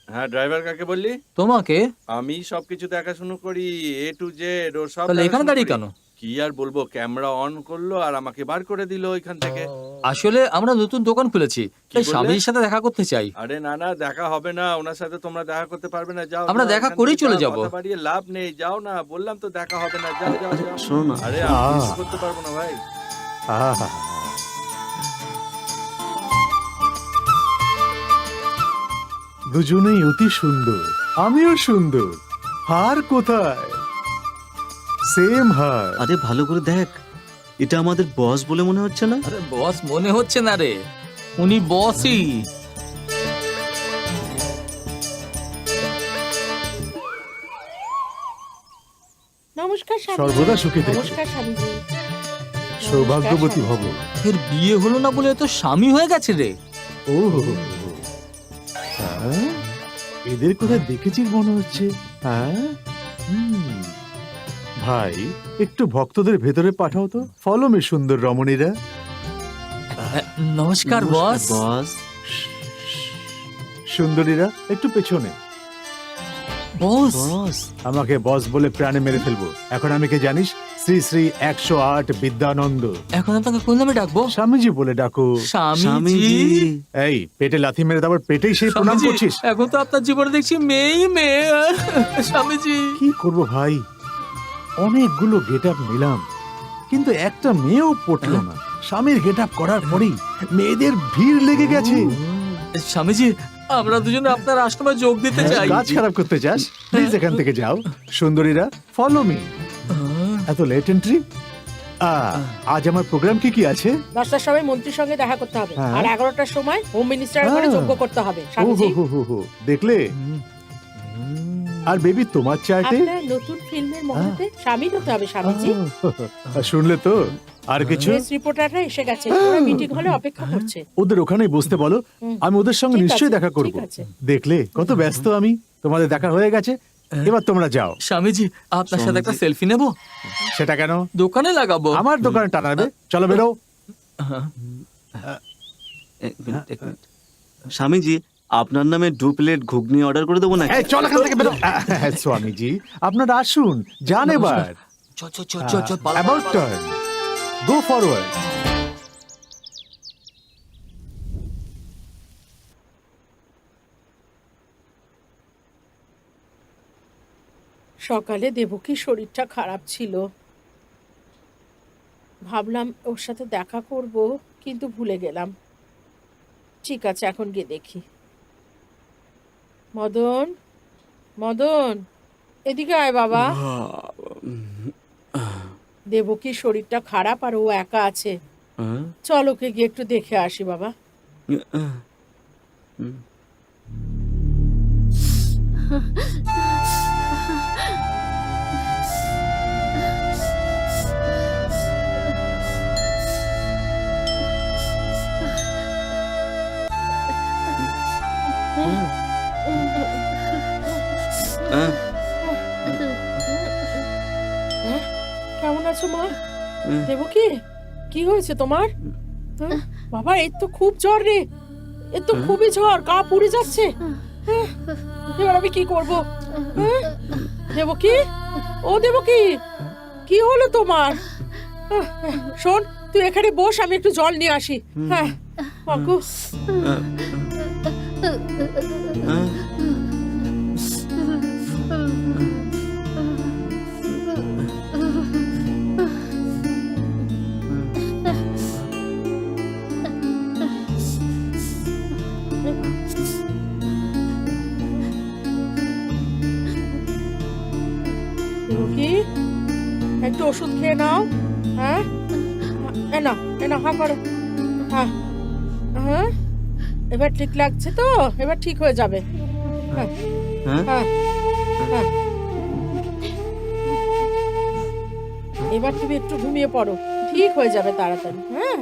F: হ্যাঁ, ড্রাইভার কাকে বললি?
B: তোমাকে?
F: আমি সবকিছু দেখাশুনো করি, এ টু জেড, ও সব
B: তাহলে এখানে
F: দেখাশুনো
B: দাঁড়িয়ে
F: করি।
B: কেন?
F: কি আর বলবো, ক্যামেরা অন করলো আর আমাকে বার করে দিল ওইখান থেকে।
B: আসলে আমরা নতুন দোকান খুলেছি, তাই
F: বললে?
B: স্বামীজির সাথে দেখা করতে চাই।
F: আরে না না, দেখা হবে না, ওনার সাথে তোমরা দেখা করতে পারবে না, যাও
B: আমরা
F: যাও,
B: দেখা
F: এখান
B: করেই
F: থেকে
B: চলে
F: যাও,
B: যাবো।
F: কথা বাড়িয়ে লাভ নেই, যাও না, বললাম তো দেখা হবে না, যাও যাও যাও।
H: শোনো না।
F: আরে আমি
E: আহ।
F: কিছু করতে পারবো না ভাই।
E: আহা। দুজনেই অতি সুন্দর, আমিও সুন্দর। হার কোথায়? সেম হার।
H: আরে ভালো করে দেখ, এটা আমাদের বস বলে মনে হচ্ছে না?
B: আরে বস মনে হচ্ছে না রে, উনি বসই।
C: নমস্কার স্বামীজি।
E: সর্বদা সুখে থেকো।
C: নমস্কার স্বামীজি।
E: সৌভাগ্যবতী
C: নমস্কার,
E: হব।
B: এর বিয়ে হলো না বলে তো স্বামী হয়ে গেছে রে।
E: ও হ্যাঁ? এদের কোথায় দেখেছিস মনে হচ্ছে? হ্যাঁ? ভাই, একটু ভক্তদের ভেতরে পাঠাও তো। ফলো মে সুন্দর রমণীরা।
B: নমস্কার বস।
H: বস।
E: সুন্দরীরা একটু পেছনে।
B: বস,
H: বস।
E: আমাকে বস বলে প্রাণে মেরে ফেলবো। এখন আমি কে জানিস? শ্রী শ্রী 108 বিদ্যানন্দ।
B: এখন আপনাকে কোন নামে ডাকবো?
E: স্বামীজি বলে ডাকো।
B: স্বামীজি।
E: এই পেটে লাথি মেরে দেওয়ার পেটেই সেই প্রণাম
B: স্বামীজি,
E: করছিস?
B: এখন তো আপনার জীবনে দেখছি মেয়েই মেয়ে। স্বামীজি।
E: কি করব ভাই, অনেকগুলো গেট আপ নিলাম, কিন্তু একটা মেয়েও পটলো না। স্বামীর গেট আপ করার পরেই মেয়েদের ভিড় লেগে গেছে।
B: স্বামীজি, আমরা দুজনে আপনার আশ্রমে যোগ দিতে চাই।
E: কাজ খারাপ করতে চাস? প্লিজ এখান থেকে যাও। সুন্দরীরা ফলো মি। এত লেট এন্ট্রি? আজ আমার প্রোগ্রাম কি কি আছে?
C: 10টার সময় মন্ত্রীর সঙ্গে দেখা করতে হবে,
E: হ্যাঁ।
C: আর 11টার সময় হোম মিনিস্টারের ঘরে
E: হ্যাঁ।
C: যজ্ঞ করতে হবে।
E: ও
C: স্বামীজি,
E: হো, দেখলে? আর বেবি তোমার চার্টে?
C: আপনার নতুন ফিল্মের মহলতে শামিল হতে হবে স্বামীজি।
E: শুনলে তো? আর কিছু?
C: প্রেস রিপোর্টাররা এসে গেছে, ওরা মিটিং হলে অপেক্ষা করছে।
E: ওদের ওখানেই বসতে বলো, আমি ওদের সঙ্গে
C: ঠিক
E: নিশ্চয়ই
C: আছে,
E: দেখা করব।
C: ঠিক আছে।
E: দেখলে কত ব্যস্ত আমি? তোমাদের দেখা হয়ে গেছে, এবার তোমরা যাও।
B: স্বামীজি, আপনার সাথে একটা সেলফি নেব?
E: সেটা কেন?
B: দোকানে লাগাবো।
E: আমার দোকানে টানাবে? চলো বেরো।
H: এক মিনিট, এক মিনিট। স্বামীজি, আপনার নামে 2 প্লেট ঘুগনি অর্ডার করে দেবো নাকি?
E: এই চল এখান থেকে বেরো। স্বামীজি, আপনারা আসুন, যান এবার।
B: চল চল চল চল চল, পালা,
E: অ্যাবাউট
B: পালা,
E: টার্ন, গো ফরওয়ার্ড।
C: সকালে দেবকীর শরীরটা খারাপ ছিল, ভাবলাম ওর সাথে দেখা করব, কিন্তু ভুলে গেলাম। ঠিক আছে, এখন গিয়ে দেখি। মদন, মদন, এদিকে আয় বাবা। দেবকীর শরীরটা খারাপ আর ও একা আছে, চল ওকে গিয়ে একটু দেখে আসি বাবা। কেমন আছো মা? দেবকী, কি হয়েছে তোমার? হ্যাঁ? বাবা, এর তো খুব জ্বর রে, এর তো খুবই জ্বর, গা পুড়ে যাচ্ছে। হ্যাঁ, এবার আমি কি করব? হ্যাঁ? দেবকী, ও দেবকী, কি হলো তোমার? শোন, তুই এখানে বস, আমি একটু জল নিয়ে আসি। হ্যাঁ মাগো। দেবকী, একটু ওষুধ খেয়ে নাও। হ্যাঁ, এ না হা করো। হ্যাঁ হ্যাঁ, এবার ঠিক লাগছে তো? এবার ঠিক হয়ে যাবে। হ্যাঁ হ্যাঁ হ্যাঁ, এবার তুমি একটু ঘুমিয়ে পড়ো, ঠিক হয়ে যাবে তাড়াতাড়ি। হ্যাঁ,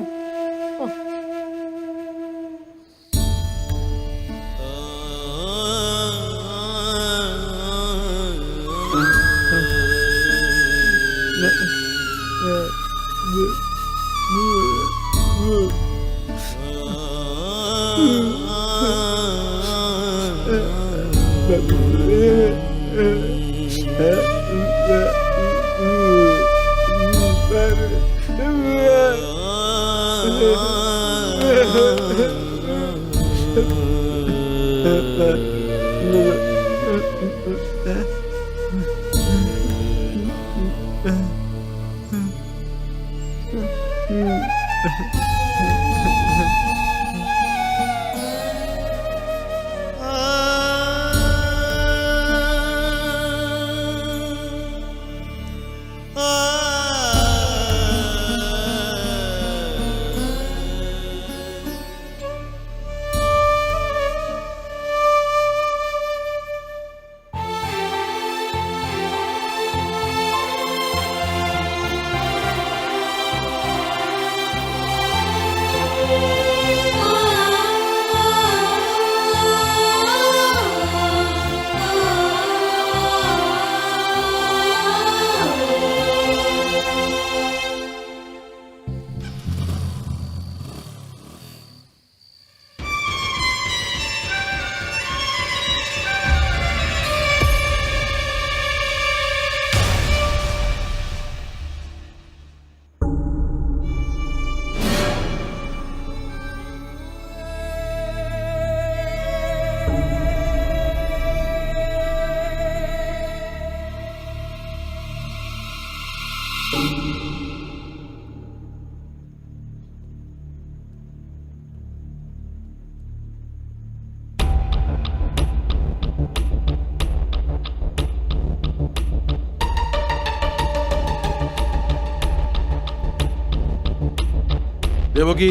D: দেবকী,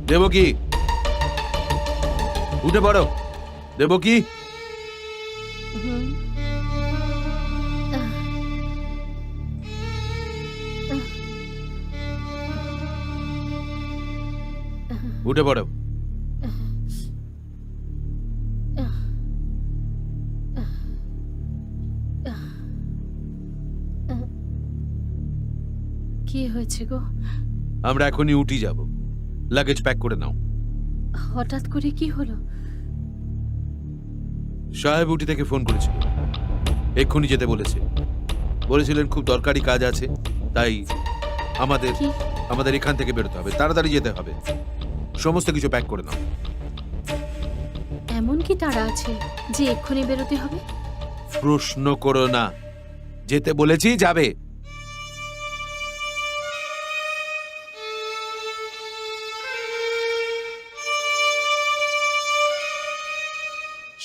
D: দেবকী, উঠে পড়ো। দেবকী, উঠে পড়ো।
G: কি হয়েছে গো?
D: আমরা এখনই উঠি যাব, লাগেজ প্যাক করে নাও।
G: হঠাৎ করে কি হলো?
D: সাহেব উটি থেকে ফোন করেছিল, এক্ষুনি যেতে বলেছে। বলেছিলেন খুব দরকারি কাজ আছে, তাই
G: কি?
D: আমাদের এখান থেকে বেরোতে হবে, তাড়াতাড়ি যেতে হবে। সমস্ত কিছু প্যাক করে নাও।
G: এমন কি তাড়া আছে যে এক্ষুনি বেরোতে হবে?
D: প্রশ্ন করো না, যেতে বলেছি যাবে।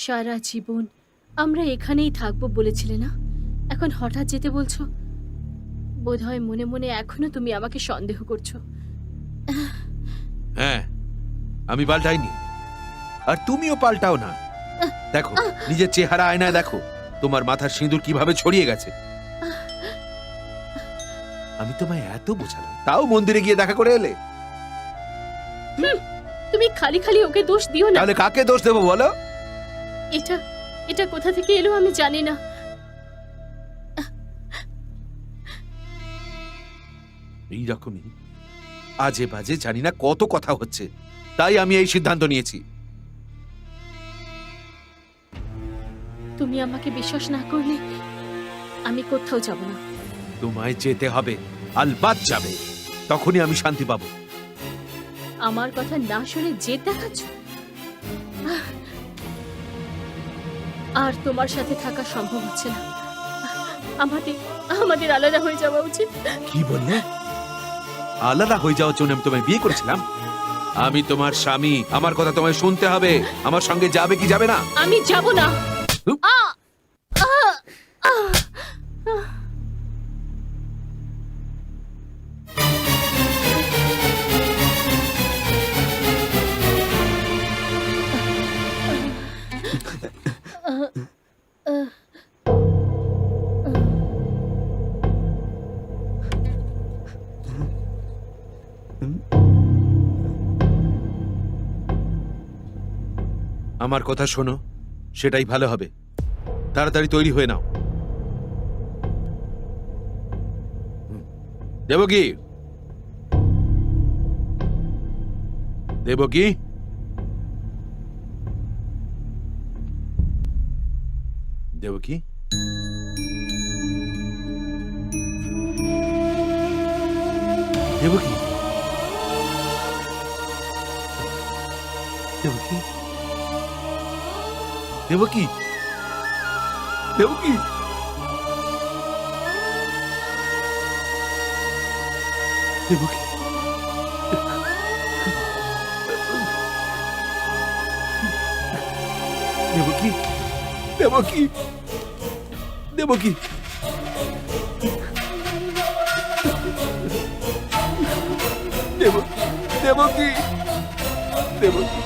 G: সারা জীবন আমরা এখানেই থাকবো বলেছিলে না, এখন হঠাৎ যেতে বলছো। বোধহয় মনে মনে এখনো তুমি আমাকে সন্দেহ করছো।
D: হ্যাঁ, আমি পাল্টাইনি, আর তুমিও পাল্টাও না। দেখো, নিজের চেহারা আয়নায় দেখো, তোমার মাথার সিঁদুর কিভাবে ছড়িয়ে গেছে। আমি তোমায় এত বোঝালাম, তাও মন্দিরে গিয়ে দেখা করে এলে।
G: তুমি খালি খালি ওকে দোষ দিও না।
D: তাহলে কাকে দোষ দেবো বলো?
G: এটা এটা কোথা থেকে এলো আমি জানি না।
D: এইরকমই আজে বাজে জানি না কত কথা হচ্ছে, তাই আমি এই সিদ্ধান্ত নিয়েছি।
G: তুমি আমাকে বিশ্বাস না করলে আমি কোথাও যাব না।
D: তোমায় যেতে হবে, আলবাত যাবে, তখনই আমি শান্তি পাবো।
G: আমার কথা না শুনে জেদ দেখাচ্ছ। আর তোমার সাথে থাকা সম্ভব হচ্ছে না। আমাদের আলাদা হয়ে যাওয়া উচিত।
D: কি বললে? আলাদা হয়ে যাওয়ার জন্য আমি তোমায় বিয়ে করেছিলাম? আমি তোমার স্বামী, আমার কথা তোমায় শুনতে হবে। আমার সঙ্গে যাবে কি যাবে না?
G: আমি যাব না।
D: আমার কথা শোনো, সেটাই ভালো হবে। তাড়াতাড়ি তৈরি হয়ে নাও। দেবকী, দেবকী, দেবকী, দেবকী, দেবকী, দেবকী, দেবকী, দেবকী, দেবকী, দেবকী, দেবকী, দেবকী, দেবকী।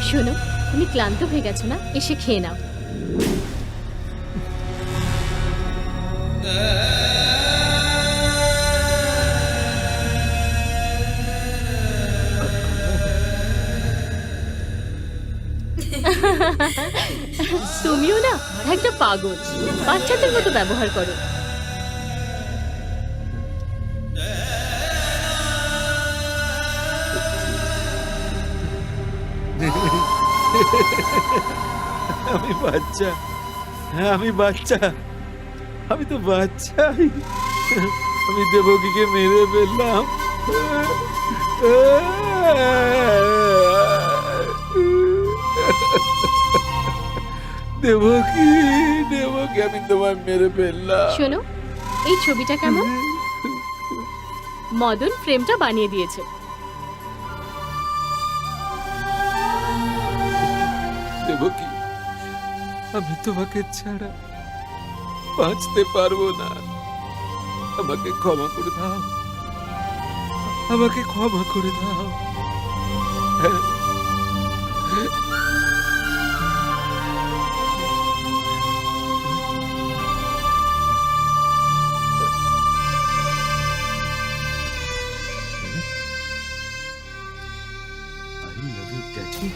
G: শোনো, তুমি ক্লান্ত হয়ে গেছো না? এসে খেয়ে নাও। তুমিও না একটা পাগল, বাচ্চাদের মতো ব্যবহার করো।
D: আমি বাচ্চা, হ্যাঁ আমি বাচ্চা, আমি তো বাচ্চাই। আমি দেবকীকে মেরে ফেললাম। দেবকী, দেবকী, আমি তোমায় মেরে ফেললাম।
G: শোনো, এই ছবিটা কেমন? মদন ফ্রেমটা বানিয়ে দিয়েছে।
D: দেবকী, আমি তোমাকে ছাড়া বাঁচতে পারবো না। আমাকে ক্ষমা করে দাও, আমাকে ক্ষমা করে দাও। হ্যাঁ। I love you, Daddy.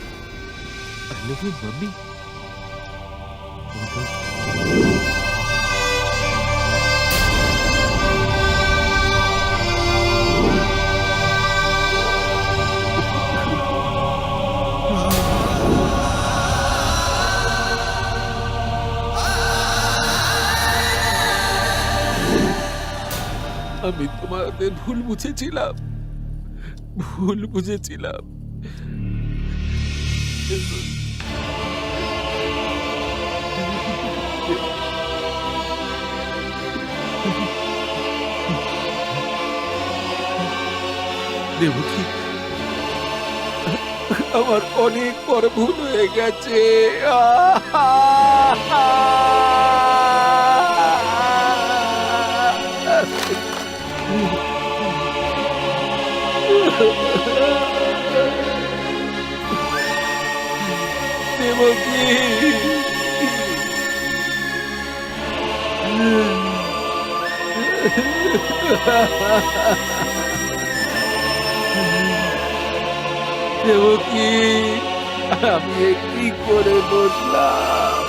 D: I love you, Mommy. আমি তোমাদের ভুল বুঝেছিলাম, ভুল বুঝেছিলাম। দেবকী, আমার অনেক বড় ভুল হয়ে গেছে। দেবকী, দেবকী, আমি এ কি করে বসলাম?